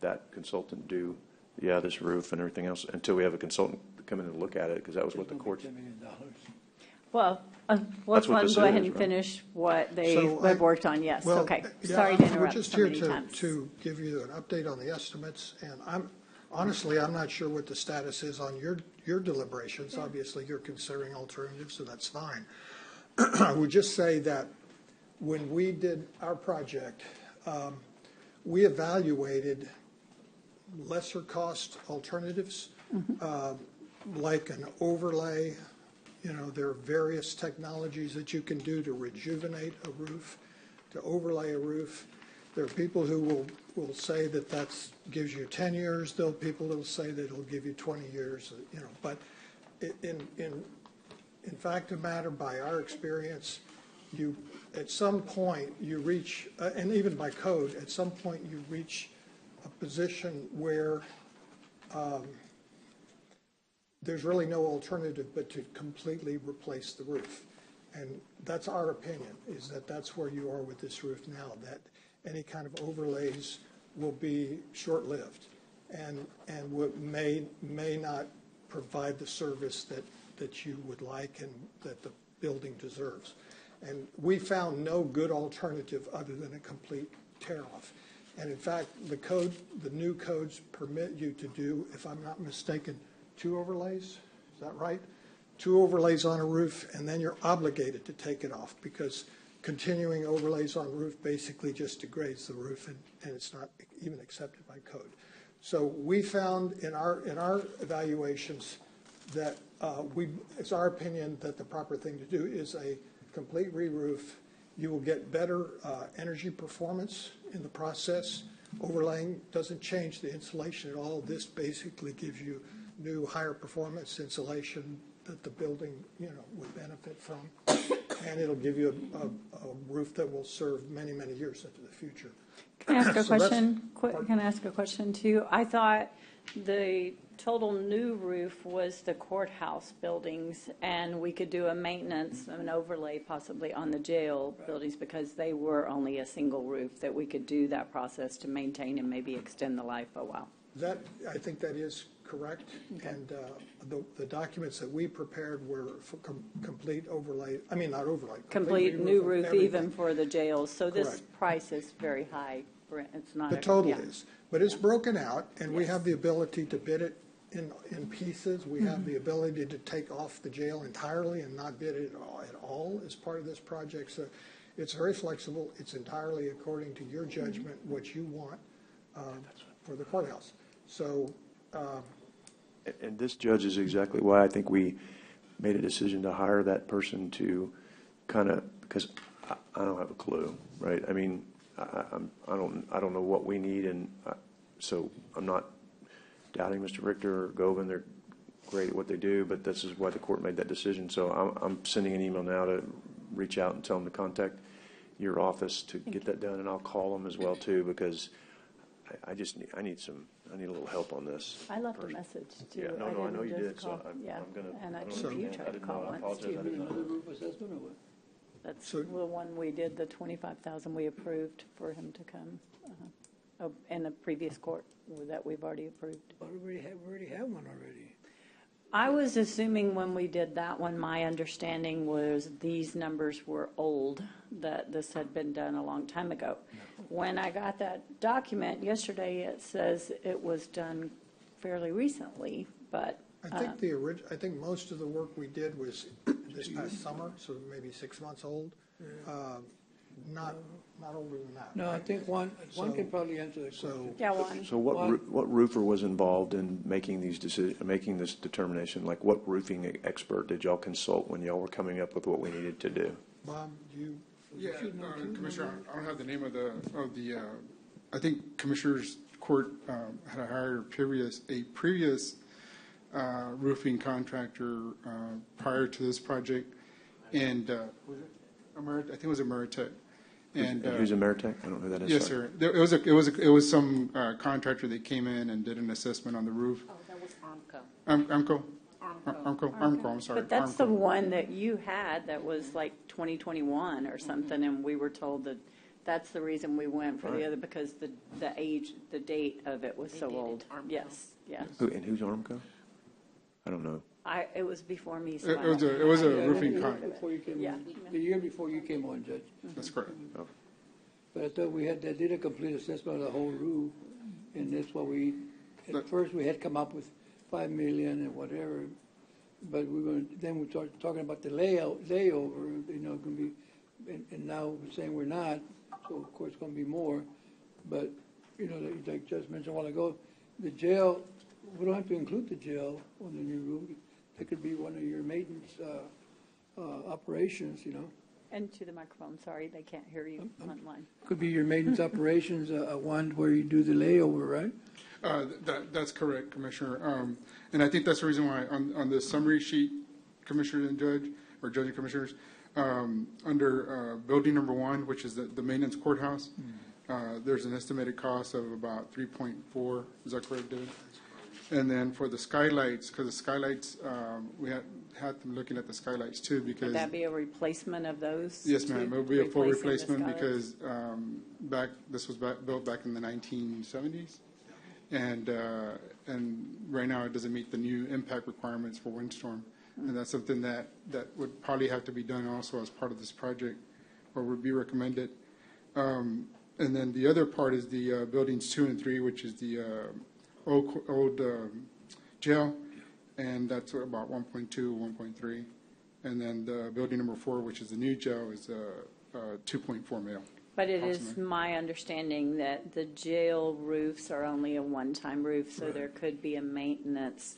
Speaker 5: that consultant do, this roof and everything else, until we have a consultant come in and look at it, because that was what the courts.
Speaker 1: Well,
Speaker 5: That's
Speaker 1: let's
Speaker 5: what
Speaker 1: let
Speaker 5: this
Speaker 1: them go ahead
Speaker 5: is,
Speaker 1: and
Speaker 5: right?
Speaker 1: finish what they
Speaker 23: So
Speaker 1: have worked on, yes,
Speaker 23: Well,
Speaker 1: okay.
Speaker 23: yeah,
Speaker 1: Sorry to
Speaker 23: We're
Speaker 1: interrupt
Speaker 23: just
Speaker 1: so
Speaker 23: here
Speaker 1: many times.
Speaker 23: to give you an update on the estimates, and honestly, I'm not sure what the status is on your deliberations. Obviously, you're considering alternatives, so that's fine. I would just say that when we did our project, we evaluated lesser cost alternatives, like an overlay. There are various technologies that you can do to rejuvenate a roof, to overlay a roof. There are people who will say that gives you 10 years. There are people who will say that it'll give you 20 years. But in fact of the matter, by our experience, at some point you reach, and even by code, at some point you reach a position where there's really no alternative but to completely replace the roof. And that's our opinion, is that that's where you are with this roof now, that any kind of overlays will be short-lived and may not provide the service that you would like and that the building deserves. And we found no good alternative other than a complete tear-off. And in fact, the new codes permit you to do, if I'm not mistaken, 2 overlays, is that right? 2 overlays on a roof, and then you're obligated to take it off, because continuing overlays on roof basically just degrades the roof, and it's not even accepted by code. So we found in our evaluations that it's our opinion that the proper thing to do is a complete re-roof. You will get better energy performance in the process. Overlaying doesn't change the insulation at all. This basically gives you new higher performance insulation that the building would benefit from, and it'll give you a roof that will serve many, many years into the future.
Speaker 1: Can I ask a question? Can I ask a question too? I thought the total new roof was the courthouse buildings, and we could do a maintenance, an overlay possibly on the jail buildings, because they were only a single roof, that we could do that process to maintain and maybe extend the life a while.
Speaker 23: I think that is correct, and the documents that we prepared were for complete overlay, I mean, not overlay.
Speaker 1: Complete new roof
Speaker 23: everything.
Speaker 1: even for the jails, so this
Speaker 23: Correct.
Speaker 1: price is very high. It's not.
Speaker 23: The total is, but it's broken out, and we have the ability to bid it in pieces. We have the ability to take off the jail entirely and not bid it at all as part of this project. So it's very flexible. It's entirely according to your judgment, what you want for the courthouse. So.
Speaker 5: And this, Judge, is exactly why I think we made a decision to hire that person to because I don't have a clue, right? I mean, I don't know what we need, and so I'm not doubting Mr. Richter or Govan. They're great at what they do, but this is why the court made that decision. So I'm sending an email now to reach out and tell them to contact your office to get that done, and I'll call them as well too, because I need a little help on this.
Speaker 1: I left a message too.
Speaker 5: Yeah, no, I know you did, so
Speaker 1: Yeah,
Speaker 5: I'm gonna.
Speaker 1: and I
Speaker 5: don't
Speaker 1: think you
Speaker 5: understand.
Speaker 1: tried to
Speaker 5: didn't
Speaker 1: call
Speaker 5: know. I
Speaker 1: once
Speaker 5: apologize. I
Speaker 1: too.
Speaker 5: didn't know.
Speaker 20: Roof assessment or what?
Speaker 1: That's the one we did, the 25,000 we approved for him to come. In the previous court that we've already approved.
Speaker 20: But we already have one already.
Speaker 1: I was assuming when we did that one, my understanding was these numbers were old, that this had been done a long time ago. When I got that document yesterday, it says it was done fairly recently, but.
Speaker 23: I think I think most of the work we did was this past summer, so maybe 6 months old. Not older than that.
Speaker 20: No, I think one can probably answer that question.
Speaker 1: Yeah, one.
Speaker 5: So what roofer was involved in making making this determination? Like, what roofing expert did y'all consult when y'all were coming up with what we needed to do?
Speaker 23: Bob, you?
Speaker 9: Yeah, Commissioner, I don't have the name of the, I think Commissioners Court had hired a previous roofing contractor prior to this project, and was it I think it was Ameritech.
Speaker 5: And who's Ameritech? I don't know who that is.
Speaker 9: Yes,
Speaker 5: sorry.
Speaker 9: sir. It was some contractor that came in and did an assessment on the roof.
Speaker 21: Oh, that was Armco.
Speaker 9: Armco, I'm sorry.
Speaker 1: But that's
Speaker 9: Armco.
Speaker 1: the one that you had that was like 2021 or something, and we were told that that's the reason we went for the other, because the date of it was so old. Yes, yes.
Speaker 5: And who's Armco? I don't know.
Speaker 1: It was before me, so
Speaker 9: It was a roofing contract.
Speaker 20: Before you came
Speaker 1: Yeah.
Speaker 20: on, the year before you came on, Judge.
Speaker 9: That's correct.
Speaker 20: But I thought they did a complete assessment of the whole roof, and that's what at first we had come up with $5 million and whatever, but then we started talking about the layover, going to be, and now we're saying we're not, so of course it's going to be more, but, like Judge mentioned a while ago, the jail, we don't have to include the jail on the new roof. It could be one of your maintenance operations,
Speaker 1: And to the microphone, sorry, they can't hear you online.
Speaker 20: Could be your maintenance operations, one where you do the layover, right?
Speaker 9: That's correct, Commissioner. And I think that's the reason why on the summary sheet, Commissioner and Judge, or Judge and Commissioners, under building number 1, which is the maintenance courthouse, there's an estimated cost of about 3.4. Is that correct, David? And then for the skylights, because the skylights, we had them looking at the skylights too, because.
Speaker 1: Would that be a replacement of those?
Speaker 9: Yes, ma'am. It would be a full
Speaker 1: replacing the
Speaker 9: replacement
Speaker 1: skylights?
Speaker 9: because this was built back in the 1970s. And right now it doesn't meet the new impact requirements for windstorm. And that's something that would probably have to be done also as part of this project, or would be recommended. And then the other part is the buildings 2 and 3, which is the old jail, and that's about 1.2, 1.3. And then the building number 4, which is the new jail, is 2.4 mil.
Speaker 1: But it is my understanding that the jail roofs are only a one-time roof, so there could be a maintenance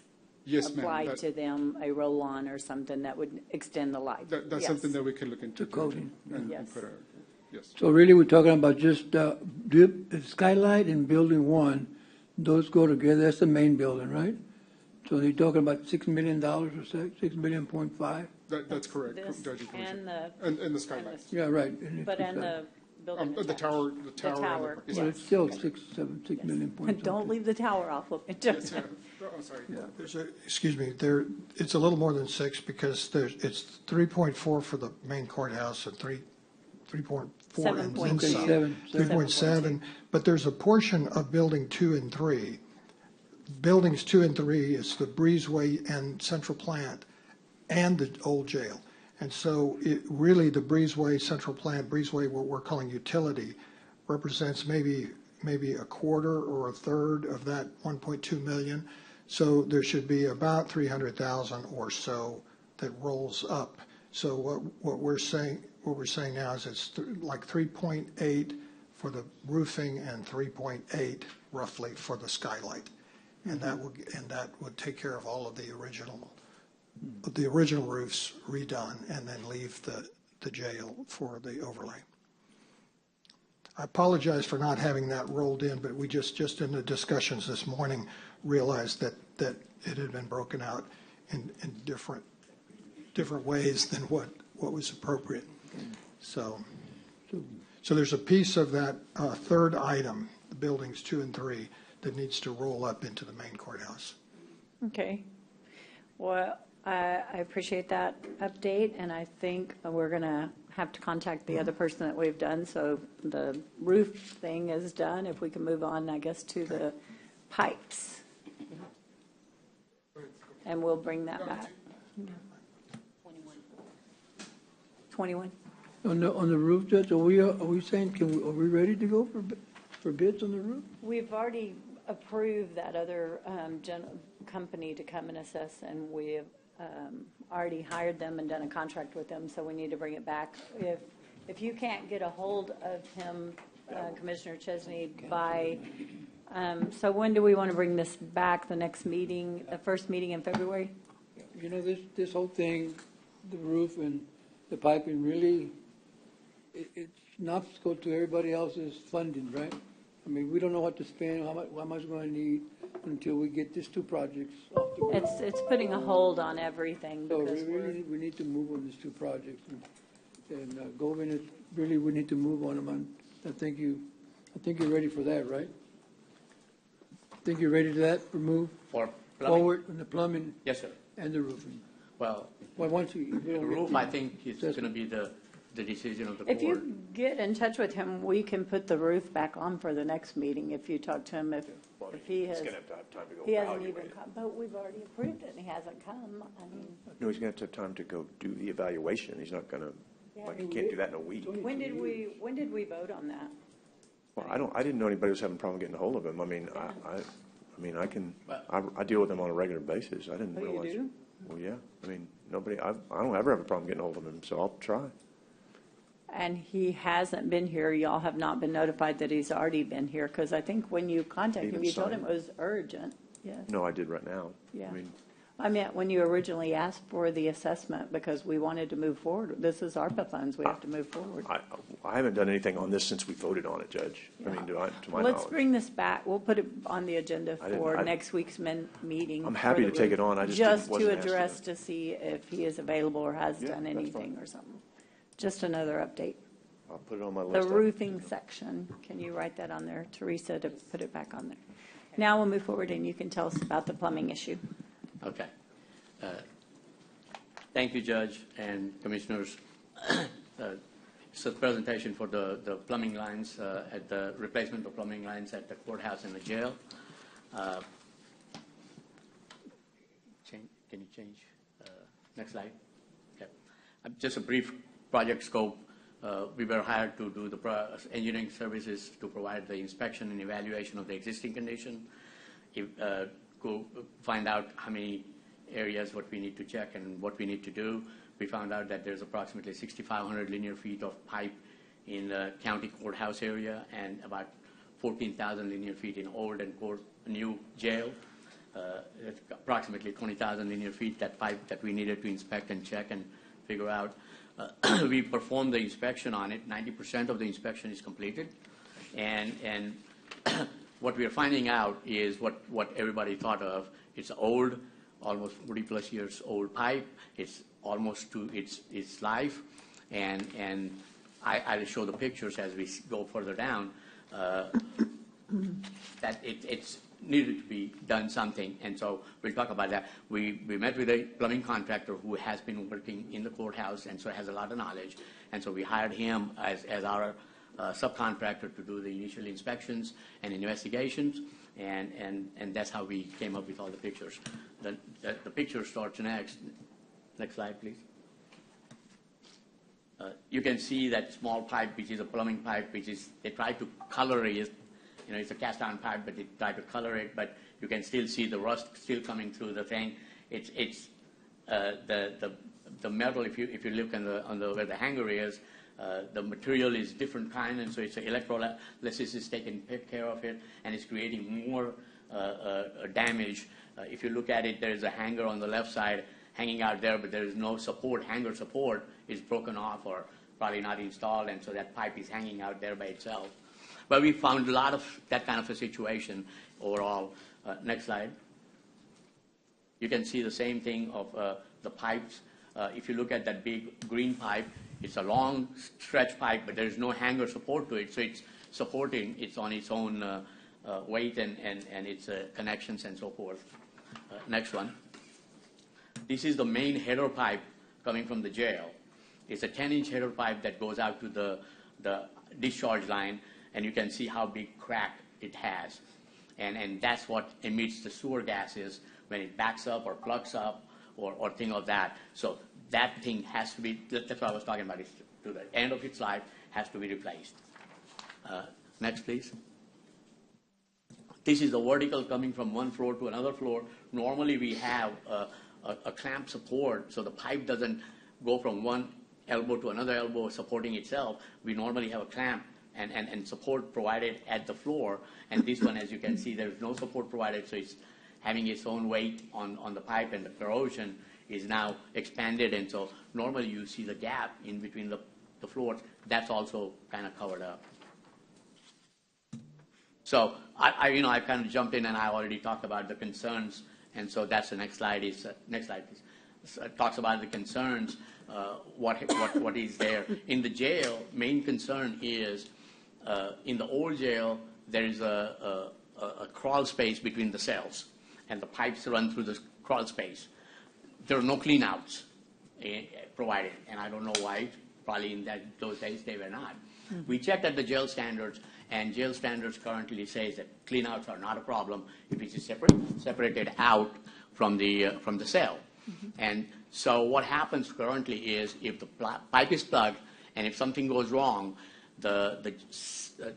Speaker 1: applied to them, a roll-on or something that would extend the life.
Speaker 9: That's something that we could look into.
Speaker 20: The coating.
Speaker 9: And
Speaker 1: Yes.
Speaker 9: put yes.
Speaker 20: So really, we're talking about just the skylight and building 1, those go together, that's the main building, right? So they're talking about $6 million or so, $6.5 million?
Speaker 9: That's correct,
Speaker 1: This
Speaker 9: Judge and
Speaker 1: and
Speaker 9: Commissioner. And the skylights.
Speaker 20: Yeah, right.
Speaker 1: But and the building.
Speaker 9: The tower. The tower.
Speaker 1: yes.
Speaker 20: Well, it's still $6 million.
Speaker 1: Don't leave the tower off.
Speaker 9: Yes, ma'am. Oh, sorry.
Speaker 23: Excuse me, it's a little more than 6 because it's 3.4 for the main courthouse and 3.4 and then some. 3.7, but there's a portion of building 2 and 3. Buildings 2 and 3 is the breezeway and central plant and the old jail. And so really the breezeway, central plant, breezeway, what we're calling utility, represents maybe a quarter or a third of that 1.2 million. So there should be about 300,000 or so that rolls up. So what we're saying now is it's like 3.8 for the roofing and 3.8 roughly for the skylight, and that would take care of all of the original roofs redone, and then leave the jail for the overlay. I apologize for not having that rolled in, but we just in the discussions this morning realized that it had been broken out in different ways than what was appropriate. So there's a piece of that third item, the buildings 2 and 3, that needs to roll up into the main courthouse.
Speaker 1: Okay. Well, I appreciate that update, and I think we're going to have to contact the other person that we've done, so the roof thing is done. If we can move on, I guess, to the pipes. and we'll bring that back. 21.
Speaker 20: On the roof, Judge, are we saying, are we ready to go for bids on the roof?
Speaker 1: We've already approved that other company to come and assess, and we have already hired them and done a contract with them, so we need to bring it back. If you can't get a hold of him, Commissioner Chesney, by, so when do we want to bring this back? The next meeting, the first meeting in February?
Speaker 20: You know, this whole thing, the roof and the piping, really, it's not to go to everybody else's funding, right? I mean, we don't know what to spend, how much we're going to need until we get these two projects off the ground.
Speaker 1: It's putting a hold on everything
Speaker 20: So
Speaker 1: because
Speaker 20: we need to move on these two projects. And Govind, really, we need to move on them. And I think you're ready for that, right? I think you're ready to that, for move
Speaker 11: For plumbing?
Speaker 20: forward on the plumbing
Speaker 11: Yes, sir.
Speaker 20: and the roofing.
Speaker 11: Well,
Speaker 20: Once you
Speaker 11: the roof, I think it's going to be the decision of the court.
Speaker 1: if you get in touch with him, we can put the roof back on for the next meeting if you talk to him, if he has.
Speaker 5: He's going to have time to go
Speaker 1: He hasn't
Speaker 5: evaluate
Speaker 1: even
Speaker 5: it.
Speaker 1: come, but we've already approved it and he hasn't come. I mean,
Speaker 5: No, he's going to have time to go do the evaluation. He's not going to,
Speaker 1: Yeah.
Speaker 5: like, he can't do that in a week.
Speaker 1: when did we vote on that?
Speaker 5: Well, I didn't know anybody was having a problem getting a hold of him. I mean, I deal with him on a regular basis. I didn't
Speaker 1: Oh, you
Speaker 5: realize.
Speaker 1: do?
Speaker 5: Well, yeah. I mean, I don't ever have a problem getting a hold of him, so I'll try.
Speaker 1: And he hasn't been here. Y'all have not been notified that he's already been here, because I think when you contacted him,
Speaker 5: Even
Speaker 1: you told him
Speaker 5: signed.
Speaker 1: it was urgent. Yes.
Speaker 5: No, I did right now.
Speaker 1: Yeah.
Speaker 5: I mean,
Speaker 1: I meant when you originally asked for the assessment, because we wanted to move forward. This is ARPA funds. We have to move forward.
Speaker 5: I haven't done anything on this since we voted on it, Judge. I mean, to my
Speaker 1: Let's
Speaker 5: knowledge.
Speaker 1: bring this back. We'll put it on the agenda
Speaker 5: I didn't-
Speaker 1: for
Speaker 5: I-
Speaker 1: next week's meeting.
Speaker 5: I'm happy
Speaker 1: for
Speaker 5: to
Speaker 1: the
Speaker 5: take it
Speaker 1: roof.
Speaker 5: on. I just
Speaker 1: Just
Speaker 5: wasn't
Speaker 1: to
Speaker 5: asked to
Speaker 1: address to see if he is available or has
Speaker 5: Yeah,
Speaker 1: done
Speaker 5: that's
Speaker 1: anything
Speaker 5: fine.
Speaker 1: or something. Just another update.
Speaker 5: I'll put it on my
Speaker 1: The
Speaker 5: list.
Speaker 1: roofing section, can you write that on there, Teresa, to put it back on there? Now we'll move forward and you can tell us about the plumbing issue.
Speaker 11: Okay. Thank you, Judge and Commissioners. It's a presentation for the plumbing lines, at the replacement of plumbing lines at the courthouse and the jail. Can you change? Next slide. Okay. Just a brief project scope. We were hired to do the engineering services to provide the inspection and evaluation of the existing condition, go find out how many areas, what we need to check and what we need to do. We found out that there's approximately 6,500 linear feet of pipe in the county courthouse area and about 14,000 linear feet in old and new jail. Approximately 20,000 linear feet, that pipe that we needed to inspect and check and figure out. We performed the inspection on it. 90% of the inspection is completed. And what we are finding out is what everybody thought of. It's old, almost 40 plus years old pipe. It's almost to its life. And I'll show the pictures as we go further down, that it's needed to be done something. And so we'll talk about that. We met with a plumbing contractor who has been working in the courthouse and so has a lot of knowledge. And so we hired him as our subcontractor to do the initial inspections and investigations. And that's how we came up with all the pictures. The picture starts next. Next slide, please. You can see that small pipe, which is a plumbing pipe, which is, they try to color it. You know, it's a cast iron pipe, but they try to color it, but you can still see the rust still coming through the thing. It's the metal, if you look on the where the hanger is, the material is different kind, and so it's electrolysis is taking care of it, and it's creating more damage. If you look at it, there is a hanger on the left side hanging out there, but there is no support. Hanger support is broken off or probably not installed, and so that pipe is hanging out there by itself. But we found a lot of that kind of a situation overall. Next slide. You can see the same thing of the pipes. If you look at that big green pipe, it's a long stretch pipe, but there's no hanger support to it, so it's supporting, it's on its own weight and its connections and so forth. Next one. This is the main header pipe coming from the jail. It's a 10-inch header pipe that goes out to the discharge line, and you can see how big crack it has. And that's what emits the sewer gases when it backs up or plugs up or thing of that. So that thing has to be, that's what I was talking about, is to the end of its life, has to be replaced. Next, please. This is the vertical coming from one floor to another floor. Normally we have a clamp support, so the pipe doesn't go from one elbow to another elbow supporting itself. We normally have a clamp and support provided at the floor. And this one, as you can see, there's no support provided, so it's having its own weight on the pipe, and the corrosion is now expanded. And so normally you see the gap in between the floors. That's also kind of covered up. So I kind of jumped in, and I already talked about the concerns. And so that's the next slide. Next slide, please. So it talks about the concerns. What is there in the jail? Main concern is in the old jail there is a crawl space between the cells, and the pipes run through the crawl space. There are no cleanouts provided, and I don't know why. Probably in those days they were not. Mm-hmm. We checked at the jail standards, and jail standards currently says that cleanouts are not a problem if it is separated out from the cell. Mm-hmm. And so what happens currently is if the pipe is plugged and if something goes wrong, the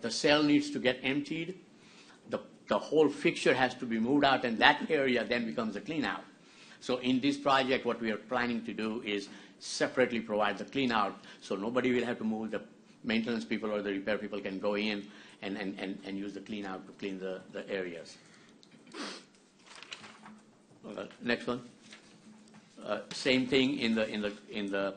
Speaker 11: cell needs to get emptied. The whole fixture has to be moved out, and that area then becomes a clean out. So in this project, what we are planning to do is separately provide the clean out, so nobody will have to move. The maintenance people or the repair people can go in and use the clean out to clean the areas. Next one. Same thing in the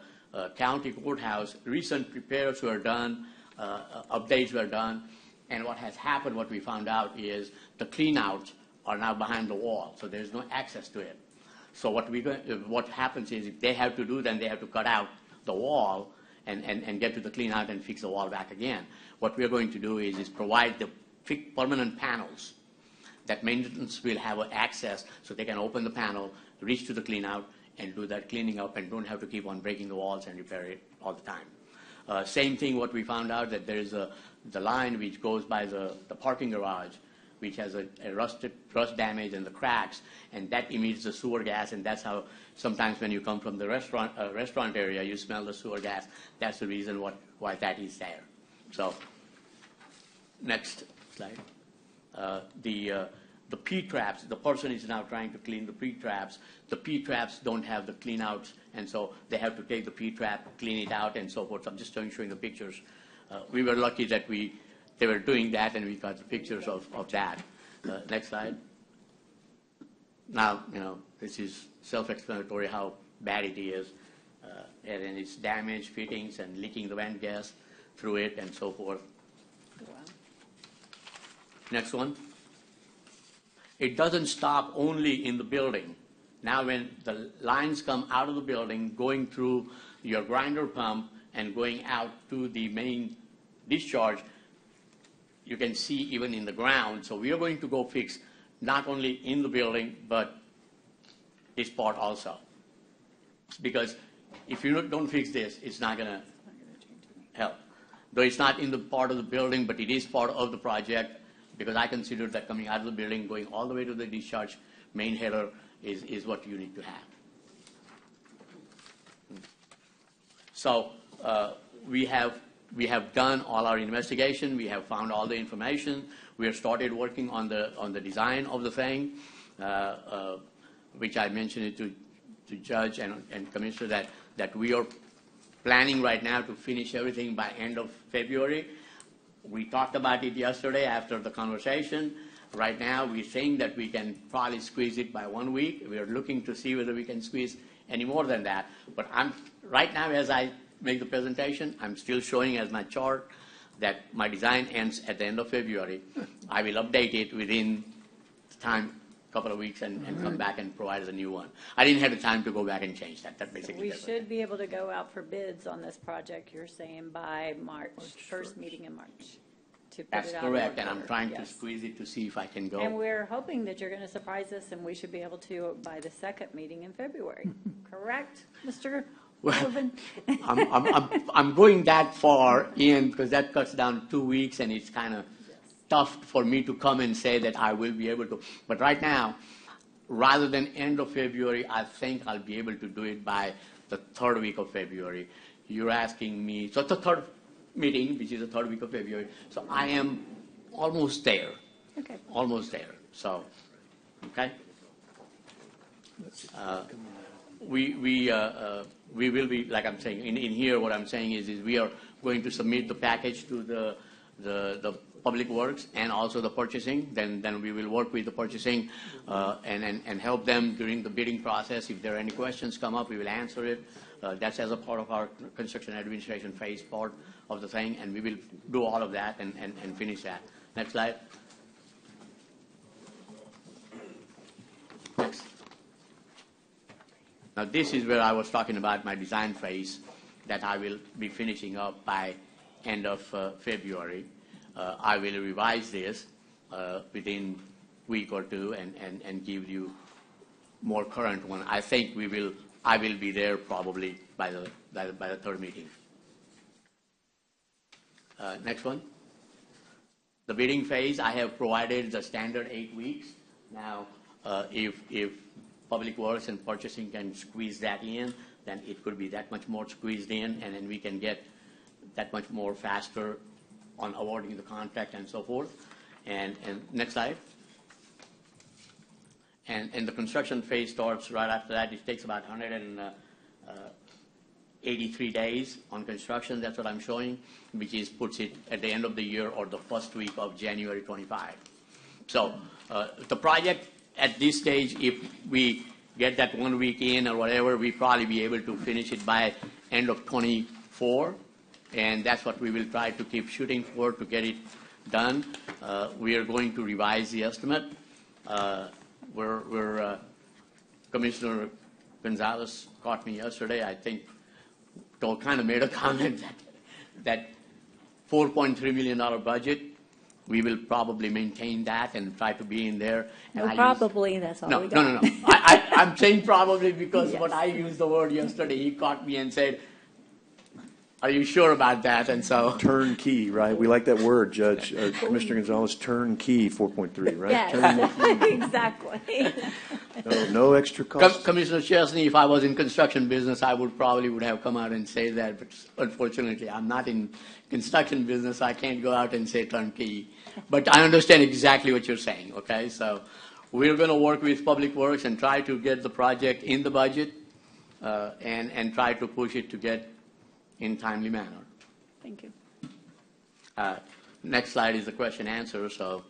Speaker 11: county courthouse. Recent repairs were done, updates were done, and what has happened, what we found out is the cleanouts are now behind the wall, so there's no access to it. So what happens is if they have to do, then they have to cut out the wall and get to the cleanout and fix the wall back again. What we're going to do is provide the permanent panels that maintenance will have access, so they can open the panel, reach to the cleanout, and do that cleaning up, and don't have to keep on breaking the walls and repair it all the time. Same thing, what we found out, that there is the line which goes by the parking garage, which has a rust damage and the cracks, and that emits the sewer gas, and that's how sometimes when you come from the restaurant area, you smell the sewer gas. That's the reason why that is there. So, next slide. The P-traps, the person is now trying to clean the P-traps. The P-traps don't have the clean outs, and so they have to take the P-trap, clean it out, and so forth. So I'm just showing the pictures. We were lucky that they were doing that, and we got the pictures of that. Next slide. Now, this is self-explanatory how bad it is, and it's damaged fittings and leaking the vent gas through it and so forth. Wow. Next one. It doesn't stop only in the building. Now when the lines come out of the building, going through your grinder pump and going out to the main discharge, you can see even in the ground. So we are going to go fix not only in the building, but this part also. Because if you don't fix this, it's not going to help. Though it's not in the part of the building, but it is part of the project, because I consider that coming out of the building, going all the way to the discharge main header is what you need to have. So we have done all our investigation. We have found all the information. We have started working on the design of the thing, which I mentioned it to Judge and Commissioner that we are planning right now to finish everything by end of February. We talked about it yesterday after the conversation. Right now, we think that we can probably squeeze it by 1 week. We are looking to see whether we can squeeze any more than that. But right now, as I make the presentation, I'm still showing as my chart that my design ends at the end of February. I will update it within time, a couple of weeks, and come back and provide a new one. I didn't have the time to go back and change that. That basically.
Speaker 1: So we should be able to go out for bids on this project, you're saying, by March, first meeting in March. To put
Speaker 11: That's
Speaker 1: it out
Speaker 11: correct, and I'm trying to squeeze it to see if I can go.
Speaker 1: And we're hoping that you're going to surprise us, and we should be able to by the second meeting in February. Correct, Mr. Sullivan?
Speaker 11: I'm going that far in because that cuts down to 2 weeks, and it's kind of tough for me to come and say that I will be able to. But right now, rather than end of February, I think I'll be able to do it by the third week of February. You're asking me, so it's the third meeting, which is the third week of February. So I am almost there.
Speaker 1: Okay.
Speaker 11: Almost there. So, okay. We will be, like I'm saying, in here, what I'm saying is we are going to submit the package to the Public Works and also the purchasing. Then we will work with the purchasing and help them during the bidding process. If there are any questions come up, we will answer it. That's as a part of our construction administration phase part of the thing, and we will do all of that and finish that. Next slide. Next. Now this is where I was talking about my design phase that I will be finishing up by end of February. I will revise this within week or two and give you more current one. I think I will be there probably by the third meeting. Next one. The bidding phase, I have provided the standard 8 weeks. Now, if Public Works and Purchasing can squeeze that in, then it could be that much more squeezed in, and then we can get that much more faster on awarding the contract and so forth. And next slide. And the construction phase starts right after that. It takes about 183 days on construction. That's what I'm showing, which puts it at the end of the year or the first week of January 25. So the project at this stage, if we get that 1 week in or whatever, we probably be able to finish it by end of 24. And that's what we will try to keep shooting for to get it done. We are going to revise the estimate. Commissioner Gonzalez caught me yesterday. I think kind of made a comment that $4.3 million budget, we will probably maintain that and try to be in there.
Speaker 1: No, probably, that's all we got.
Speaker 11: No. I'm saying probably because
Speaker 1: Yes.
Speaker 11: when I used the word yesterday, he caught me and said, are you sure about that? And so
Speaker 5: Turnkey, right? We like that word, Judge, Commissioner Gonzalez, turnkey 4.3, right?
Speaker 1: Yes,
Speaker 5: Turnkey.
Speaker 1: exactly.
Speaker 5: No extra cost.
Speaker 11: Commissioner Chesney, if I was in construction business, I would have come out and say that. But unfortunately, I'm not in construction business. I can't go out and say turnkey. But I understand exactly what you're saying, okay? So we're going to work with Public Works and try to get the project in the budget and try to push it to get in timely manner.
Speaker 1: Thank you.
Speaker 11: Next slide is the question answer. So.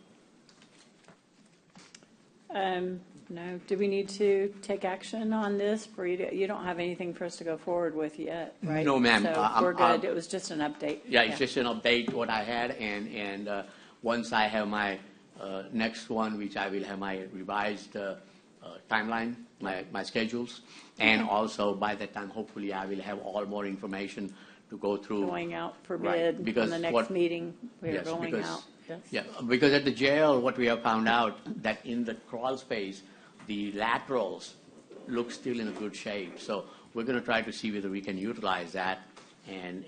Speaker 1: No, do we need to take action on this? You don't have anything for us to go forward with yet, right?
Speaker 11: No, ma'am.
Speaker 1: So we're good. It was just an update.
Speaker 11: Yeah, it's just an update what I had, and once I have my next one, which I will have my revised timeline, my schedules, and also by that time, hopefully, I will have all more information to go through.
Speaker 1: Going out for
Speaker 11: Right,
Speaker 1: bid
Speaker 11: because
Speaker 1: on the next meeting. We're
Speaker 11: yes,
Speaker 1: going
Speaker 11: because,
Speaker 1: out. Yes.
Speaker 11: Yeah, because at the jail, what we have found out that in the crawl space, the laterals look still in a good shape. So we're going to try to see whether we can utilize that and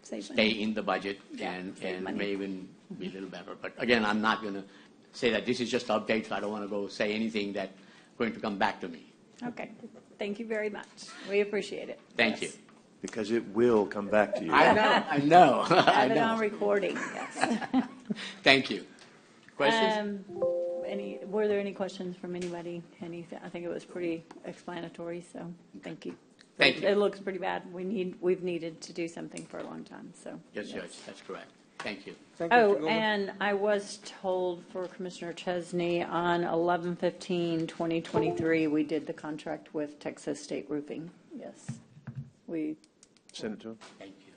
Speaker 11: stay in the budget and may even be a little better. But again, I'm not going to say that this is just updates. I don't want to go say anything that's going to come back to me.
Speaker 1: Okay. Thank you very much. We appreciate it.
Speaker 11: Thank you.
Speaker 5: Because it will come back to you.
Speaker 11: I know. I
Speaker 1: Have it
Speaker 11: know.
Speaker 1: on recording, yes.
Speaker 11: Thank you. Questions?
Speaker 1: Were there any questions from anybody? Anything? I think it was pretty explanatory, so thank you.
Speaker 11: Thank you.
Speaker 1: It looks pretty bad. We've needed to do something for a long time, so.
Speaker 11: Yes, Judge, that's correct. Thank you.
Speaker 1: And I was told for Commissioner Chesney on 11/15/2023, we did the contract with Texas State Roofing. Yes. We
Speaker 5: send it to him.
Speaker 11: Thank you.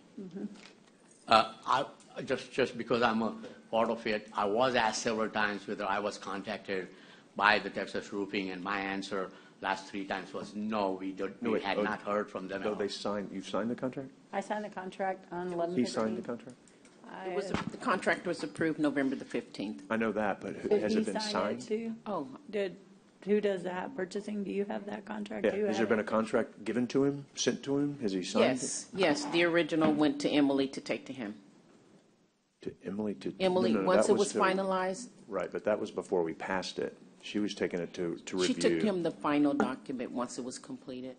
Speaker 11: I just because I'm a part of it, I was asked several times whether I was contacted by the Texas Roofing, and my answer last 3 times was no. We had not heard from them.
Speaker 5: No, you signed the contract?
Speaker 1: I signed the contract on 11/15.
Speaker 5: He signed the contract?
Speaker 21: The contract was approved November the 15th.
Speaker 5: I know that, but has it been signed?
Speaker 1: Did he sign it too?
Speaker 21: Oh.
Speaker 1: Who does that purchasing? Do you have that contract?
Speaker 5: Yeah.
Speaker 1: Do you
Speaker 5: Has
Speaker 1: have
Speaker 5: there been
Speaker 1: it?
Speaker 5: a contract given to him, sent to him? Has he signed it?
Speaker 21: Yes. The original went to Emily to take to him.
Speaker 5: To Emily?
Speaker 21: Emily,
Speaker 5: No,
Speaker 21: once
Speaker 5: that
Speaker 21: it was
Speaker 5: to-
Speaker 21: finalized,
Speaker 5: Right, but that was before we passed it. She was taking it to review.
Speaker 21: She took him the final document once it was completed.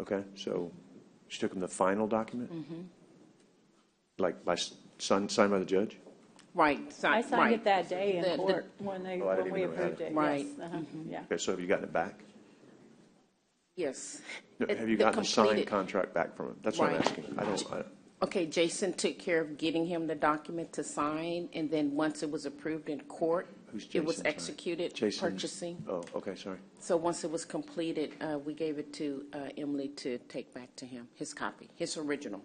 Speaker 5: Okay, so she took him the final document?
Speaker 21: Mm-hmm.
Speaker 5: Like signed by the judge?
Speaker 21: Right.
Speaker 1: I signed
Speaker 21: right.
Speaker 1: it that day in
Speaker 21: The-
Speaker 1: court when
Speaker 5: I
Speaker 1: when
Speaker 5: didn't
Speaker 1: we
Speaker 5: even know
Speaker 1: approved
Speaker 5: that.
Speaker 1: it.
Speaker 21: Right.
Speaker 1: Yes, yeah.
Speaker 5: Okay, so have you gotten it back?
Speaker 21: Yes.
Speaker 5: Have you
Speaker 21: The
Speaker 5: gotten a signed
Speaker 21: completed-
Speaker 5: contract back from him? That's what I'm
Speaker 21: Right.
Speaker 5: asking.
Speaker 21: Okay, Jason took care of getting him the document to sign, and then once it was approved in court,
Speaker 5: Who's
Speaker 21: it was
Speaker 5: Jason? Sorry.
Speaker 21: executed,
Speaker 5: Jason's-
Speaker 21: purchasing.
Speaker 5: Oh, okay, sorry.
Speaker 21: So once it was completed, we gave it to Emily to take back to him, his copy, his original.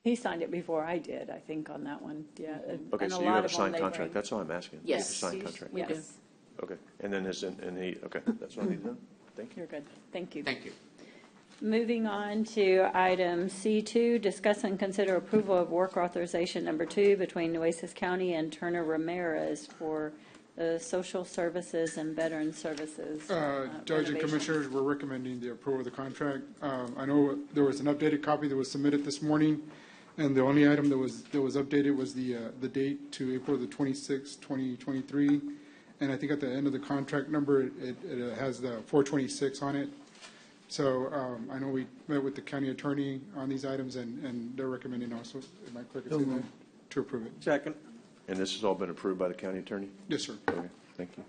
Speaker 1: He signed it before I did, I think, on that one, yeah.
Speaker 5: Okay,
Speaker 1: And
Speaker 5: so
Speaker 1: a
Speaker 5: you
Speaker 1: lot
Speaker 5: have a
Speaker 1: of them
Speaker 5: signed
Speaker 1: they
Speaker 5: contract.
Speaker 1: bring-
Speaker 5: That's all I'm asking. You have a
Speaker 21: Yes,
Speaker 5: signed contract.
Speaker 21: we do.
Speaker 1: Yes,
Speaker 5: Okay, and then okay, that's what I need to know. Thank you.
Speaker 1: you're good. Thank you.
Speaker 11: Thank you.
Speaker 1: Moving on to item C2, discuss and consider approval of work authorization number 2 between Nueces County and Turner Ramirez for the social services and veteran services.
Speaker 9: Judge and
Speaker 1: renovation.
Speaker 9: Commissioners, we're recommending the approval of the contract. I know there was an updated copy that was submitted this morning, and the only item that was updated was the date to April the 26th, 2023. And I think at the end of the contract number, it has the 426 on it. So I know we met with the county attorney on these items, and they're recommending also, am I correct in saying that, to approve it?
Speaker 10: Second.
Speaker 5: And this has all been approved by the county attorney?
Speaker 9: Yes, sir.
Speaker 5: Okay, thank you.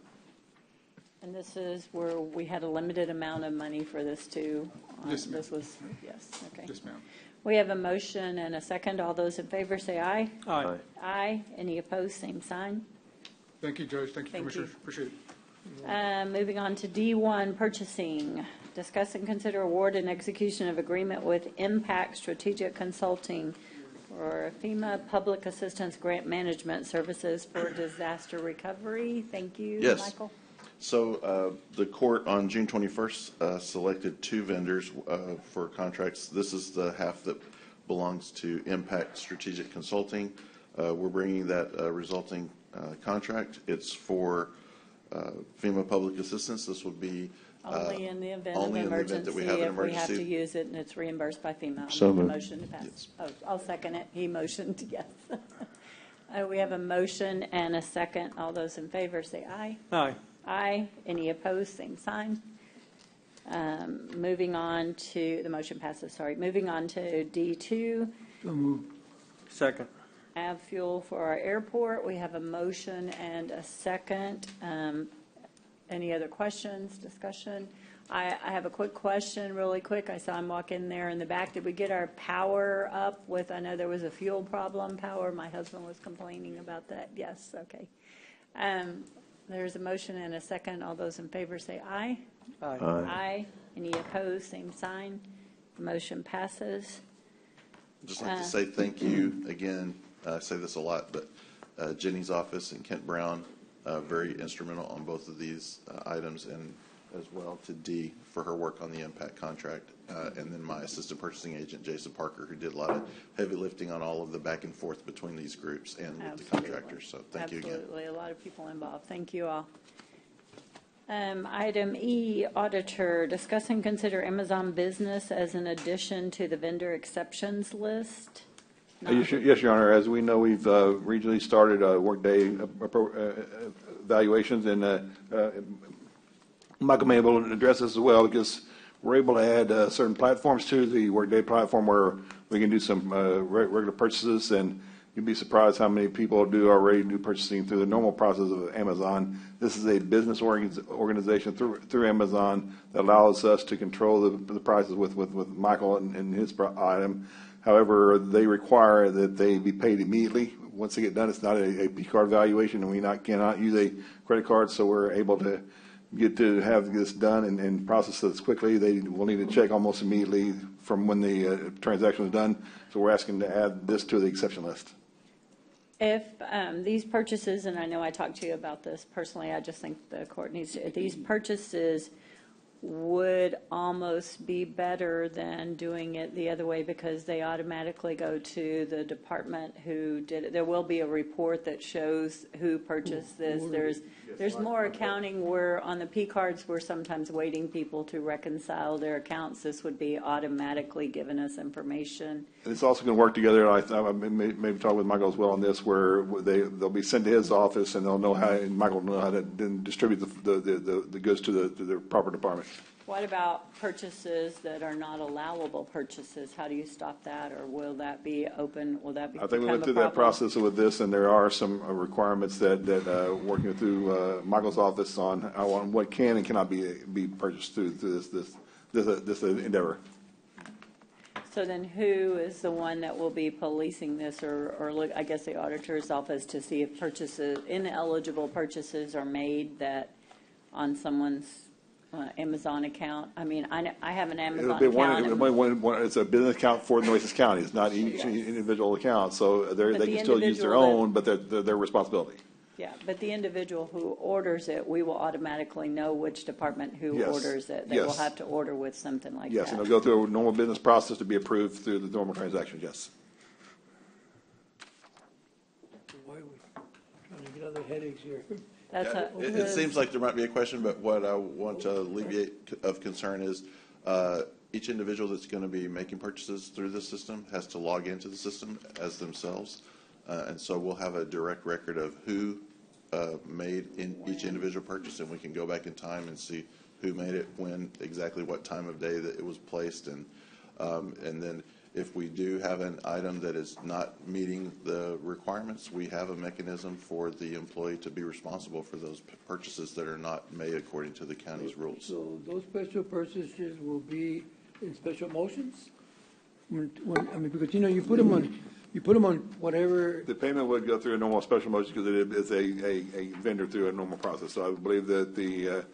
Speaker 1: And this is where we had a limited amount of money for this too.
Speaker 9: Yes, ma'am.
Speaker 1: This was, yes, okay.
Speaker 9: Yes, ma'am.
Speaker 1: We have a motion and a second. All those in favor say aye.
Speaker 10: Aye.
Speaker 1: Aye. Any opposed, same sign.
Speaker 9: Thank you, Judge. Thank you,
Speaker 1: Thank you.
Speaker 9: Commissioners. Appreciate it.
Speaker 1: Moving on to D1, purchasing. Discuss and consider award and execution of agreement with Impact Strategic Consulting for FEMA Public Assistance Grant Management Services for disaster recovery. Thank you,
Speaker 2: Yes.
Speaker 1: Michael.
Speaker 2: So the court on June 21st selected 2 vendors for contracts. This is the half that belongs to Impact Strategic Consulting. We're bringing that resulting contract. It's for FEMA Public Assistance. This would be
Speaker 1: Only in the event of
Speaker 2: only in the event
Speaker 1: emergency,
Speaker 2: that we have an
Speaker 1: if we have to
Speaker 2: emergency.
Speaker 1: use it and it's reimbursed by FEMA. I'll
Speaker 5: So
Speaker 1: make a
Speaker 5: moved.
Speaker 1: motion to pass.
Speaker 2: Yes.
Speaker 1: Oh, I'll second it. He motioned, yes. We have a motion and a second. All those in favor say aye.
Speaker 10: Aye.
Speaker 1: Aye. Any opposed, same sign. Moving on to, the motion passes, sorry. Moving on to D2,
Speaker 20: So moved.
Speaker 10: Second.
Speaker 1: av fuel for our airport. We have a motion and a second. Any other questions, discussion? I have a quick question, really quick. I saw him walk in there in the back. Did we get our power up with, I know there was a fuel problem, power. My husband was complaining about that. Yes, okay. There's a motion and a second. All those in favor say aye.
Speaker 10: Aye.
Speaker 1: Aye. Any opposed, same sign. The motion passes.
Speaker 2: I'd just like to say thank you again. I say this a lot, but Jenny's office and Kent Brown, very instrumental on both of these items, and as well to Dee for her work on the impact contract, and then my assistant purchasing agent, Jason Parker, who did a lot of heavy lifting on all of the back and forth between these groups and with the contractors. So thank you again.
Speaker 1: Absolutely, a lot of people involved. Thank you all. Item E, auditor, discuss and consider Amazon Business as an addition to the vendor exceptions list.
Speaker 7: Yes, Your Honor. As we know, we've regionally started Workday evaluations, and Michael may be able to address this as well, because we're able to add certain platforms to the Workday platform where we can do some regular purchases, and you'd be surprised how many people already do purchasing through the normal process of Amazon. This is a business organization through Amazon that allows us to control the prices with Michael and his item. However, they require that they be paid immediately. Once they get done, it's not a P card valuation, and we cannot use a credit card, so we're able to get to have this done and process this quickly. They will need a check almost immediately from when the transaction is done, so we're asking to add this to the exception list.
Speaker 1: If these purchases, and I know I talked to you about this personally, I just think the court needs to, if these purchases would almost be better than doing it the other way because they automatically go to the department who did it. There will be a report that shows who purchased this. There's more accounting where on the P cards we're sometimes waiting people to reconcile their accounts. This would be automatically giving us information.
Speaker 7: And it's also going to work together. I maybe talk with Michael as well on this, where they'll be sent to his office, and they'll know how, and Michael will know how to then distribute the goods to the proper department.
Speaker 1: What about purchases that are not allowable purchases? How do you stop that, or will that be open? Will that be?
Speaker 7: I think we went through that process with this, and there are some requirements that working through Michael's office on what can and cannot be purchased through this endeavor.
Speaker 1: So then who is the one that will be policing this, or look, I guess the auditor's office, to see if ineligible purchases are made that on someone's Amazon account? I mean, I have an Amazon account.
Speaker 7: It's a business account for Nueces County. It's not each individual account, so they can still use their own, but they're their responsibility.
Speaker 1: Yeah, but the individual who orders it, we will automatically know which department who orders it. They will have to order with something like that.
Speaker 7: Yes, and they'll go through a normal business process to be approved through the normal transaction, yes.
Speaker 20: Why are we trying to get other headaches here?
Speaker 2: It seems like there might be a question, but what I want to alleviate of concern is each individual that's going to be making purchases through the system has to log into the system as themselves. And so we'll have a direct record of who made in each individual purchase, and we can go back in time and see who made it, when, exactly what time of day that it was placed, and then if we do have an item that is not meeting the requirements, we have a mechanism for the employee to be responsible for those purchases that are not made according to the county's rules.
Speaker 20: So those special purchases will be in special motions? I mean, because, you put them on whatever.
Speaker 7: The payment would go through a normal special motion because it is a vendor through a normal process. So I believe that the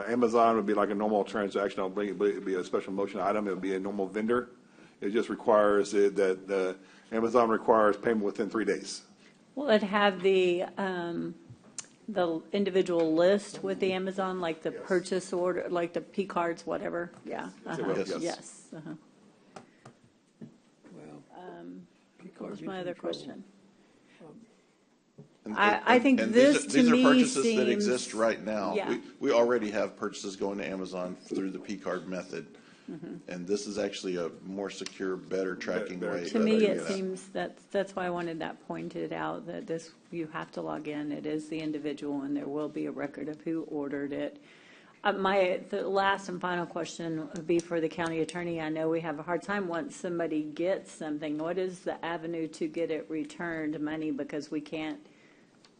Speaker 7: Amazon would be like a normal transaction. I believe it would be a special motion item. It would be a normal vendor. It just requires that Amazon requires payment within 3 days.
Speaker 1: Will it have the individual list with the Amazon, like the purchase order, like the P cards, whatever? Yeah. Yes. What was my other question? I think this, to me,
Speaker 2: these are purchases that
Speaker 1: seems-
Speaker 2: exist right now.
Speaker 1: Yeah.
Speaker 2: We already have purchases going to Amazon through the P card method.
Speaker 1: Mhm.
Speaker 2: And this is actually a more secure, better tracking way.
Speaker 1: To me, it seems that's why I wanted that pointed out, that this, you have to log in. It is the individual, and there will be a record of who ordered it. The last and final question would be for the county attorney. I know we have a hard time once somebody gets something. What is the avenue to get it returned money? Because we can't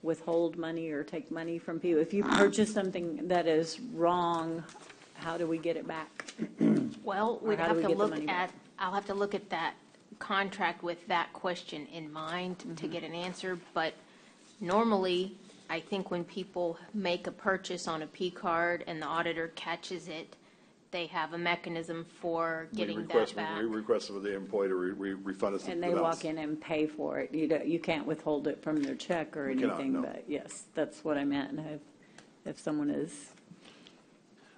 Speaker 1: withhold money or take money from people. If you purchase something that is wrong, how do we get it back?
Speaker 15: Well,
Speaker 1: Or
Speaker 15: we'd
Speaker 1: how do
Speaker 15: have
Speaker 1: we
Speaker 15: to
Speaker 1: get the
Speaker 15: look
Speaker 1: money
Speaker 15: at,
Speaker 1: back?
Speaker 15: I'll have to look at that contract with that question in mind to get an answer, but normally, I think when people make a purchase on a P card and the auditor catches it, they have a mechanism for getting that back.
Speaker 7: We request for the employee to refund us.
Speaker 1: And they walk in and pay for it. You can't withhold it from their check or
Speaker 7: You cannot,
Speaker 1: anything,
Speaker 7: no.
Speaker 1: but yes, that's what I meant. And if someone is,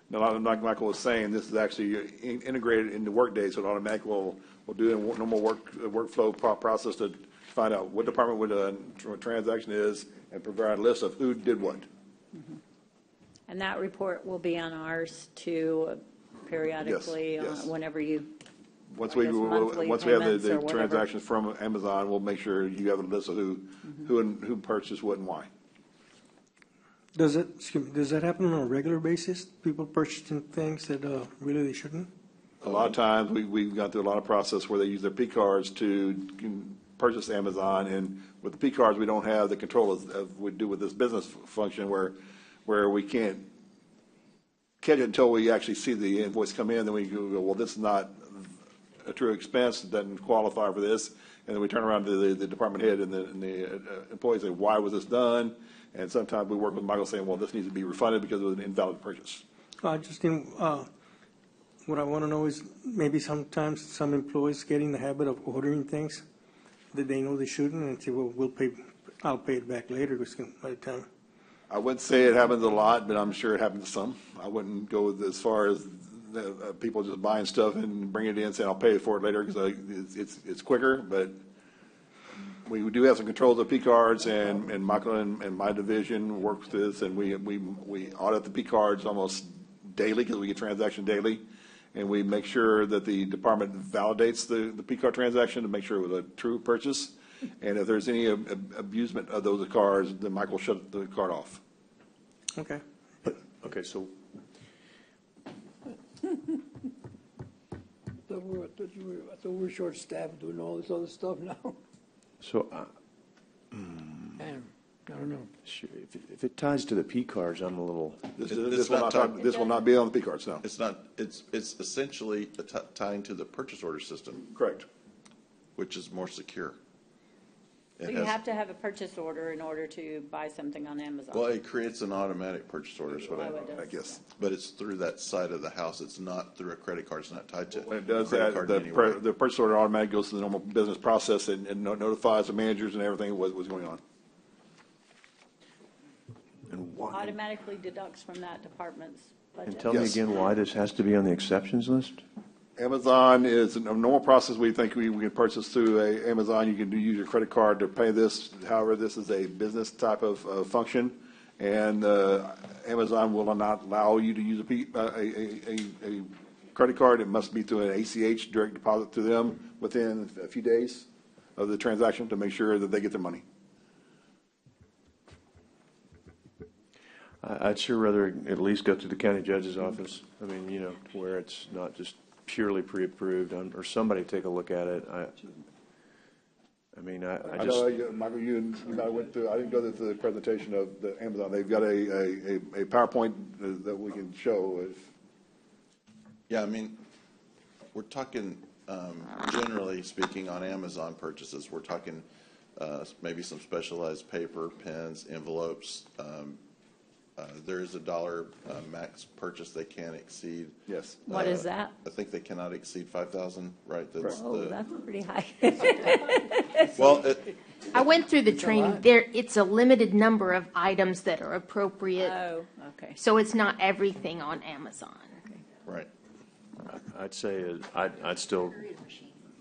Speaker 7: No, like Michael was saying, this is actually integrated into Workday, so it automatically will do a normal workflow process to find out what department what a transaction is and provide a list of who did what.
Speaker 1: and that report will be on ours too, periodically,
Speaker 7: Yes.
Speaker 1: Whenever you,
Speaker 7: Once
Speaker 1: I
Speaker 7: we
Speaker 1: guess monthly
Speaker 7: once we have
Speaker 1: payments or
Speaker 7: the
Speaker 1: whatever.
Speaker 7: transactions from Amazon, we'll make sure you have a list of who purchased what and why.
Speaker 10: Does that happen on a regular basis? People purchasing things that really they shouldn't?
Speaker 7: A lot of times, we've gone through a lot of process where they use their P cards to purchase Amazon, and with the P cards, we don't have the control of we do with this business function where we can't catch it until we actually see the invoice come in. Then we go, well, this is not a true expense, it doesn't qualify for this, and then we turn around to the department head and the employees say, why was this done? And sometimes we work with Michael saying, well, this needs to be refunded because it was an invalid purchase.
Speaker 10: I just think, what I want to know is maybe sometimes some employees get in the habit of ordering things that they know they shouldn't and say, well, I'll pay it back later by the time.
Speaker 7: I wouldn't say it happens a lot, but I'm sure it happens to some. I wouldn't go as far as people just buying stuff and bringing it in and saying, I'll pay for it later, because it's quicker, but we do have some controls of P cards, and Michael and my division works with this, and we audit the P cards almost daily, because we get transaction daily, and we make sure that the department validates the P card transaction to make sure it was a true purchase. And if there's any abusement of those cards, then Michael will shut the card off.
Speaker 5: Okay. Okay, so
Speaker 20: I thought we were short-staffed doing all this other stuff now.
Speaker 5: So,
Speaker 20: Man, I don't know.
Speaker 5: sure, if it ties to the P cards, I'm a little,
Speaker 7: This will not be on the P cards, no.
Speaker 2: It's not, it's essentially tying to the purchase order system.
Speaker 7: Correct.
Speaker 2: Which is more secure.
Speaker 1: So you have to have a purchase order in order to buy something on Amazon.
Speaker 2: Well, it creates an automatic purchase order, is what
Speaker 1: Oh, it does.
Speaker 2: I guess. But it's through that side of the house. It's not through a credit card. It's not tied to
Speaker 7: When it does
Speaker 2: a credit
Speaker 7: that,
Speaker 2: card in any way.
Speaker 7: the purchase order automatically goes to the normal business process and notifies the managers and everything what's going on.
Speaker 5: and why,
Speaker 1: Automatically deducts from that department's budget.
Speaker 5: and tell me
Speaker 7: Yes.
Speaker 5: again why this has to be on the exceptions list?
Speaker 7: Amazon is a normal process. We think we can purchase through Amazon. You can use your credit card to pay this. However, this is a business type of function, and Amazon will not allow you to use a credit card. It must be through an ACH, direct deposit to them, within a few days of the transaction to make sure that they get their money.
Speaker 5: I'd sure rather at least go through the county judge's office. I mean, where it's not just purely pre-approved, or somebody take a look at it. I
Speaker 7: I know, Michael, you and I went through, I didn't go through the presentation of the Amazon. They've got a PowerPoint that we can show.
Speaker 2: Yeah, I mean, we're talking, generally speaking, on Amazon purchases, we're talking maybe some specialized paper, pens, envelopes. There is a $1 max purchase they can't exceed.
Speaker 7: Yes.
Speaker 1: What is that?
Speaker 2: I think they cannot exceed 5,000, right?
Speaker 1: Oh, that's pretty high.
Speaker 2: Well,
Speaker 15: I went through the training. It's a limited number of items that are appropriate.
Speaker 1: Oh, okay.
Speaker 15: So it's not everything on Amazon.
Speaker 2: right.
Speaker 5: I'd say I'd still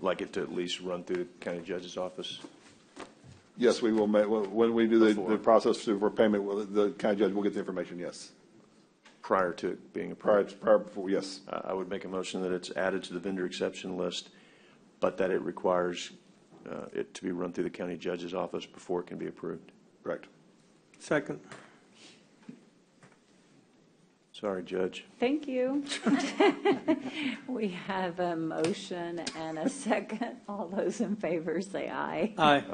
Speaker 5: like it to at least run through the county judge's office.
Speaker 7: Yes, we will, when we do the
Speaker 5: Before.
Speaker 7: process for payment, the county judge will get the information, yes.
Speaker 5: Prior to it being
Speaker 7: Prior,
Speaker 5: approved.
Speaker 7: before, yes.
Speaker 5: I would make a motion that it's added to the vendor exception list, but that it requires it to be run through the county judge's office before it can be approved.
Speaker 7: Correct.
Speaker 10: Second.
Speaker 5: Sorry, Judge.
Speaker 1: Thank you. We have a motion and a second. All those in favor say aye.
Speaker 10: Aye.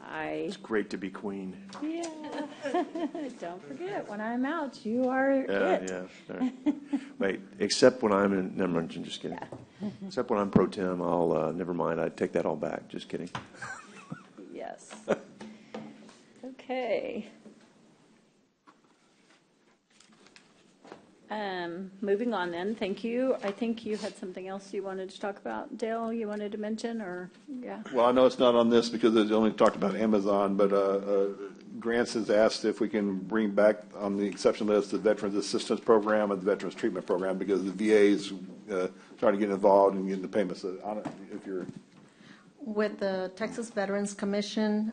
Speaker 1: Aye.
Speaker 5: It's great to be queen.
Speaker 1: Yeah. Don't forget, when I'm out, you are
Speaker 5: Yeah,
Speaker 1: it.
Speaker 5: yeah. All right. Wait, except when I'm in, never mind, I'm just kidding. Except when I'm pro tem, I'll, never mind, I take that all back, just kidding.
Speaker 1: Yes. Okay. Moving on then, thank you. I think you had something else you wanted to talk about, Dale, you wanted to mention, or, yeah?
Speaker 7: Well, I know it's not on this because it's only talked about Amazon, but Grants has asked if we can bring back on the exception list the Veterans Assistance Program and the Veterans Treatment Program, because the VA is trying to get involved and getting the payments. So, if you're
Speaker 4: With the Texas Veterans Commission,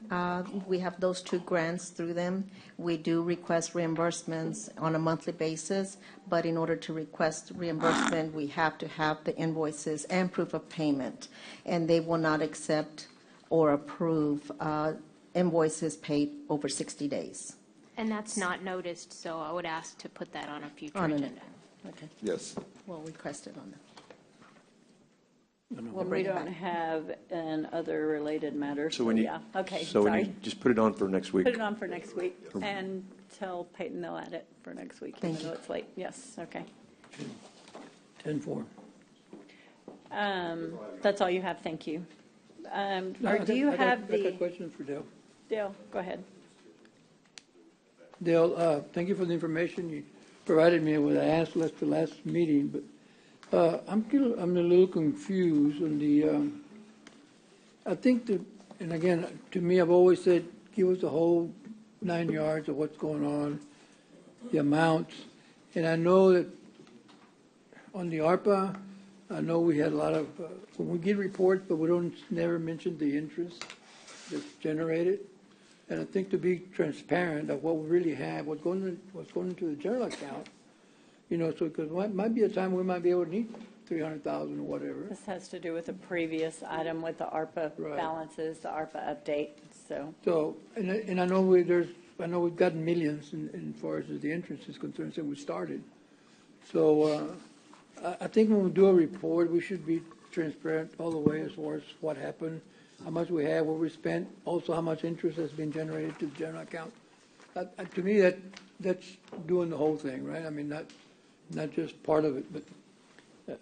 Speaker 4: we have those two grants through them. We do request reimbursements on a monthly basis, but in order to request reimbursement, we have to have the invoices and proof of payment. And they will not accept or approve invoices paid over 60 days.
Speaker 15: And that's not noticed, so I would ask to put that on a future
Speaker 4: On an-
Speaker 15: agenda.
Speaker 4: Okay.
Speaker 7: Yes.
Speaker 4: We'll request it on that.
Speaker 1: Well, we
Speaker 4: bring it
Speaker 1: don't
Speaker 4: back.
Speaker 1: have an other related matter,
Speaker 5: So
Speaker 1: so
Speaker 5: we need,
Speaker 1: yeah, okay,
Speaker 5: so we
Speaker 1: sorry.
Speaker 5: need, just put it on for next week.
Speaker 1: Put it on for next week, and tell Peyton they'll add it for next week, even
Speaker 4: Thank
Speaker 1: though
Speaker 4: you.
Speaker 1: it's late. Yes, okay.
Speaker 20: 10-4.
Speaker 1: That's all you have, thank you.
Speaker 20: No,
Speaker 1: Or do you
Speaker 20: I
Speaker 1: have
Speaker 20: got a
Speaker 1: the,
Speaker 20: question for Dale.
Speaker 1: Dale, go ahead.
Speaker 20: Dale, thank you for the information you provided me with. I asked at the last meeting, but I'm a little confused on the, I think that, and again, to me, I've always said, give us the whole 9 yards of what's going on, the amounts. And I know that on the ARPA, I know we had a lot of, when we get reports, but we don't never mention the interest that's generated. And I think to be transparent of what we really have, what's going into the general account, you know, so because might be a time we might be able to need 300,000 or whatever.
Speaker 1: This has to do with the previous item with the ARPA
Speaker 20: Right.
Speaker 1: balances, the ARPA update, so.
Speaker 20: So, and I know I know we've gotten millions in far as the interest is concerned since we started. So, I think when we do a report, we should be transparent all the way as far as what happened, how much we have, what we spent, also how much interest has been generated to the general account. To me, that's doing the whole thing, right? I mean, not just part of it, but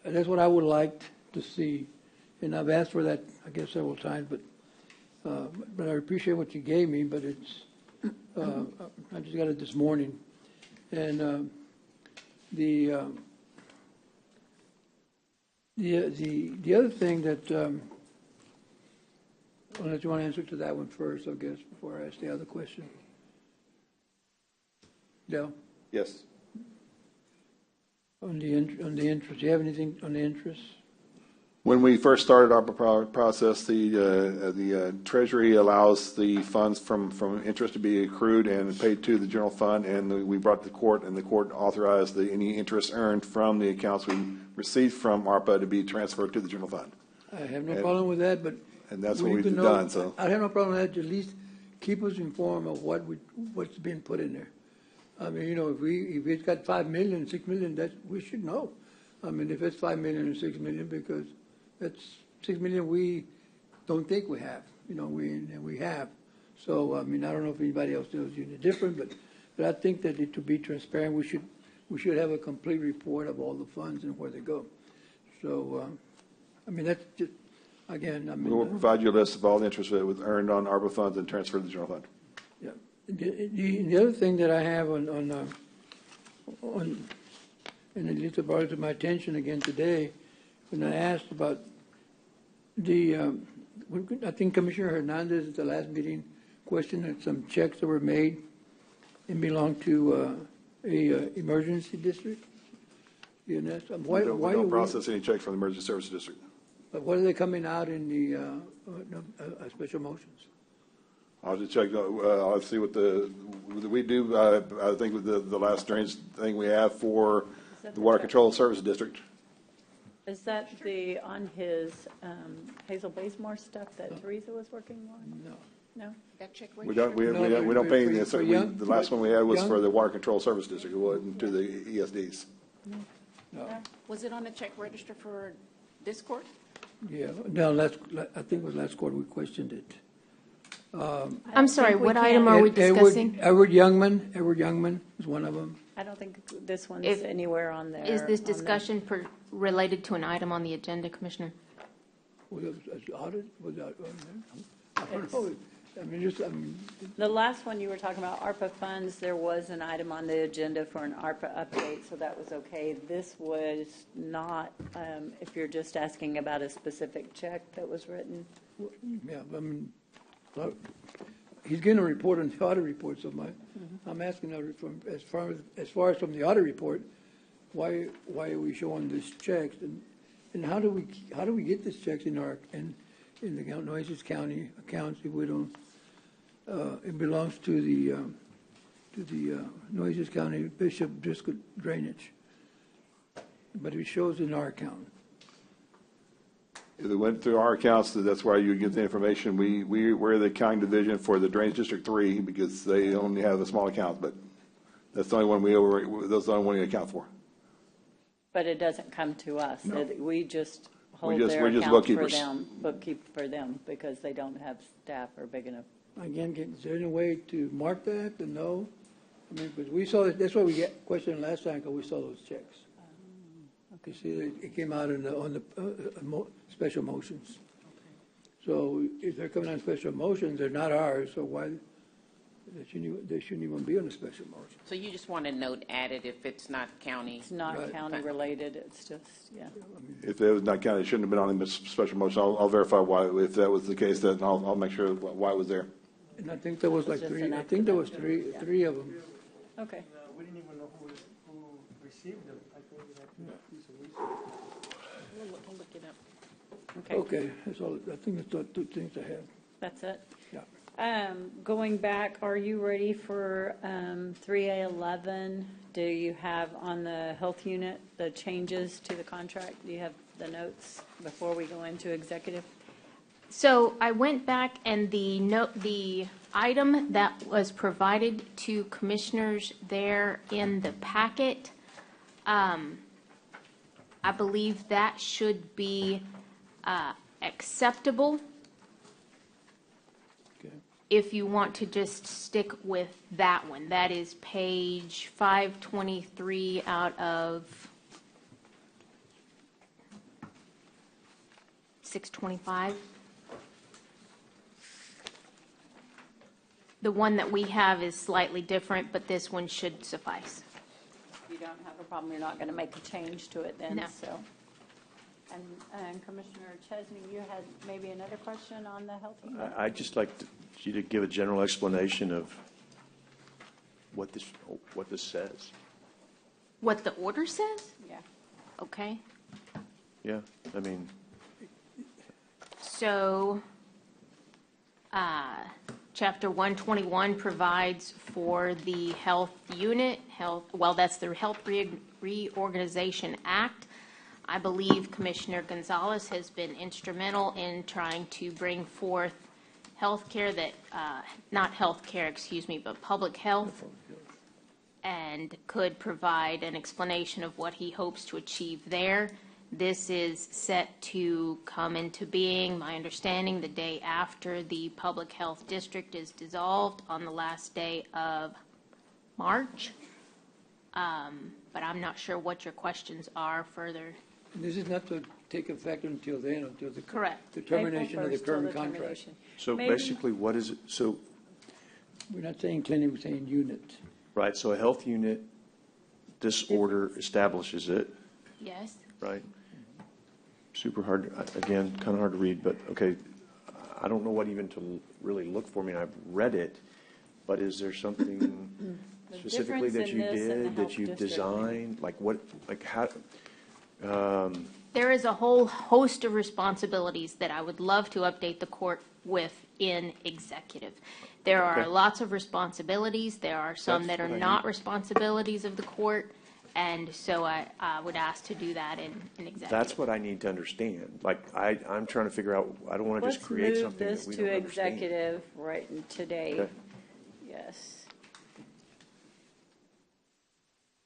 Speaker 20: that's what I would like to see. And I've asked for that, I guess, several times, but I appreciate what you gave me, but it's, I just got it this morning. And the other thing that, unless you want to answer to that one first, I guess, before I ask the other question. Dale?
Speaker 7: Yes.
Speaker 20: On the interest, do you have anything on the interest?
Speaker 7: When we first started our process, the Treasury allows the funds from interest to be accrued and paid to the general fund, and we brought to the court, and the court authorized any interest earned from the accounts we received from ARPA to be transferred to the general fund.
Speaker 20: I have no problem with that, but.
Speaker 7: And that's
Speaker 20: we
Speaker 7: what
Speaker 20: need to
Speaker 7: we've
Speaker 20: know-
Speaker 7: done, so.
Speaker 20: I have no problem with that, at least keep us informed of what's being put in there. I mean, you know, if it's got 5 million, 6 million, we should know. I mean, if it's 5 million or 6 million, because that's 6 million we don't think we have, you know, we have. So, I mean, I don't know if anybody else knows any different, but I think that to be transparent, we should have a complete report of all the funds and where they go. So, I mean, that's just, again, I mean.
Speaker 7: We will provide you a list of all the interest that was earned on ARPA funds and transferred to the general fund.
Speaker 20: Yeah. The other thing that I have on, and at least it brought it to my attention again today, when I asked about I think Commissioner Hernandez at the last meeting questioned that some checks that were made and belong to a emergency district.
Speaker 7: We don't process any checks from the emergency services district.
Speaker 20: But what are they coming out in the special motions?
Speaker 7: I'll just check, I'll see what we do, I think with the last drainage thing we have for the Water Control Services District.
Speaker 1: Is that on his Hazel Bazemore stuff that Teresa was working on? No?
Speaker 21: That check
Speaker 7: We don't pay anything, the last one we had was for the Water Control Service District, it wasn't to the ESDs.
Speaker 20: No.
Speaker 21: Was it on the check register for this court?
Speaker 20: Yeah, no, I think it was last quarter we questioned it.
Speaker 15: I'm sorry, what item are we discussing?
Speaker 20: Edward Youngman is one of them.
Speaker 1: I don't think this one's anywhere on there.
Speaker 15: Is this discussion related to an item on the agenda, Commissioner?
Speaker 20: Was it audit? Was that on there? I don't know. I mean,
Speaker 1: The last one you were talking about, ARPA funds, there was an item on the agenda for an ARPA update, so that was okay. This was not, if you're just asking about a specific check that was written.
Speaker 20: Yeah, I mean, he's getting a report on the audit report, so I'm asking as far as from the audit report, why are we showing these checks, and how do we get these checks in the Nueces County accounts if we don't? It belongs to the Nueces County Bishop District Drainage, but it shows in our account.
Speaker 7: If it went through our accounts, that's why you get the information. We're the accounting division for the Drainage District 3 because they only have a small account, but that's the only one that's the only one we account for.
Speaker 1: But it doesn't come to us.
Speaker 7: No.
Speaker 1: We just hold
Speaker 7: We're
Speaker 1: their
Speaker 7: just
Speaker 1: accounts for
Speaker 7: bookkeepers.
Speaker 1: them, bookkeep for them, because they don't have staff or big enough.
Speaker 20: Again, is there any way to mark that, to know? I mean, because we saw, that's why we get questioned last time, because we saw those checks. You see, it came out on the special motions. So if they're coming on special motions, they're not ours, so why, they shouldn't even be on the special motion.
Speaker 21: So you just want a note added if it's not county?
Speaker 1: It's not county related, it's just, yeah.
Speaker 7: If it was not counted, it shouldn't have been on the special motion. I'll verify why, if that was the case, then I'll make sure why it was there.
Speaker 20: And I think there was like
Speaker 1: Just
Speaker 20: three,
Speaker 1: an
Speaker 20: I think there was three of them.
Speaker 1: Okay.
Speaker 10: We didn't even know who received them. I think we had to do a piece of research.
Speaker 21: We'll look it up.
Speaker 1: Okay,
Speaker 20: Okay, that's all, I think that's the two things I have.
Speaker 1: that's it.
Speaker 20: Yeah.
Speaker 1: Going back, are you ready for 3A11? Do you have on the health unit the changes to the contract? Do you have the notes before we go into executive?
Speaker 15: So I went back and the item that was provided to commissioners there in the packet, I believe that should be acceptable.
Speaker 20: Okay.
Speaker 15: If you want to just stick with that one. That is page 523 out of 625. The one that we have is slightly different, but this one should suffice.
Speaker 1: You don't have a problem, you're not going to make a change to it then,
Speaker 15: No.
Speaker 1: so. And Commissioner Chesney, you had maybe another question on the health unit?
Speaker 5: I'd just like you to give a general explanation of what this says.
Speaker 15: What the order says?
Speaker 1: Yeah.
Speaker 15: Okay.
Speaker 5: Yeah, I mean,
Speaker 15: So, Chapter 121 provides for the health unit, that's the Health Reorganization Act. I believe Commissioner Gonzalez has been instrumental in trying to bring forth healthcare that, not healthcare, excuse me, but public health, and could provide an explanation of what he hopes to achieve there. This is set to come into being, my understanding, the day after the public health district is dissolved on the last day of March. But I'm not sure what your questions are further.
Speaker 20: This is not to take effect until then, until the
Speaker 15: Correct.
Speaker 20: the termination of the
Speaker 1: April 1st till
Speaker 20: current
Speaker 1: the
Speaker 20: contract.
Speaker 1: termination.
Speaker 5: so
Speaker 1: Maybe-
Speaker 5: basically, what is it? So,
Speaker 20: We're not saying clinic, we're saying unit.
Speaker 5: right, so a health unit, this order establishes it,
Speaker 15: Yes?
Speaker 5: right? Super hard, again, kind of hard to read, but, okay, I don't know what even to really look for. I mean, I've read it, but is there something
Speaker 1: The
Speaker 5: specifically that
Speaker 1: difference
Speaker 5: you
Speaker 1: in this and the
Speaker 5: did,
Speaker 1: health
Speaker 5: that you
Speaker 1: district.
Speaker 5: designed? Like what, like how,
Speaker 15: There is a whole host of responsibilities that I would love to update the court with in executive. There are
Speaker 5: Okay.
Speaker 15: lots of responsibilities. There are some
Speaker 5: That's
Speaker 15: that are
Speaker 5: what I
Speaker 15: not
Speaker 5: need.
Speaker 15: responsibilities of the court. And so I would ask to do that in executive.
Speaker 5: that's what I need to understand. Like, I'm trying to figure out, I don't want to just create something that we don't
Speaker 1: Let's move
Speaker 5: understand.
Speaker 1: this to executive right today.
Speaker 5: Okay.
Speaker 1: Yes.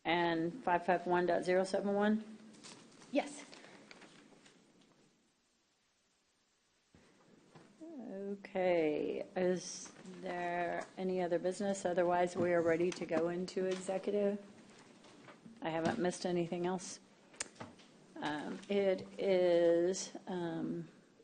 Speaker 1: And 551.071?
Speaker 15: Yes.
Speaker 1: Okay, is there any other business? Otherwise, we are ready to go into executive. I haven't missed anything else. It is,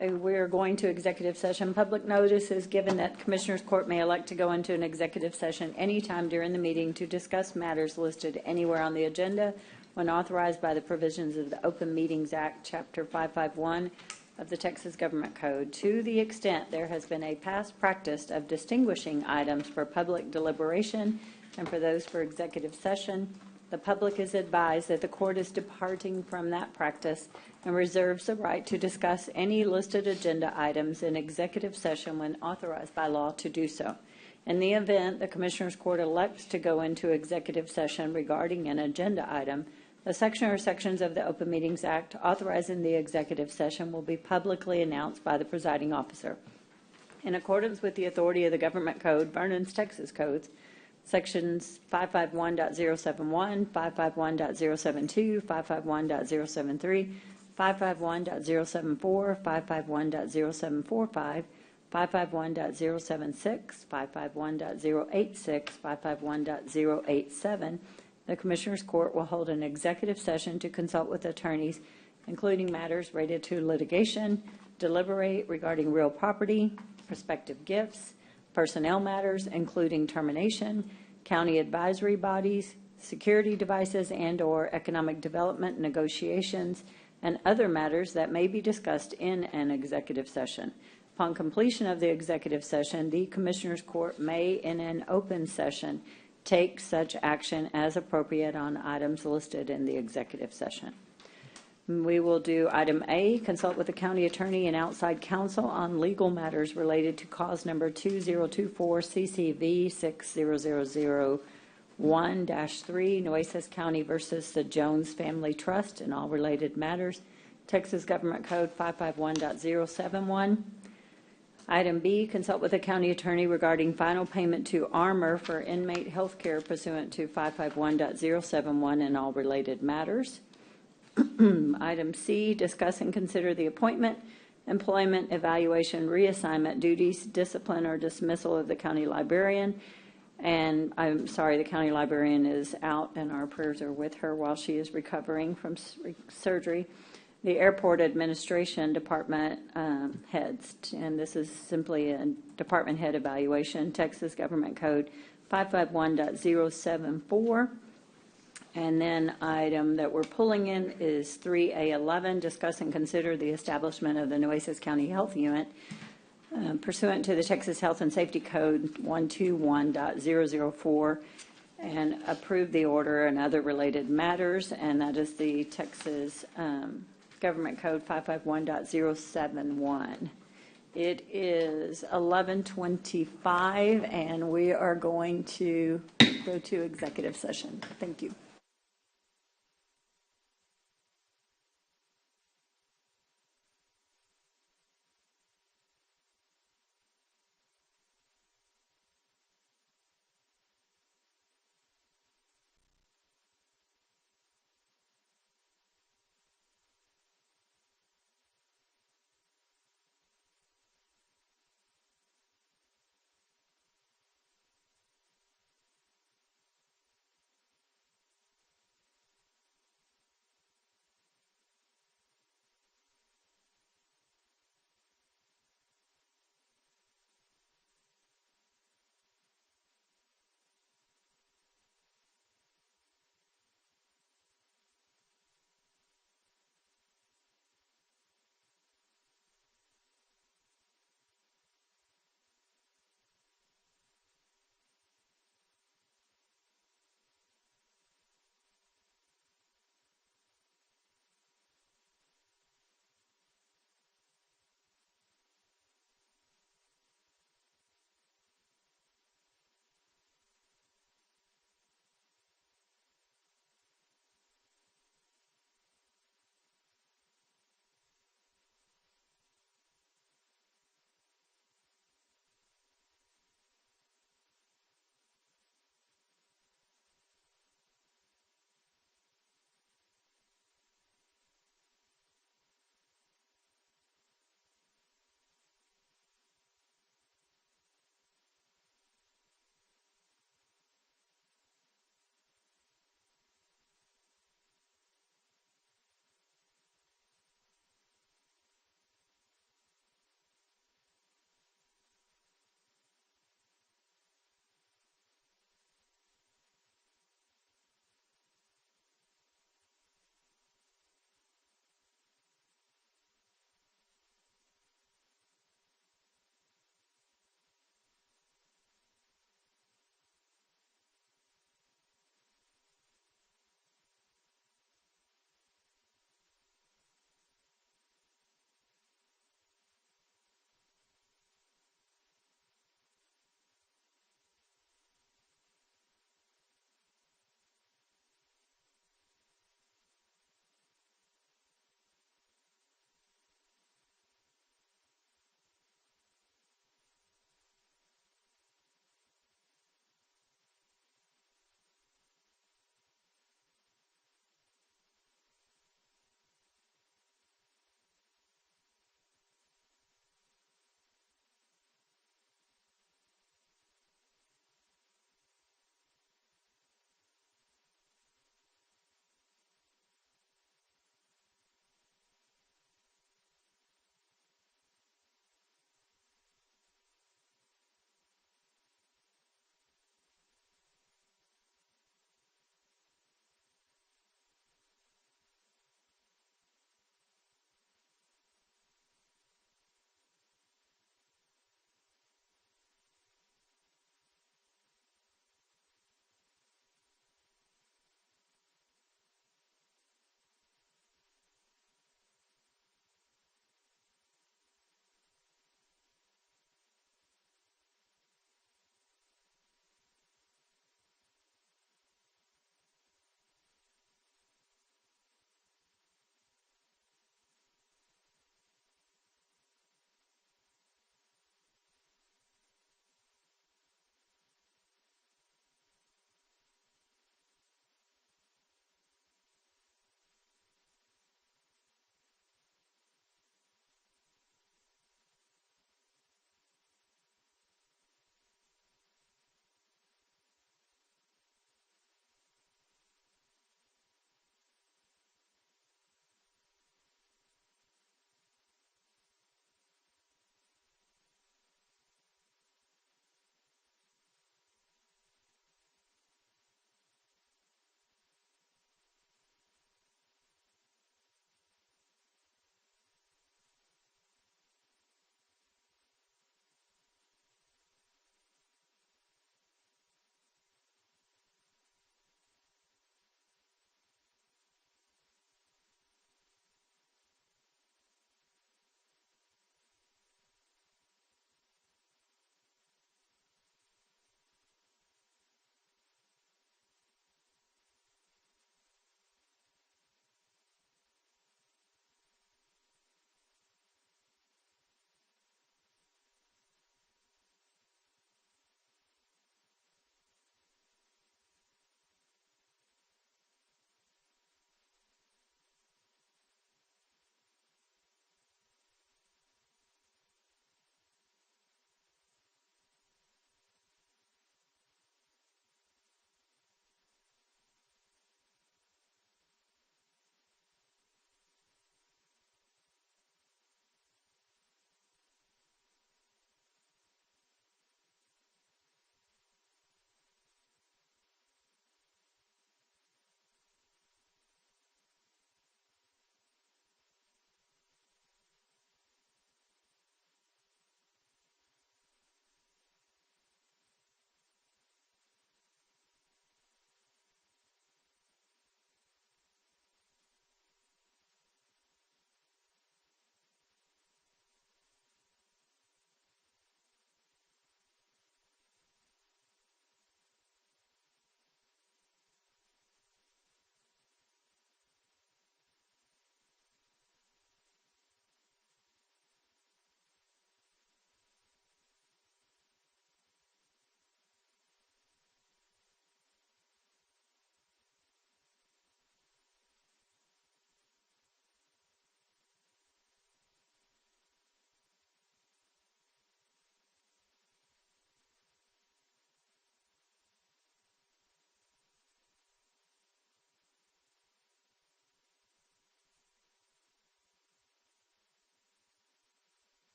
Speaker 1: we're going to executive session. Public notice is given that Commissioners Court may elect to go into an executive session anytime during the meeting to discuss matters listed anywhere on the agenda when authorized by the provisions of the Open Meetings Act, Chapter 551 of the Texas Government Code. To the extent there has been a past practice of distinguishing items for public deliberation and for those for executive session, the public is advised that the court is departing from that practice and reserves the right to discuss any listed agenda items in executive session when authorized by law to do so. In the event the Commissioners Court elects to go into executive session regarding an agenda item, a section or sections of the Open Meetings Act authorizing the executive session will be publicly announced by the presiding officer. In accordance with the authority of the Government Code, Vernon's Texas Codes, Sections 551.071, 551.072, 551.073, 551.074, 551.0745, 551.076, 551.086, 551.087, the Commissioners Court will hold an executive session to consult with attorneys, including matters related to litigation, deliberate regarding real property, prospective gifts, personnel matters, including termination, county advisory bodies, security devices and/or economic development negotiations, and other matters that may be discussed in an executive session. Upon completion of the executive session, the Commissioners Court may, in an open session, take such action as appropriate on items listed in the executive session. We will do item A, consult with the county attorney and outside counsel on legal matters related to cause number 2024 CCV 60001-3, Nueces County versus the Jones Family Trust and all related matters, Texas Government Code 551.071. Item B, consult with the county attorney regarding final payment to Armor for inmate health care pursuant to 551.071 and all related matters. Item C, discuss and consider the appointment, employment, evaluation, reassignment, duties, discipline, or dismissal of the county librarian. And I'm sorry, the county librarian is out, and our prayers are with her while she is recovering from surgery. The airport administration department heads, and this is simply a department head evaluation, Texas Government Code 551.074. And then item that we're pulling in is 3A11, discuss and consider the establishment of the Nueces County Health Unit pursuant to the Texas Health and Safety Code 121.004 and approve the order and other related matters, and that is the Texas Government Code 551.071. It is 11:25, and we are going to go to executive session. Thank you.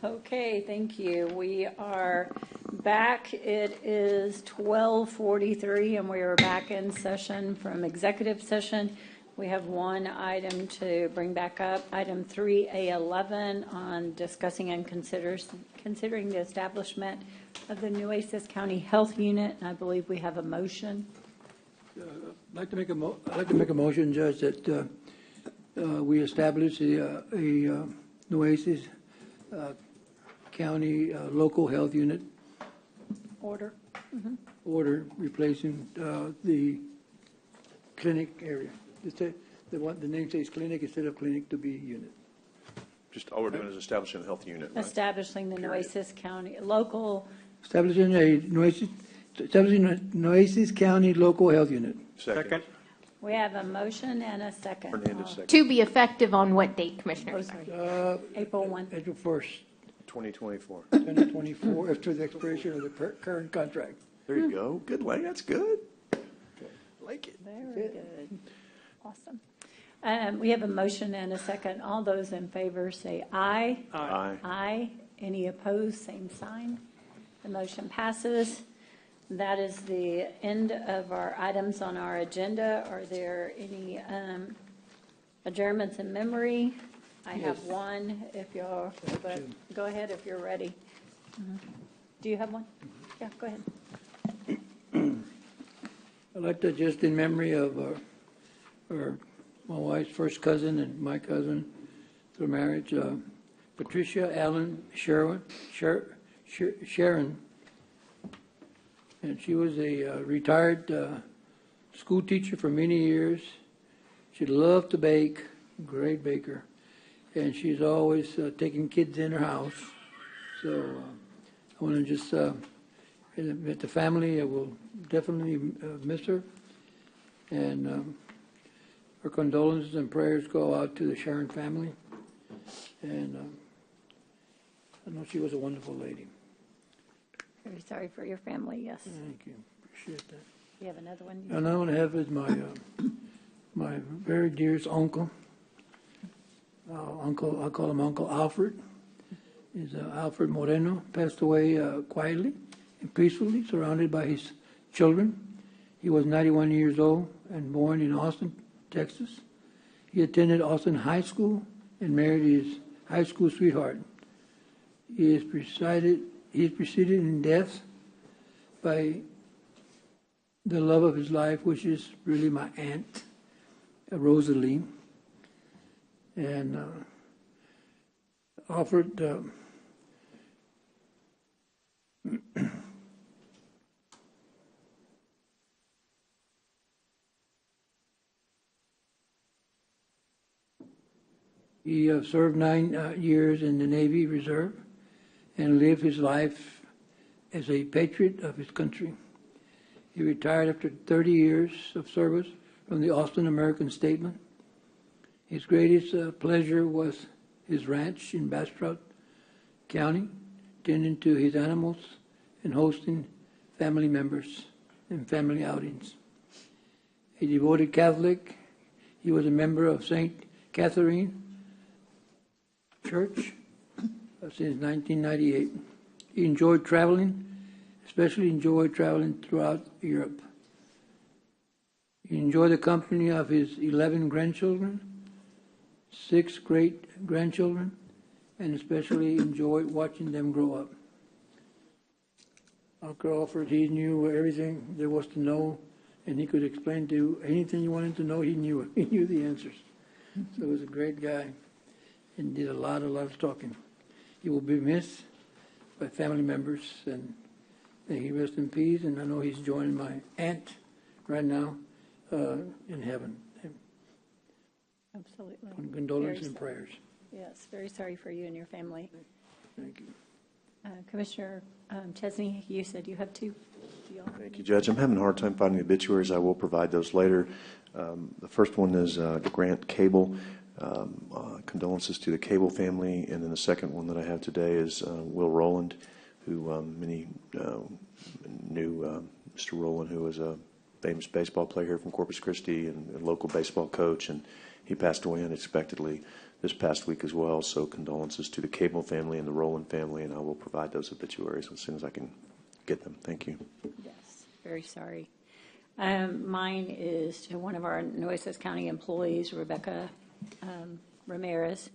Speaker 1: Okay, thank you. We are back. It is 12:43, and we are back in session from executive session. We have one item to bring back up, item 3A11 on discussing and considering the establishment of the Nueces County Health Unit. And I believe we have a motion.
Speaker 20: I'd like to make a motion, Judge, that we establish a Nueces County Local Health Unit
Speaker 1: Order.
Speaker 20: order replacing the clinic area. The name says clinic instead of clinic to be unit.
Speaker 5: Just all we're doing is establishing a health unit, right?
Speaker 1: Establishing the Nueces County local.
Speaker 20: Establishing a Nueces County Local Health Unit.
Speaker 5: Second.
Speaker 1: We have a motion and a second.
Speaker 5: Hernandez, second.
Speaker 15: To be effective on what date, Commissioner?
Speaker 1: April 1.
Speaker 20: April 1st,
Speaker 5: 2024.
Speaker 20: 2024, after the expiration of the current contract.
Speaker 5: There you go. Good, Lane. That's good. Like it.
Speaker 1: Very good. Awesome. We have a motion and a second. All those in favor say aye.
Speaker 5: Aye.
Speaker 1: Aye. Any opposed, same sign. The motion passes. That is the end of our items on our agenda. Are there any adjournments in memory? I have one, if you're, but go ahead if you're ready. Do you have one? Yeah, go ahead.
Speaker 20: I'd like to just in memory of my wife's first cousin and my cousin through marriage, Patricia Allen Sharon, and she was a retired school teacher for many years. She loved to bake, great baker, and she's always taking kids in her house. So I want to just admit the family, I will definitely miss her, and our condolences and prayers go out to the Sharon family, and I know she was a wonderful lady.
Speaker 1: Very sorry for your family, yes.
Speaker 20: Thank you, appreciate that.
Speaker 1: You have another one?
Speaker 20: Another one I have is my very dearest uncle. I call him Uncle Alfred. He's Alfred Moreno, passed away quietly and peacefully, surrounded by his children. He was 91 years old and born in Austin, Texas. He attended Austin High School and married his high school sweetheart. He is preceded in death by the love of his life, which is really my aunt, Rosalie. And Alfred he served 9 years in the Navy Reserve and lived his life as a patriot of his country. He retired after 30 years of service from the Austin American Statesman. His greatest pleasure was his ranch in Bastrop County, tending to his animals and hosting family members and family outings. A devoted Catholic, he was a member of St. Catherine Church since 1998. He enjoyed traveling, especially enjoyed traveling throughout Europe. He enjoyed the company of his 11 grandchildren, 6 great-grandchildren, and especially enjoyed watching them grow up. Uncle Alfred, he knew everything there was to know, and he could explain to you anything you wanted to know, he knew it. He knew the answers. So he was a great guy and did a lot of talking. He will be missed by family members, and may he rest in peace, and I know he's joining my aunt right now in heaven.
Speaker 1: Absolutely.
Speaker 20: Condolences and prayers.
Speaker 1: Yes, very sorry for you and your family.
Speaker 20: Thank you.
Speaker 1: Commissioner Chesney, you said you have 2.
Speaker 5: Thank you, Judge. I'm having a hard time finding the obituaries. I will provide those later. The first one is Grant Cable. Condolences to the Cable family. And then the second one that I have today is Will Rowland, who many knew Mr. Rowland, who was a famous baseball player here from Corpus Christi and a local baseball coach. And he passed away unexpectedly this past week as well. So condolences to the Cable family and the Rowland family, and I will provide those obituaries as soon as I can get them. Thank you.
Speaker 1: Yes, very sorry. Mine is to one of our Nueces County employees, Rebecca Ramirez.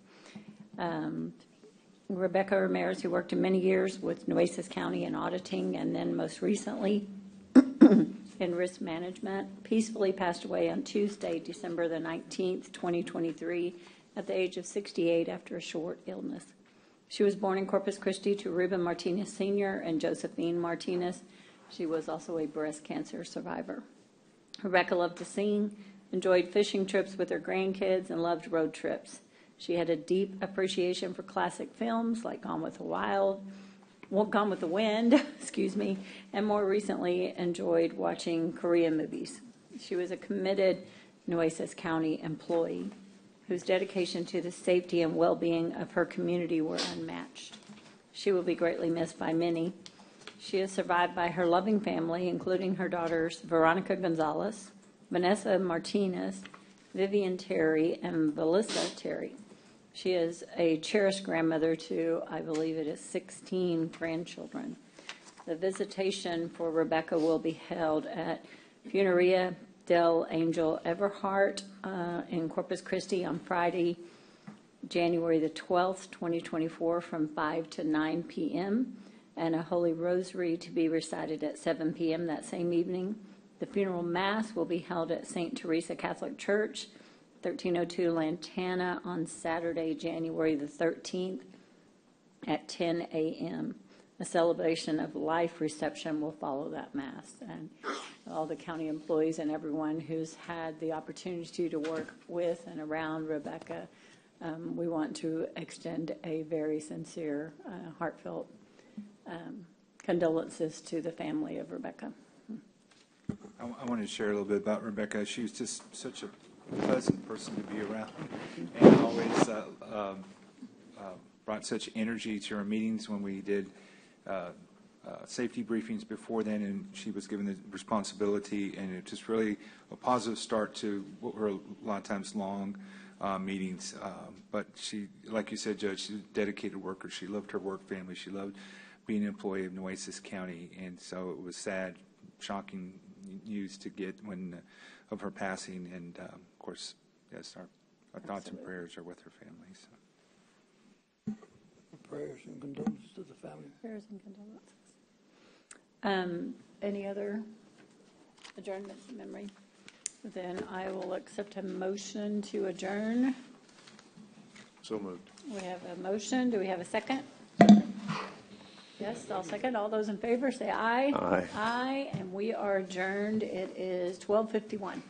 Speaker 1: Rebecca Ramirez, who worked in many years with Nueces County in auditing and then most recently in risk management, peacefully passed away on Tuesday, December the 19th, 2023, at the age of 68 after a short illness. She was born in Corpus Christi to Ruben Martinez Sr. and Josephine Martinez. She was also a breast cancer survivor. Rebecca loved to sing, enjoyed fishing trips with her grandkids, and loved road trips. She had a deep appreciation for classic films like Gone with the Wind, excuse me, and more recently enjoyed watching Korean movies. She was a committed Nueces County employee whose dedication to the safety and well-being of her community were unmatched. She will be greatly missed by many. She is survived by her loving family, including her daughters Veronica Gonzalez, Vanessa Martinez, Vivian Terry, and Valissa Terry. She is a cherished grandmother to, I believe it is 16 grandchildren. The visitation for Rebecca will be held at Funeraria del Angel Everhart in Corpus Christi on Friday, January the 12th, 2024, from 5 to 9 p.m., and a Holy Rosary to be recited at 7 p.m. that same evening. The funeral mass will be held at St. Teresa Catholic Church, 1302 Lantana, on Saturday, January the 13th at 10 a.m. A celebration of life reception will follow that mass. And all the county employees and everyone who's had the opportunity to work with and around Rebecca, we want to extend a very sincere, heartfelt condolences to the family of Rebecca.
Speaker 8: I wanted to share a little bit about Rebecca. She was just such a pleasant person to be around, and always brought such energy to our meetings when we did safety briefings before then, and she was given the responsibility, and it just really a positive start to what were a lot of times long meetings. But she, like you said, Judge, she's a dedicated worker. She loved her work family. She loved being an employee of Nueces County, and so it was sad, shocking news to get when of her passing, and of course, yes, our thoughts and prayers are with her family. So.
Speaker 20: Prayers and condolences to the family.
Speaker 1: Prayers and condolences. Any other adjournments in memory? Then I will accept a motion to adjourn.
Speaker 5: So moved.
Speaker 1: We have a motion. Do we have a second? Yes, I'll second. All those in favor say aye.
Speaker 5: Aye.
Speaker 1: Aye, and we are adjourned. It is 12:51.